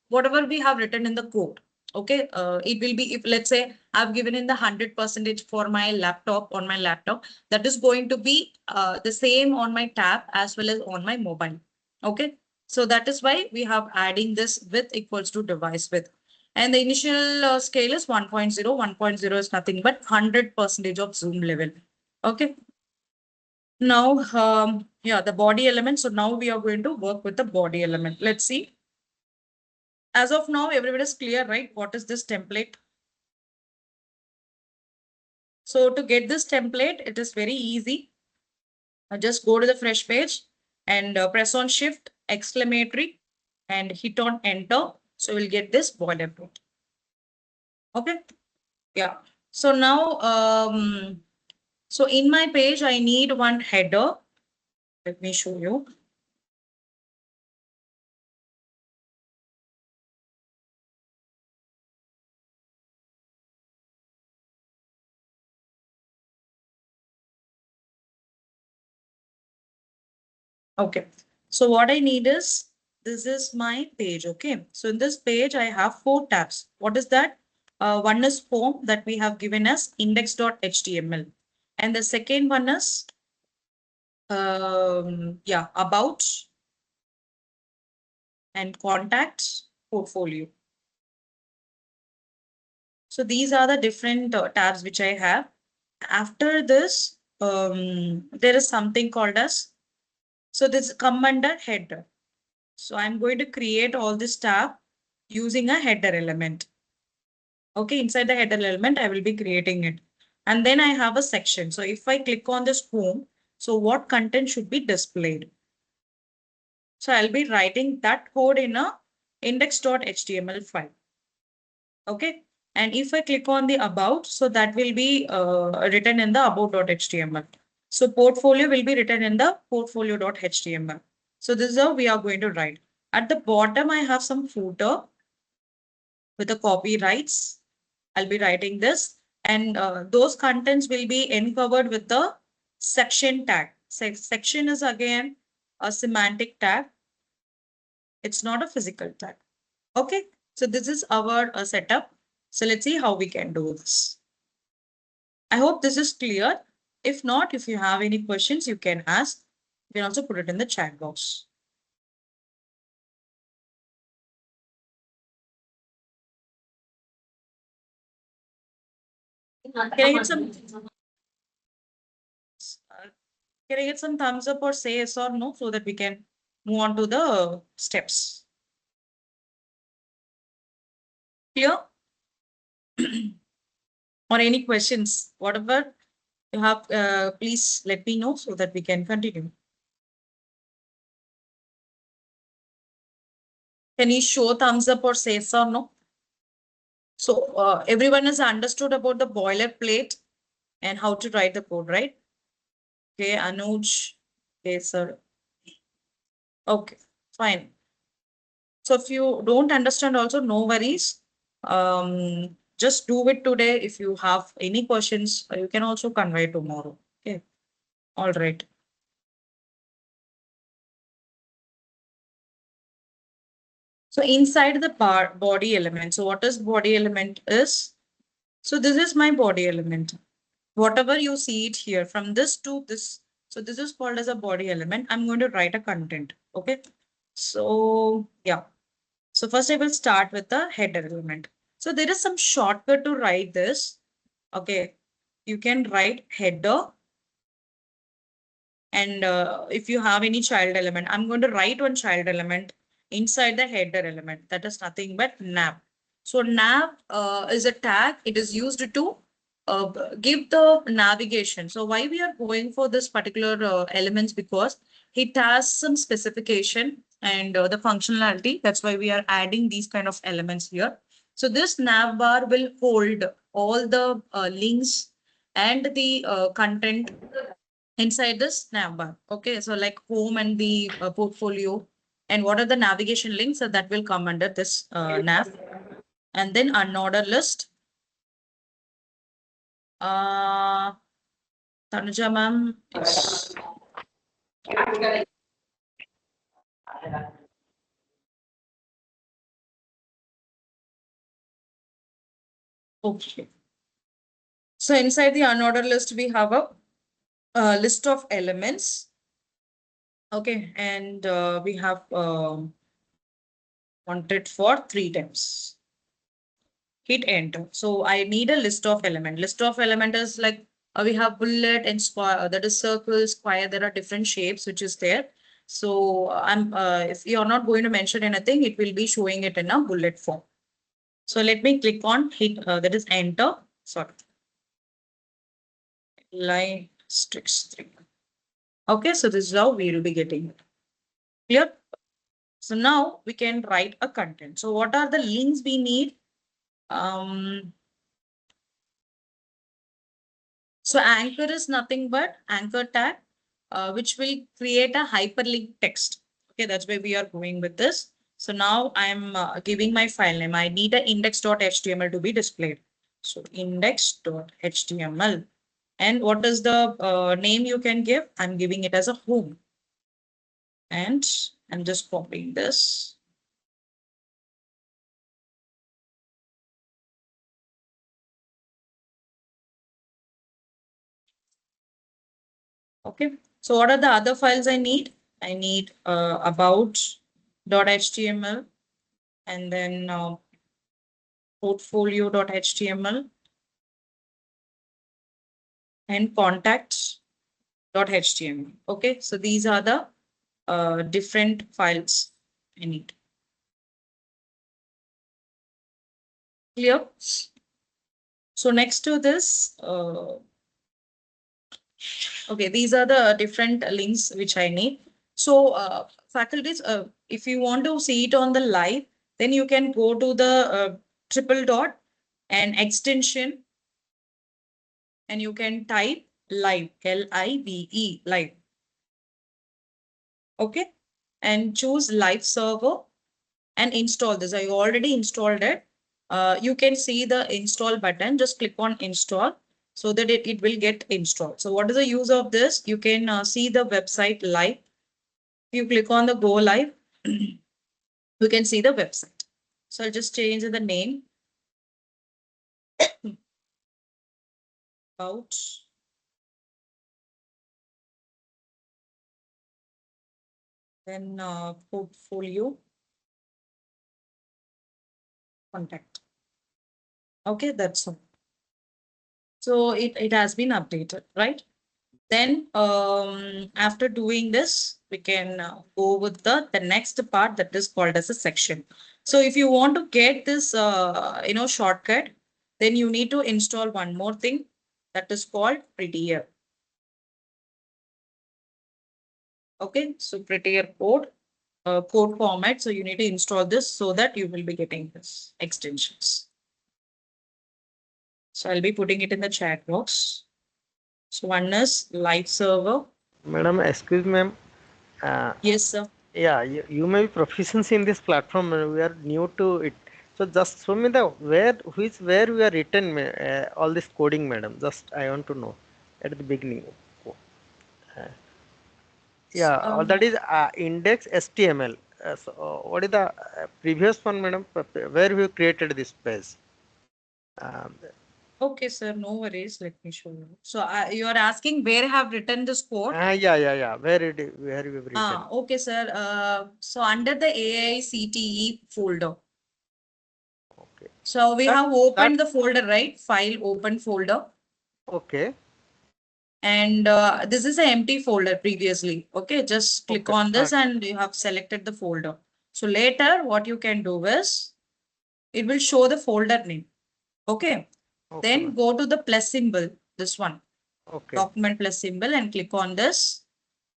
whatever we have written in the code. Okay, it will be, if let's say I've given in the 100% for my laptop, on my laptop, that is going to be the same on my tab as well as on my mobile. Okay, so that is why we have adding this width equals to device width. And the initial scale is 1.0. 1.0 is nothing but 100% of zoom level. Okay. Now, yeah, the body element. So now we are going to work with the body element. Let's see. As of now, everybody is clear, right? What is this template? So to get this template, it is very easy. Just go to the fresh page and press on shift exclamatory and hit on enter. So we'll get this boilerplate. Okay. Yeah. So now, so in my page, I need one header. Let me show you. Okay. So what I need is, this is my page. Okay. So in this page, I have 4 tabs. What is that? One is home that we have given as index.html. And the second one is, about and contact portfolio. So these are the different tabs which I have. After this, there is something called as, so this come under header. So I'm going to create all this tab using a header element. Okay, inside the header element, I will be creating it. And then I have a section. So if I click on this home, so what content should be displayed? So I'll be writing that code in a index.html file. Okay. And if I click on the about, so that will be written in the about.html. So portfolio will be written in the portfolio.html. So this is how we are going to write. At the bottom, I have some footer with the copyrights. I'll be writing this, and those contents will be uncovered with the section tag. Section is again a semantic tag. It's not a physical tag. Okay, so this is our setup. So let's see how we can do this. I hope this is clear. If not, if you have any questions, you can ask. You can also put it in the chat box. Can I get some? Can I get some thumbs up or say yes or no so that we can move on to the steps? Clear? Or any questions? Whatever you have, please let me know so that we can continue. Can you show thumbs up or say yes or no? So everyone has understood about the boilerplate and how to write the code, right? Okay, Anuj. Okay, sir. Okay, fine. So if you don't understand also, no worries. Just do it today. If you have any questions, you can also convey tomorrow. Okay, all right. So inside the body element. So what is body element is? So this is my body element. Whatever you see it here from this to this. So this is called as a body element. I'm going to write a content. Okay. So yeah. So first I will start with the header element. So there is some shortcut to write this. Okay. You can write header. And if you have any child element, I'm going to write one child element inside the header element. That is nothing but nav. So nav is a tag. It is used to give the navigation. So why we are going for this particular elements, because it has some specification and the functionality. That's why we are adding these kind of elements here. So this nav bar will hold all the links and the content inside this nav bar. Okay, so like home and the portfolio, and what are the navigation links that will come under this nav. And then unordered list. Tanuja ma'am, it's okay. So inside the unordered list, we have a list of elements. Okay, and we have wanted for 3 times. Hit enter. So I need a list of element. List of element is like we have bullet and square, that is circle, square. There are different shapes which is there. So I'm if you're not going to mention anything, it will be showing it in a bullet form. So let me click on hit, that is enter. Sorry. Line sticks 3. Okay, so this is how we will be getting it. Clear? So now we can write a content. So what are the links we need? So anchor is nothing but anchor tag, which will create a hyperlink text. Okay, that's where we are going with this. So now I'm giving my file name. I need an index.html to be displayed. So index.html. And what is the name you can give? I'm giving it as a home. And I'm just copying this. Okay, so what are the other files I need? I need about.html and then portfolio.html and contacts.html. Okay, so these are the different files I need. Clear? So next to this, okay, these are the different links which I need. So faculties, if you want to see it on the live, then you can go to the triple dot and extension, and you can type live, L-I-V-E, live. Okay, and choose live server and install this. I already installed it. You can see the install button. Just click on install so that it will get installed. So what is the use of this? You can see the website live. If you click on the go live, you can see the website. So I'll just change the name. About then portfolio contact. Okay, that's all. So it has been updated, right? Then after doing this, we can go with the next part that is called as a section. So if you want to get this shortcut, then you need to install one more thing that is called Prettier. Okay, so Prettier code format. So you need to install this so that you will be getting this extensions. So I'll be putting it in the chat box. So one is live server. Madam, excuse me, ma'am. Yes, sir. Yeah, you may be proficiency in this platform. We are new to it. So just show me the where we are written all this coding, madam. Just I want to know at the beginning. Yeah, all that is index HTML. So what is the previous one, madam? Where we created this page? Um, Okay, sir, no worries. Let me show you. So you are asking where I have written this code? yeah. Where we have written? Okay, sir. So under the AICTE folder. Okay. So we have opened the folder, right? File open folder. Okay. And this is an empty folder previously. Okay, just click on this and you have selected the folder. So later what you can do is it will show the folder name. Okay. Then go to the plus symbol, this one. Okay. Document plus symbol and click on this.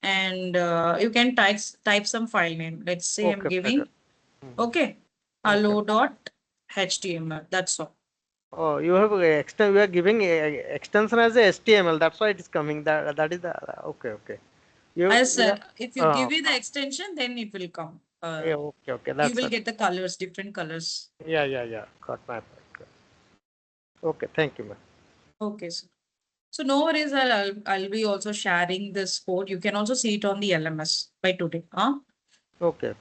And you can type some file name. Let's say I'm giving, okay, hello.html. That's all. Oh, you have we are giving extension as a HTML. That's why it is coming. That is the okay. If you give me the extension, then it will come. Yeah, okay. You will get the colors, different colors. Yeah. Got my point. Okay, thank you, ma'am. Okay, sir. So no worries. I'll be also sharing this code. You can also see it on the LMS by today. Huh? Okay.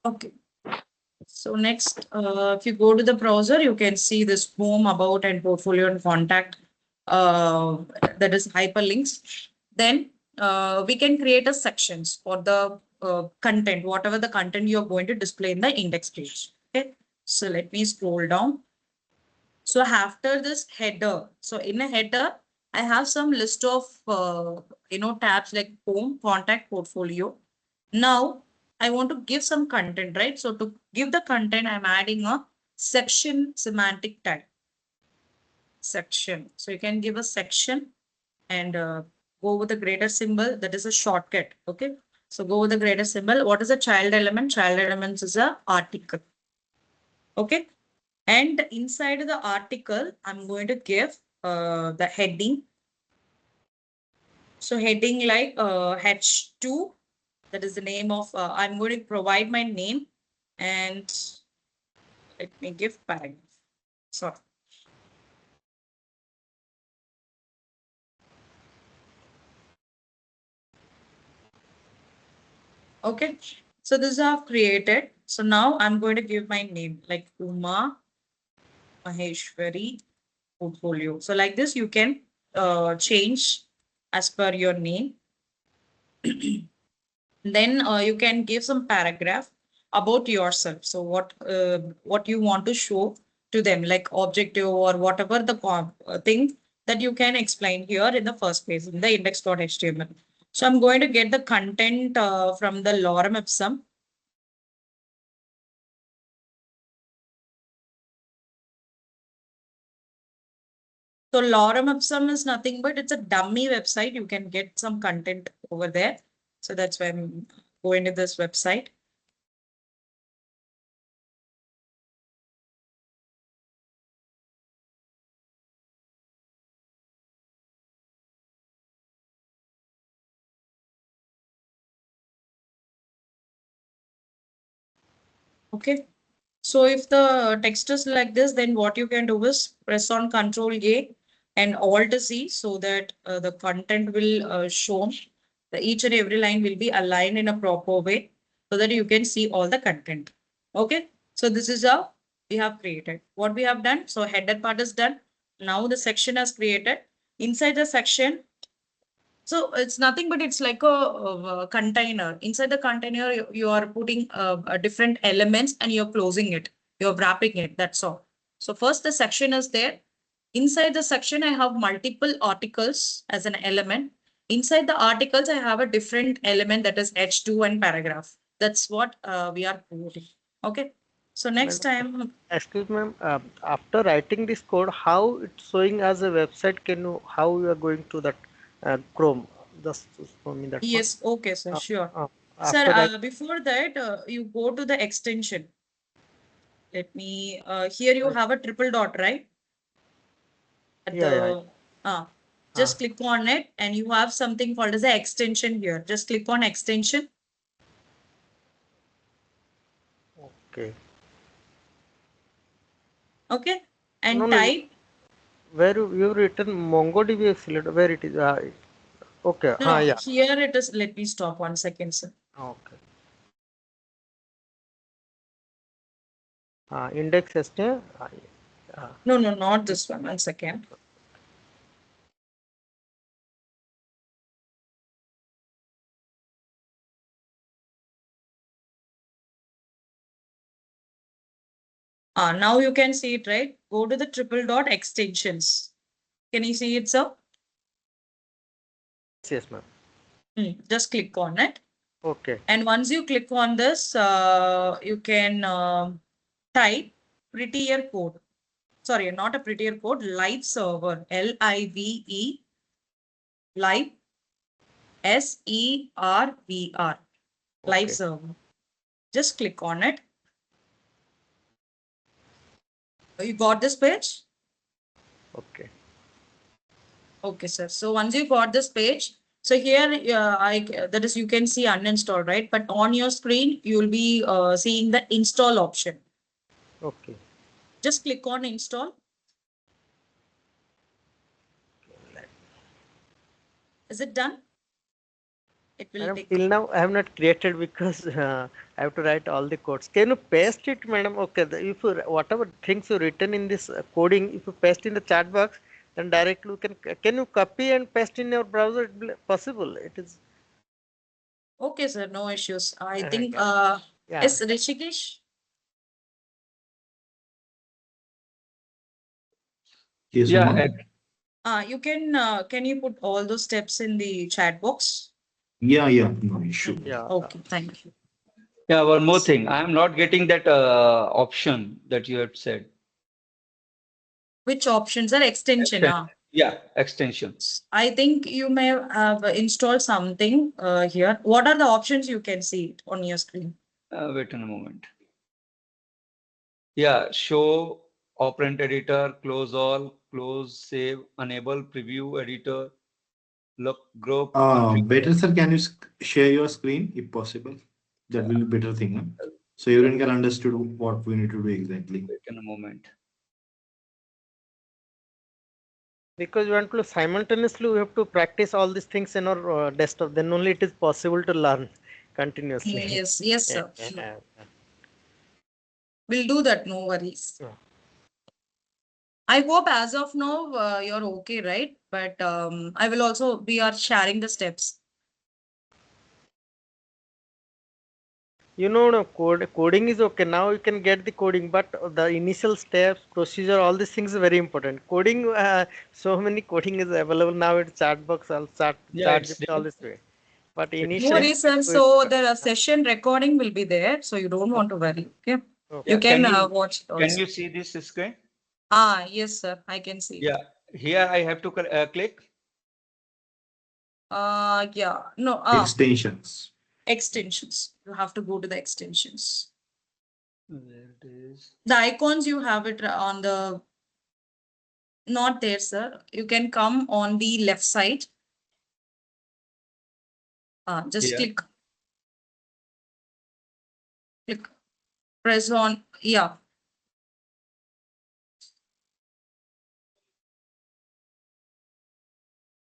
Okay. So next, if you go to the browser, you can see this home, about, and portfolio and contact. That is hyperlinks. Then we can create a sections for the content, whatever the content you're going to display in the index page. Okay. So let me scroll down. So after this header, so in a header, I have some list of tabs like home, contact, portfolio. Now I want to give some content, right? So to give the content, I'm adding a section semantic tag. Section. So you can give a section and go with the greater symbol. That is a shortcut. Okay. So go with the greater symbol. What is a child element? Child elements is a article. Okay. And inside the article, I'm going to give the heading. So heading like H2, that is the name of, I'm going to provide my name and let me give paragraph. So Okay. So this I've created. So now I'm going to give my name like Uma Maheshwari portfolio. So like this, you can change as per your name. Then you can give some paragraph about yourself. So what you want to show to them, like objective or whatever the thing that you can explain here in the first page in the index.html. So I'm going to get the content from the lorem ipsum. So lorem ipsum is nothing but it's a dummy website. You can get some content over there. So that's why I'm going to this website. Okay. So if the text is like this, then what you can do is press on Control A and Alt C so that the content will show. Each and every line will be aligned in a proper way so that you can see all the content. Okay. So this is how we have created. What we have done. So header part is done. Now the section has created. Inside the section, so it's nothing but it's like a container. Inside the container, you are putting different elements and you're closing it. You're wrapping it. That's all. So first the section is there. Inside the section, I have multiple articles as an element. Inside the articles, I have a different element that is H2 and paragraph. That's what we are creating. Okay. So next time. Excuse me, after writing this code, how it's showing as a website? Can you how you are going to that Chrome? Just show me that one. Yes. Okay, sir. Sure. Sir, After that, before that, you go to the extension. Let me, here you have a triple dot, right? At yeah. just click on it and you have something called as an extension here. Just click on extension. Okay. Okay. And No, type. where you written MongoDB affiliate, where it is? Okay. No, Yeah. here it is. Let me stop 1 second, sir. Okay. Index ST. No, not this one. 1 second. Now you can see it, right? Go to the triple dot extensions. Can you see it, sir? Yes, ma'am. Just click on it. Okay. And once you click on this, you can type prettier code. Sorry, not a prettier code, live server, Live, live, SERVR, live server. Just click on it. You got this page? Okay. Okay, sir. So once you got this page, so here that is you can see uninstall, right? But on your screen, you will be seeing the install option. Okay. Just click on install. Is it done? It will Madam, take. till now I have not created because I have to write all the codes. Can you paste it, madam? Okay, if you, whatever things you written in this coding, if you paste in the chat box, then directly you can you copy and paste in your browser? It will possible. It is. Okay, sir. No issues. I think Yeah. yes, Rishikesh. Yes, Yeah. Uma. You can you put all those steps in the chat box? Yeah, no issue. Yeah. Okay, thank you. Yeah, one more thing. I am not getting that option that you had said. Which options are extension? Yeah, extensions. I think you may have installed something here. What are the options you can see on your screen? Wait a moment. Yeah, show, operand editor, close all, close, save, enable, preview editor, look, group, configure. Better, sir, can you share your screen if possible? That will be better thing. Huh? So everyone can understand what we need to do exactly. Wait in a moment. Because you want to simultaneously, we have to practice all these things in our desktop. Then only it is possible to learn. continuously. Yes, yes, Yeah, sir. Sure. yeah. We'll do that, no worries. Yeah. I hope as of now you're okay, right? But I will also, we are sharing the steps. No, coding is okay. Now you can get the coding, but the initial steps, procedure, all these things are very important. Coding, so many coding is available now. It's chat box, all Yeah, chat it's GPT, all there. this way. But It is No initially, there. worries, sir. So the session recording will be there. So you don't want to worry. Okay. okay. You Yeah, can watch it can also. you see this screen? Ah, yes, sir. I can see it. Yeah, here I have to click. Yeah. No, Extensions. extensions. You have to go to the extensions. There it is. The icons you have it on the, not there, sir. You can come on the left side. Just Here. click, press on, yeah.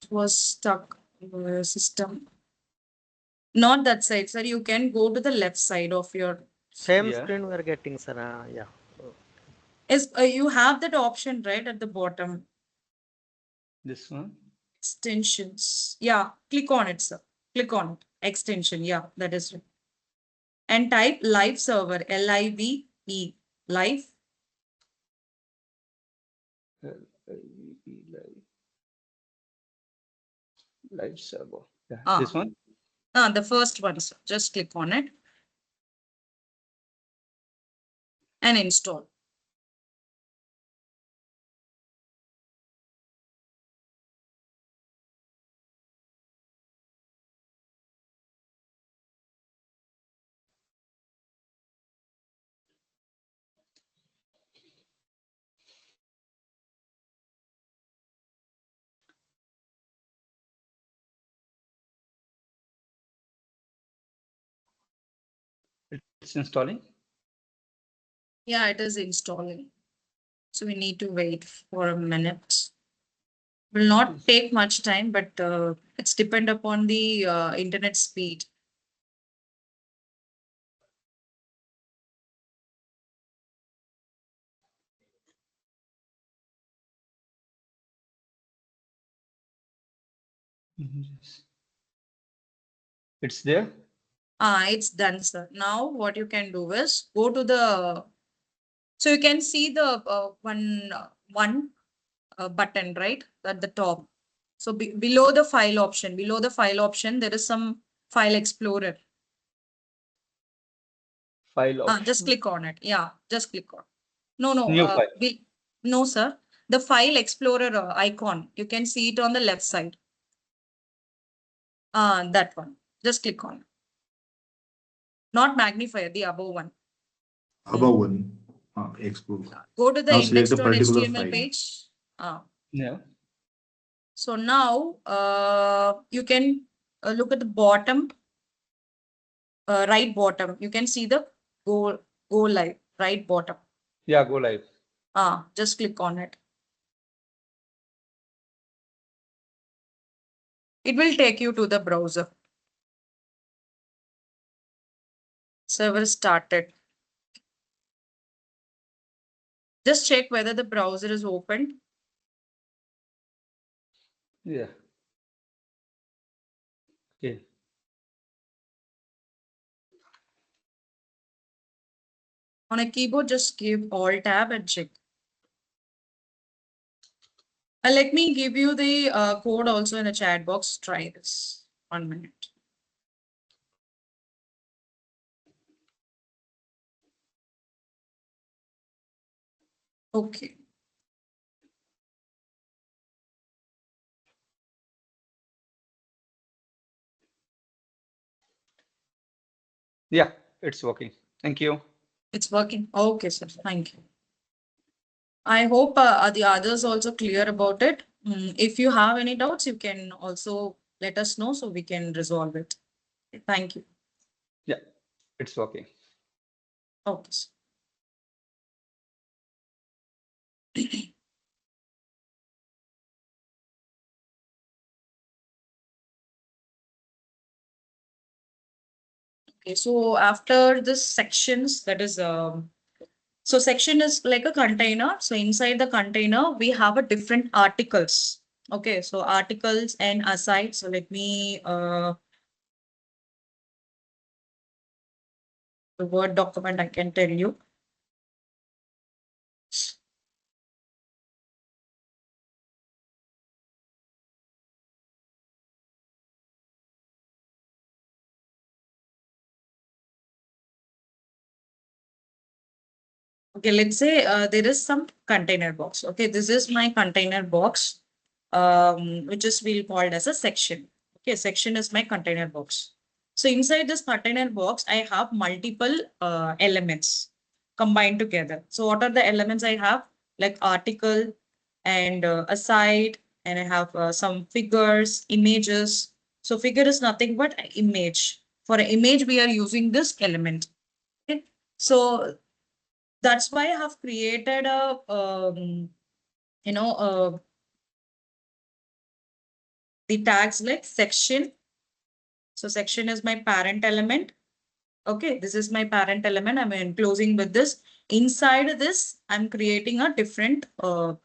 It was stuck system. Not that side, sir. You can go to the left side of your. Same Yeah. screen we are getting, sir. Yeah. Is you have that option right at the bottom. This one. Extensions. Yeah, click on it, sir. Click on it. Extension. Yeah, that is right. And type live server. LIVE. Live. Live, live server. Yeah, Ah. this one. The first one, sir. Just click on it and install. It's installing. Yeah, it is installing. So we need to wait for a minute. Will not take much time, but it's depend upon the internet speed. It's there. It's done, sir. Now what you can do is go to the, so you can see the one button, right, at the top. So below the file option, there is some file explorer. File option. Just click on it. Yeah, just click on. No, New file. no, sir. The file explorer icon, you can see it on the left side. That one. Just click on it. Not magnifier, the above one. Above one. Explore. Go to the Now select the particular index.html file. page. Yeah. So now you can look at the bottom, right bottom. You can see the go live, right bottom. Yeah, go live. Just click on it. It will take you to the browser. Server started. Just check whether the browser is open. Yeah. Okay. On a keyboard, just give Alt Tab and check. Let me give you the code also in the chat box. Try this. 1 minute. Okay. Yeah, it's working. Thank you. It's working. Okay, sir. Thank you. I hope the others also clear about it. If you have any doubts, you can also let us know so we can resolve it. Thank you. Yeah, it's working. Okay. Okay, so after this sections, that is, so section is like a container. So inside the container, we have a different articles. Okay, so articles and aside. So let me the Word document I can tell you. Okay, let's say there is some container box. Okay, this is my container box, which is we'll call it as a section. Okay, section is my container box. So inside this container box, I have multiple elements combined together. So what are the elements I have? Like article and aside, and I have some figures, images. So figure is nothing but image. For an image, we are using this element. Okay, so that's why I have created a you know the tags like section. So section is my parent element. Okay, this is my parent element. I'm enclosing with this. Inside this, I'm creating a different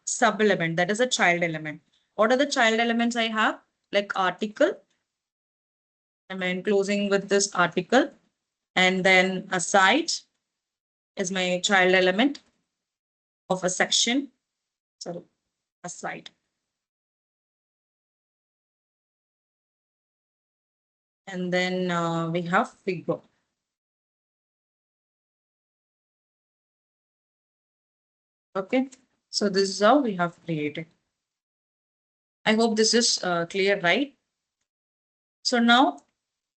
sub element, that is a child element. What are the child elements I have? Like article. I'm enclosing with this article, and then aside is my child element of a section. Sorry, aside. And then we have figure. Okay, so this is how we have created. I hope this is clear, right? So now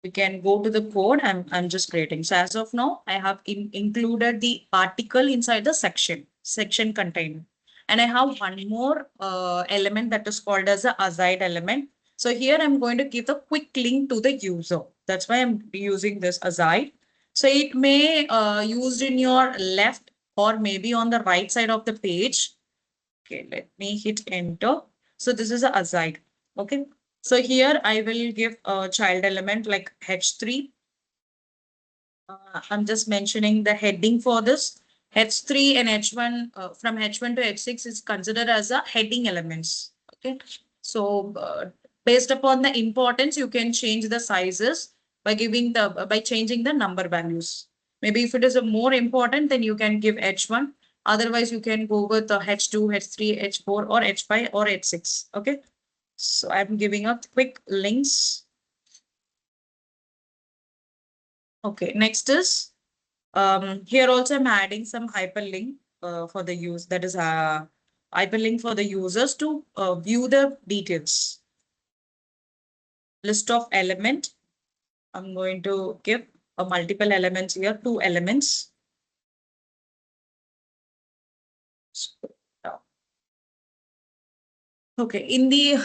we can go to the code I'm just creating. So as of now, I have included the article inside the section container. And I have one more element that is called as a aside element. So here I'm going to give the quick link to the user. That's why I'm using this aside. So it may used in your left or maybe on the right side of the page. Okay, let me hit enter. So this is a aside. Okay. So here I will give a child element like H3. I'm just mentioning the heading for this. H3 and H1 from H1 to H6 is considered as a heading elements. Okay. So based upon the importance, you can change the sizes by giving the by changing the number values. Maybe if it is a more important, then you can give H1. Otherwise, you can go with the H2, H3, H4, or H5 or H6. Okay. So I'm giving a quick links. Okay, next is here also I'm adding some hyperlink for the use, that is hyperlink for the users to view the details. List of element. I'm going to give a multiple elements here, 2 elements. Okay, in the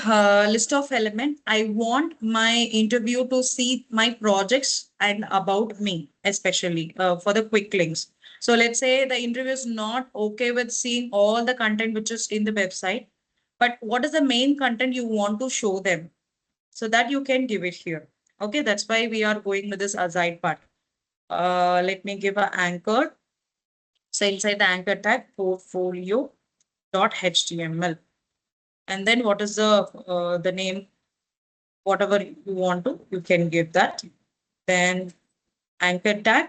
list of element, I want my interview to see my projects and about me, especially for the quick links. So let's say the interview is not okay with seeing all the content which is in the website, but what is the main content you want to show them? So that you can give it here. Okay, that's why we are going with this aside part. Let me give an anchor. So inside the anchor tag, portfolio.html. And then what is the name, whatever you want to, you can give that. Then anchor tag.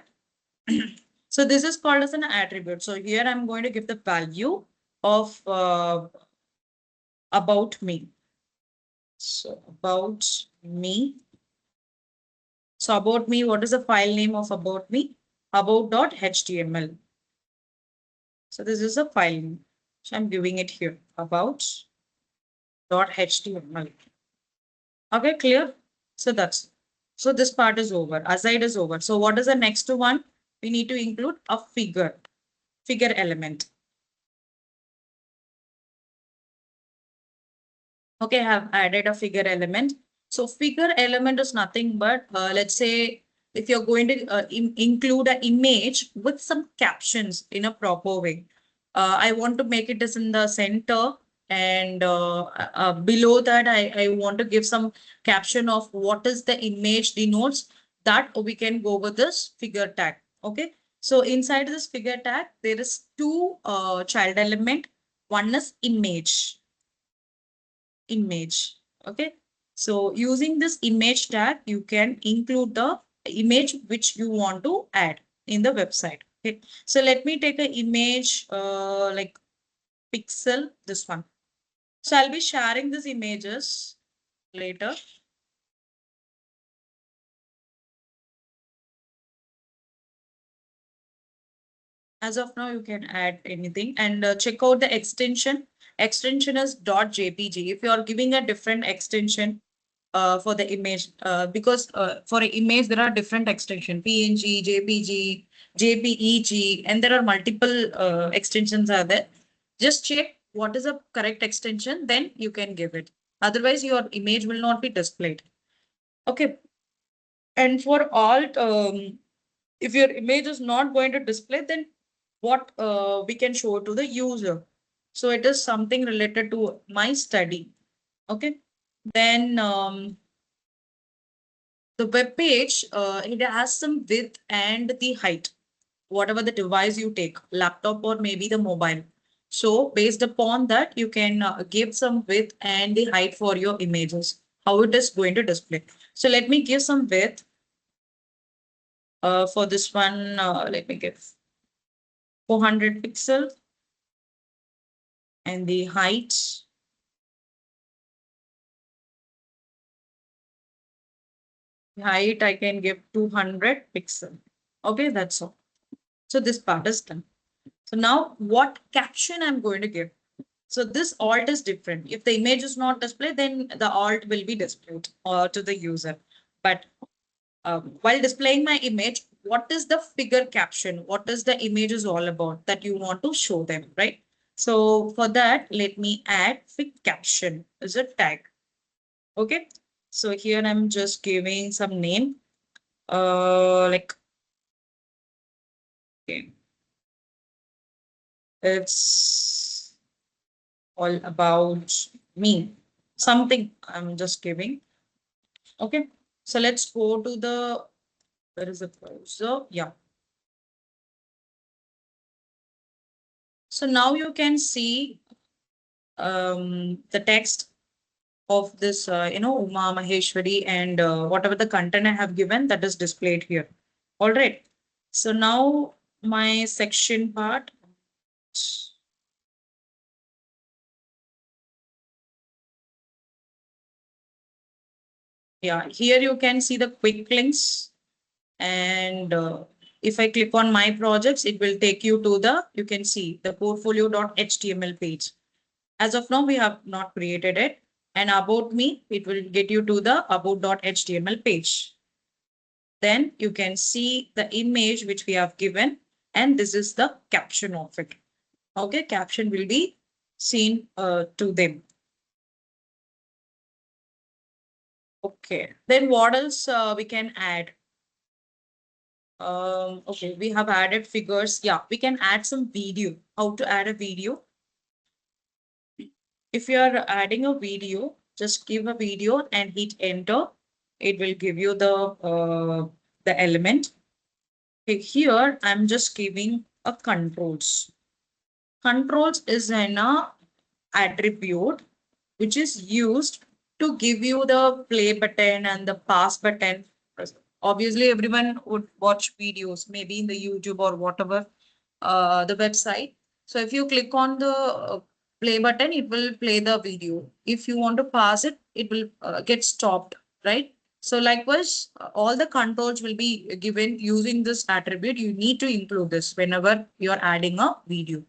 So this is called as an attribute. So here I'm going to give the value of about me. So about me. So about me, what is the file name of about me? About.html. So this is a file name. So I'm giving it here, about.html. Okay, clear? So so this part is over. Aside is over. So what is the next one? We need to include a figure element. Okay, I have added a figure element. So figure element is nothing but let's say if you're going to include an image with some captions in a proper way. I want to make it as in the center, and below that I want to give some caption of what is the image denotes, that we can go with this figure tag. Okay. So inside this figure tag, there is two child element. One is image. Okay. So using this image tag, you can include the image which you want to add in the website. Okay. So let me take an image like pixel, this one. So I'll be sharing these images later. As of now, you can add anything and check out the extension. Extension is .jpg. If you are giving a different extension for the image, because for an image, there are different extension, PNG, JPG, JPEG, and there are multiple extensions are there. Just check what is the correct extension, then you can give it. Otherwise, your image will not be displayed. Okay. And for alt, if your image is not going to display, then what we can show to the user. So it is something related to my study. Okay. Then the web page, it has some width and the height, whatever the device you take, laptop or maybe the mobile. So based upon that, you can give some width and the height for your images, how it is going to display. So let me give some width. For this one, let me give 400 pixels and the height I can give 200 pixel. Okay, that's all. So this part is done. So now what caption I'm going to give? So this alt is different. If the image is not displayed, then the alt will be displayed to the user. But while displaying my image, what is the figure caption? What is the image is all about that you want to show them, right? So for that, let me add fig caption as a tag. Okay. So here I'm just giving some name, like, okay, it's all about me. Something I'm just giving. Okay. So let's go to the, where is the browser? Yeah. So now you can see the text of this, Uma Maheshwari and whatever the content I have given that is displayed here. All right. So now my section part. Yeah, here you can see the quick links. And if I click on my projects, it will take you to the, you can see the portfolio.html page. As of now, we have not created it. And about me, it will get you to the about.html page. Then you can see the image which we have given, and this is the caption of it. Okay, caption will be seen to them. Okay, then what else we can add? Okay, we have added figures. Yeah, we can add some video. How to add a video? If you are adding a video, just give a video and hit enter. It will give you the element. Okay, here I'm just giving a controls. Controls is an attribute which is used to give you the play button and the pause button. Obviously, everyone would watch videos, maybe in the YouTube or whatever, the website. So if you click on the play button, it will play the video. If you want to pause it, it will get stopped, right? So likewise, all the controls will be given using this attribute. You need to include this whenever you're adding a video.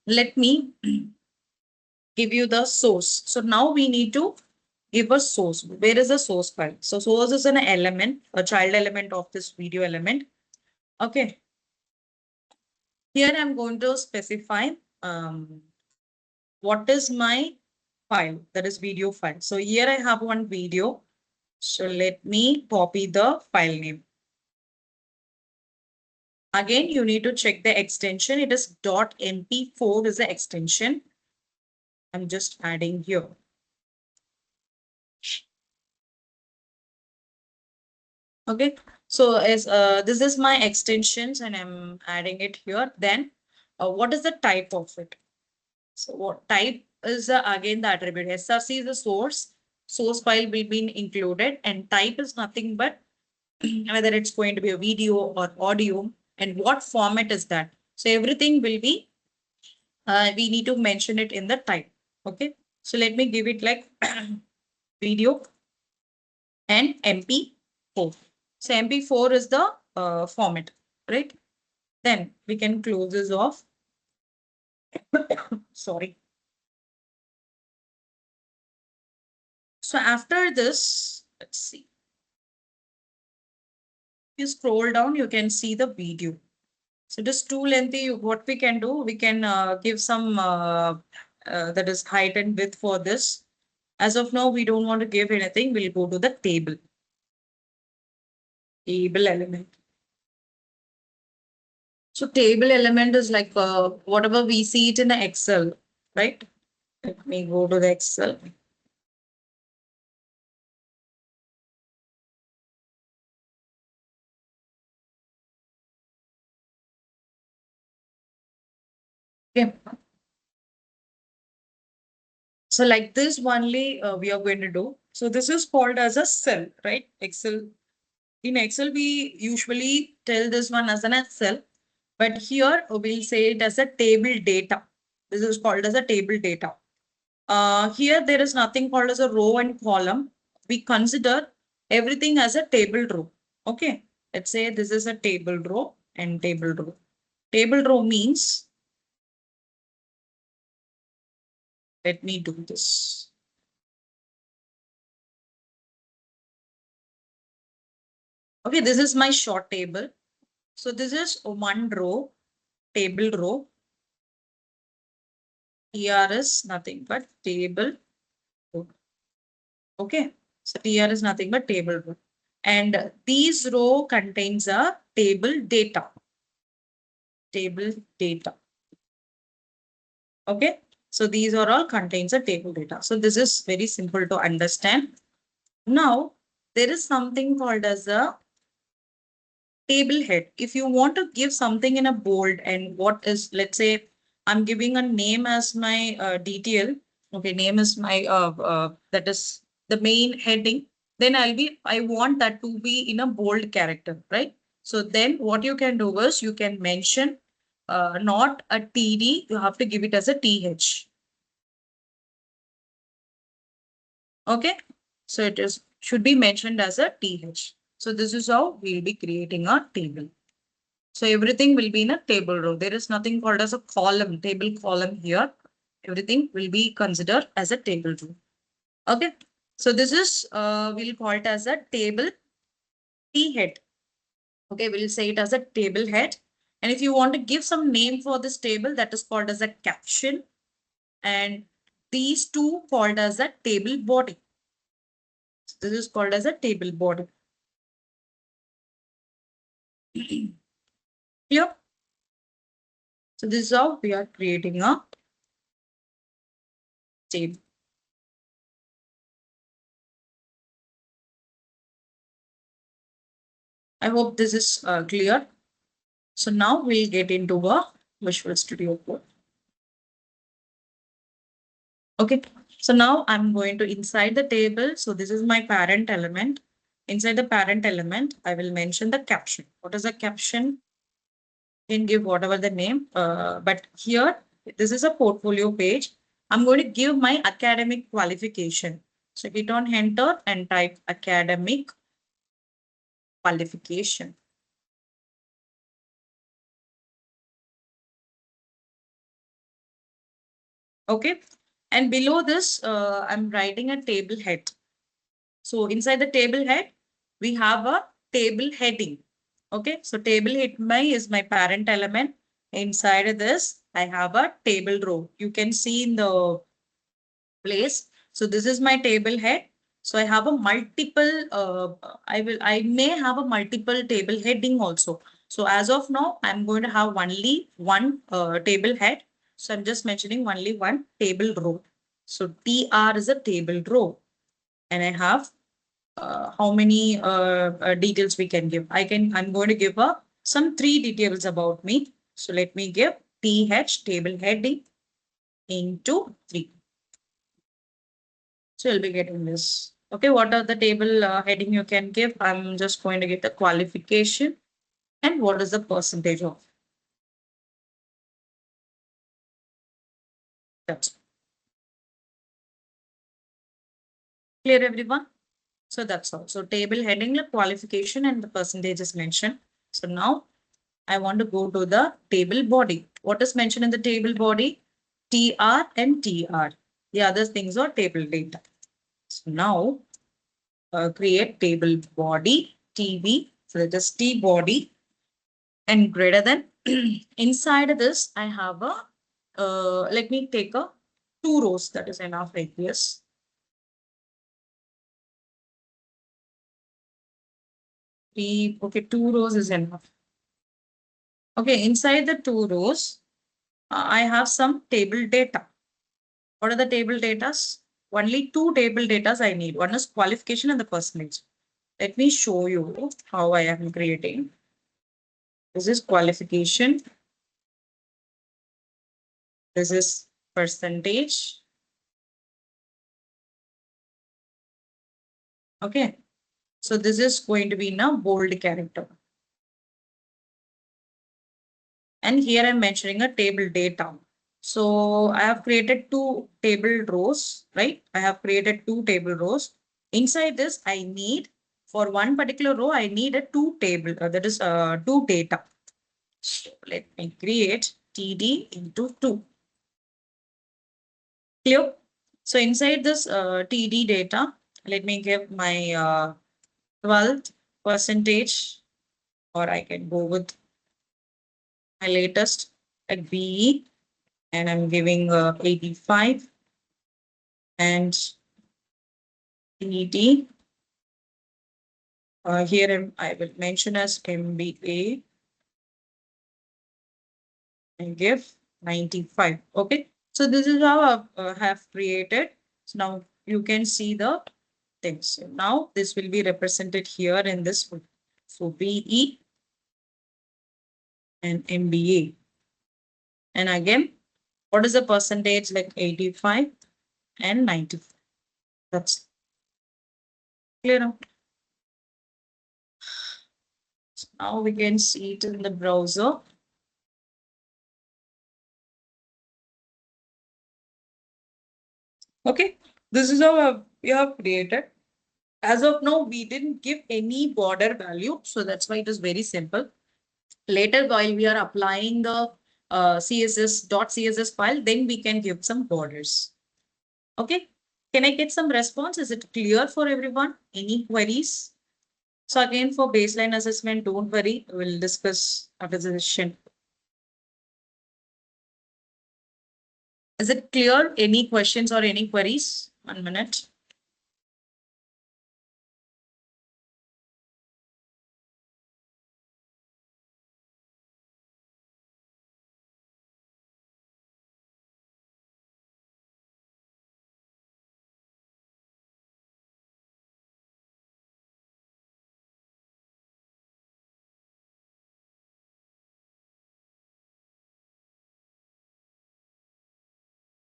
Let me give you the source. So now we need to give a source. Where is the source file? So source is an element, a child element of this video element. Okay. Here I'm going to specify what is my file, that is video file. So here I have one video. So let me copy the file name. Again, you need to check the extension. It is .mp4 is the extension. I'm just adding here. Okay, so as this is my extensions and I'm adding it here. Then what is the type of it? So what type is again the attribute. SRC is the source file will be included, and type is nothing but whether it's going to be a video or audio and what format is that. So everything will be, we need to mention it in the type. Okay, so let me give it like video and MP4. So MP4 is the format, right? Then we can close this off. Sorry. So after this, let's see. If you scroll down, you can see the video. So it is too lengthy. What we can do, we can give some that is height and width for this. As of now, we don't want to give anything. We'll go to the table. Table element. So table element is like whatever we see it in the Excel, right? Let me go to the Excel. Okay. So like this only we are going to do. So this is called as a cell, right? Excel. In Excel, we usually tell this one as an Excel, but here we'll say it as a table data. This is called as a table data. Here there is nothing called as a row and column. We consider everything as a table row. Okay. Let's say this is a table row and table row. Table row means, let me do this. Okay, this is my short table. So this is one row, table row. TR is nothing but table row. Okay, so TR is nothing but table row. And these row contains a table data. Table data. Okay, so these are all contains a table data. So this is very simple to understand. Now, there is something called as a table head. If you want to give something in a bold and what is, let's say, I'm giving a name as my detail. Okay, name is my, that is the main heading. Then I want that to be in a bold character, right? So then what you can do is you can mention not a TD, you have to give it as a TH. Okay, so it is should be mentioned as a TH. So this is how we'll be creating a table. So everything will be in a table row. There is nothing called as a column, table column here. Everything will be considered as a table row. Okay. So this is, we'll call it as a table T head. Okay. We'll say it as a table head. And if you want to give some name for this table, that is called as a caption. And these two called as a table body. So this is called as a table body. Clear? So this is how we are creating a table. I hope this is clear. So now we'll get into a Visual Studio Code. Okay, so now I'm going to inside the table. So this is my parent element. Inside the parent element, I will mention the caption. What is the caption? You can give whatever the name, but here, this is a portfolio page. I'm going to give my academic qualification. So hit on enter and type academic qualification. Okay, and below this, I'm writing a table head. So inside the table head, we have a table heading. Okay, so table head is my parent element. Inside this, I have a table row. You can see in the place. So this is my table head. So I have a multiple, I may have a multiple table heading also. So as of now, I'm going to have only one table head. So I'm just mentioning only one table row. So TR is a table row. And I have how many details we can give. I'm going to give some 3 details about me. So let me give TH table heading into 3. So you'll be getting this. Okay, what are the table heading you can give? I'm just going to get the qualification and what is the percentage of. That's clear, everyone. So that's all. So table heading, the qualification and the percentage is mentioned. So now I want to go to the table body. What is mentioned in the table body? TR and TR. The other things are table data. So now create table body TV. So that is T body and greater than. Inside this, I have a, let me take a 2 rows. That is enough like this. Okay, 2 rows is enough. Okay, inside the 2 rows, I have some table data. What are the table datas? Only 2 table datas I need. One is qualification and the percentage. Let me show you how I am creating. This is qualification. This is percentage. Okay. So this is going to be in a bold character. And here I'm mentioning a table data. So I have created 2 table rows, right? I have created 2 table rows. Inside this, I need, for one particular row, I need a 2 table, that is 2 data. So let me create TD into 2. Clear? So inside this TD data, let me give my 12th percentage, or I can go with my latest at BE, and I'm giving 85 and TD. Here I will mention as MBA and give 95. Okay. So this is how I have created. So now you can see the things. So now this will be represented here in this one. So BE and MBA. And again, what is the percentage? Like 85 and 95. That's clear now. So now we can see it in the browser. Okay, this is how we have created. As of now, we didn't give any border value. So that's why it is very simple. Later, while we are applying the CSS.css file, then we can give some borders. Okay. Can I get some response? Is it clear for everyone? Any queries? So again, for baseline assessment, don't worry. We'll discuss after the session. Is it clear? Any questions or any queries? 1 minute.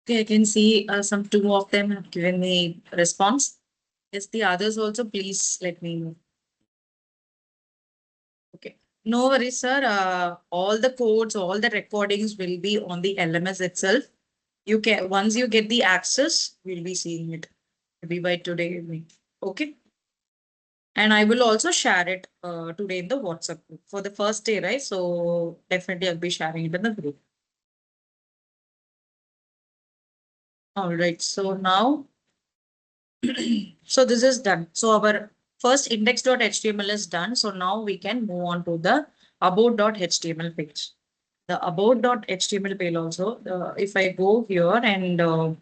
Okay, I can see some 2 of them have given me response. Yes, the others also, please let me know. Okay, no worries, sir. All the codes, all the recordings will be on the LMS itself. You can, once you get the access, we'll be seeing it. Maybe by today evening. Okay. And I will also share it today in the WhatsApp group for the first day, right? So definitely I'll be sharing it in the group. All right. So now, so this is done. So our first index.html is done. So now we can move on to the about.html page. The about.html page also, if I go here and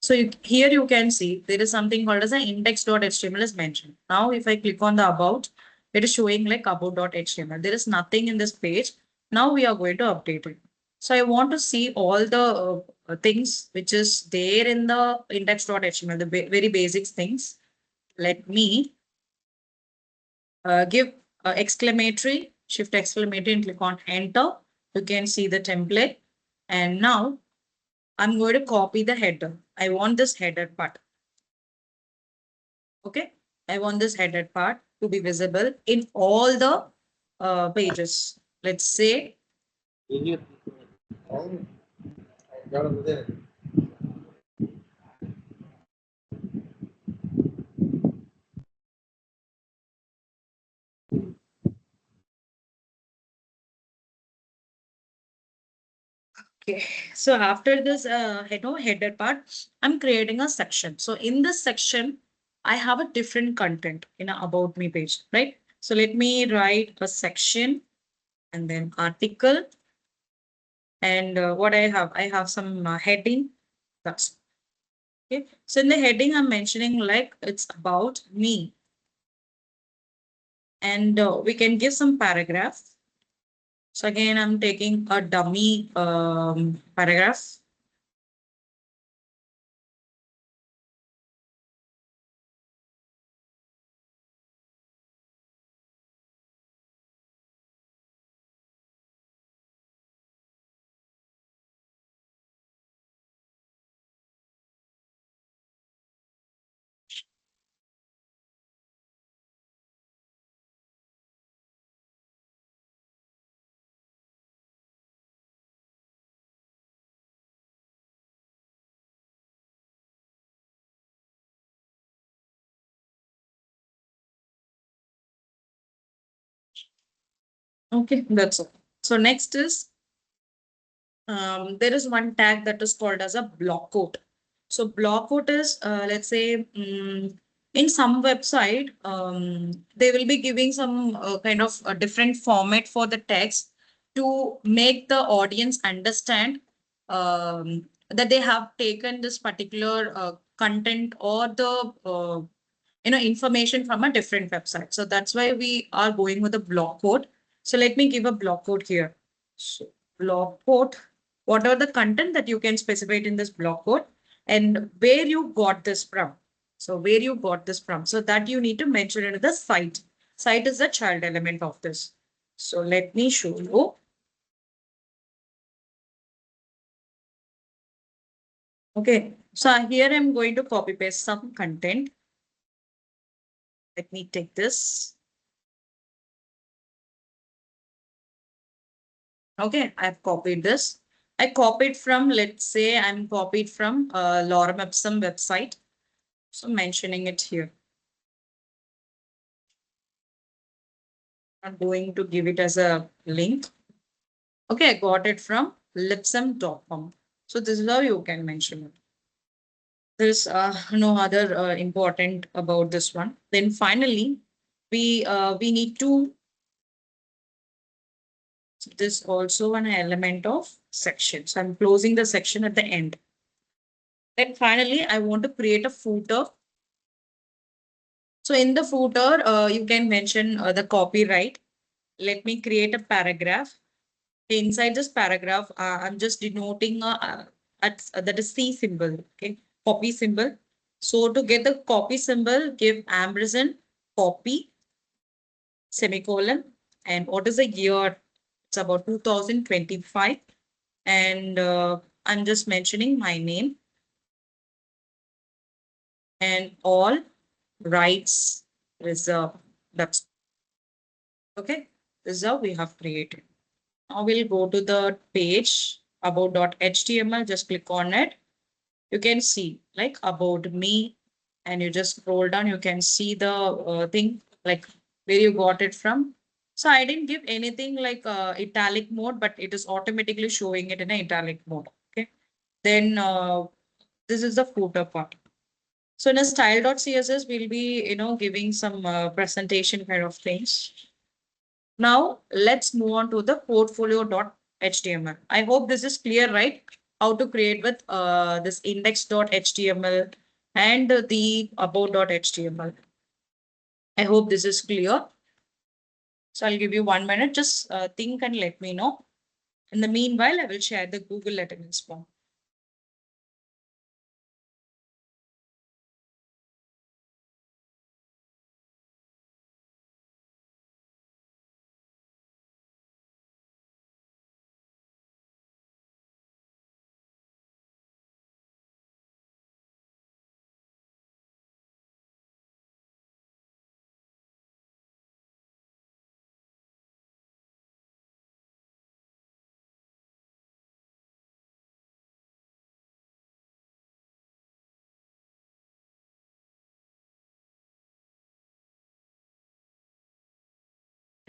so here you can see there is something called as an index.html is mentioned. Now, if I click on the about, it is showing like about.html. There is nothing in this page. Now we are going to update it. So I want to see all the things which is there in the index.html, the very basic things. Let me give exclamatory, shift exclamatory and click on enter. You can see the template. And now I'm going to copy the header. I want this header part. Okay. I want this header part to be visible in all the pages. Let's say okay. So after this header part, I'm creating a section. So in this section, I have a different content in a about me page, right? So let me write a section and then article. And what I have some heading. That's okay. So in the heading, I'm mentioning like it's about me. And we can give some paragraph. So again, I'm taking a dummy paragraph. Okay, that's all. So next is there is one tag that is called as a block quote. So block quote is let's say in some website they will be giving some kind of a different format for the text to make the audience understand that they have taken this particular content or the information from a different website. So that's why we are going with a block quote. So let me give a block quote here. So block quote, what are the content that you can specify in this block quote and where you got this from. So where you got this from. So that you need to mention in the site. Site is the child element of this. So let me show you. Okay, so here I'm going to copy paste some content. Let me take this. Okay, I've copied this. I copied from, let's say I'm copied from Lorem Ipsum website. So mentioning it here. I'm going to give it as a link. Okay, I got it from lipsum.com. So this is how you can mention it. There's no other important about this one. Then finally, we need to this also an element of section. So I'm closing the section at the end. Then finally, I want to create a footer. So in the footer, you can mention the copyright. Let me create a paragraph. Inside this paragraph, I'm just denoting that is C symbol, okay, copy symbol. So to get the copy symbol, give ampersand copy semicolon. And what is the year? It's about 2025. And I'm just mentioning my name and all rights reserved. That's okay. This is how we have created. Now we'll go to the page about.html. Just click on it. You can see like about me and you just scroll down. You can see the thing like where you got it from. So I didn't give anything like italic mode, but it is automatically showing it in a italic mode. Okay. Then this is the footer part. So in a style.css, we'll be, giving some presentation kind of things. Now let's move on to the portfolio.html. I hope this is clear, right? How to create with this index.html and the about.html. I hope this is clear. So I'll give you 1 minute. Just think and let me know. In the meanwhile, I will share the Google attendance form.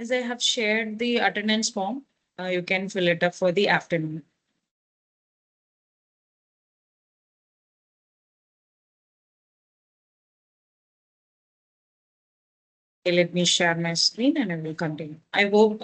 As I have shared the attendance form, you can fill it up for the afternoon. Okay, let me share my screen and I will continue. I hope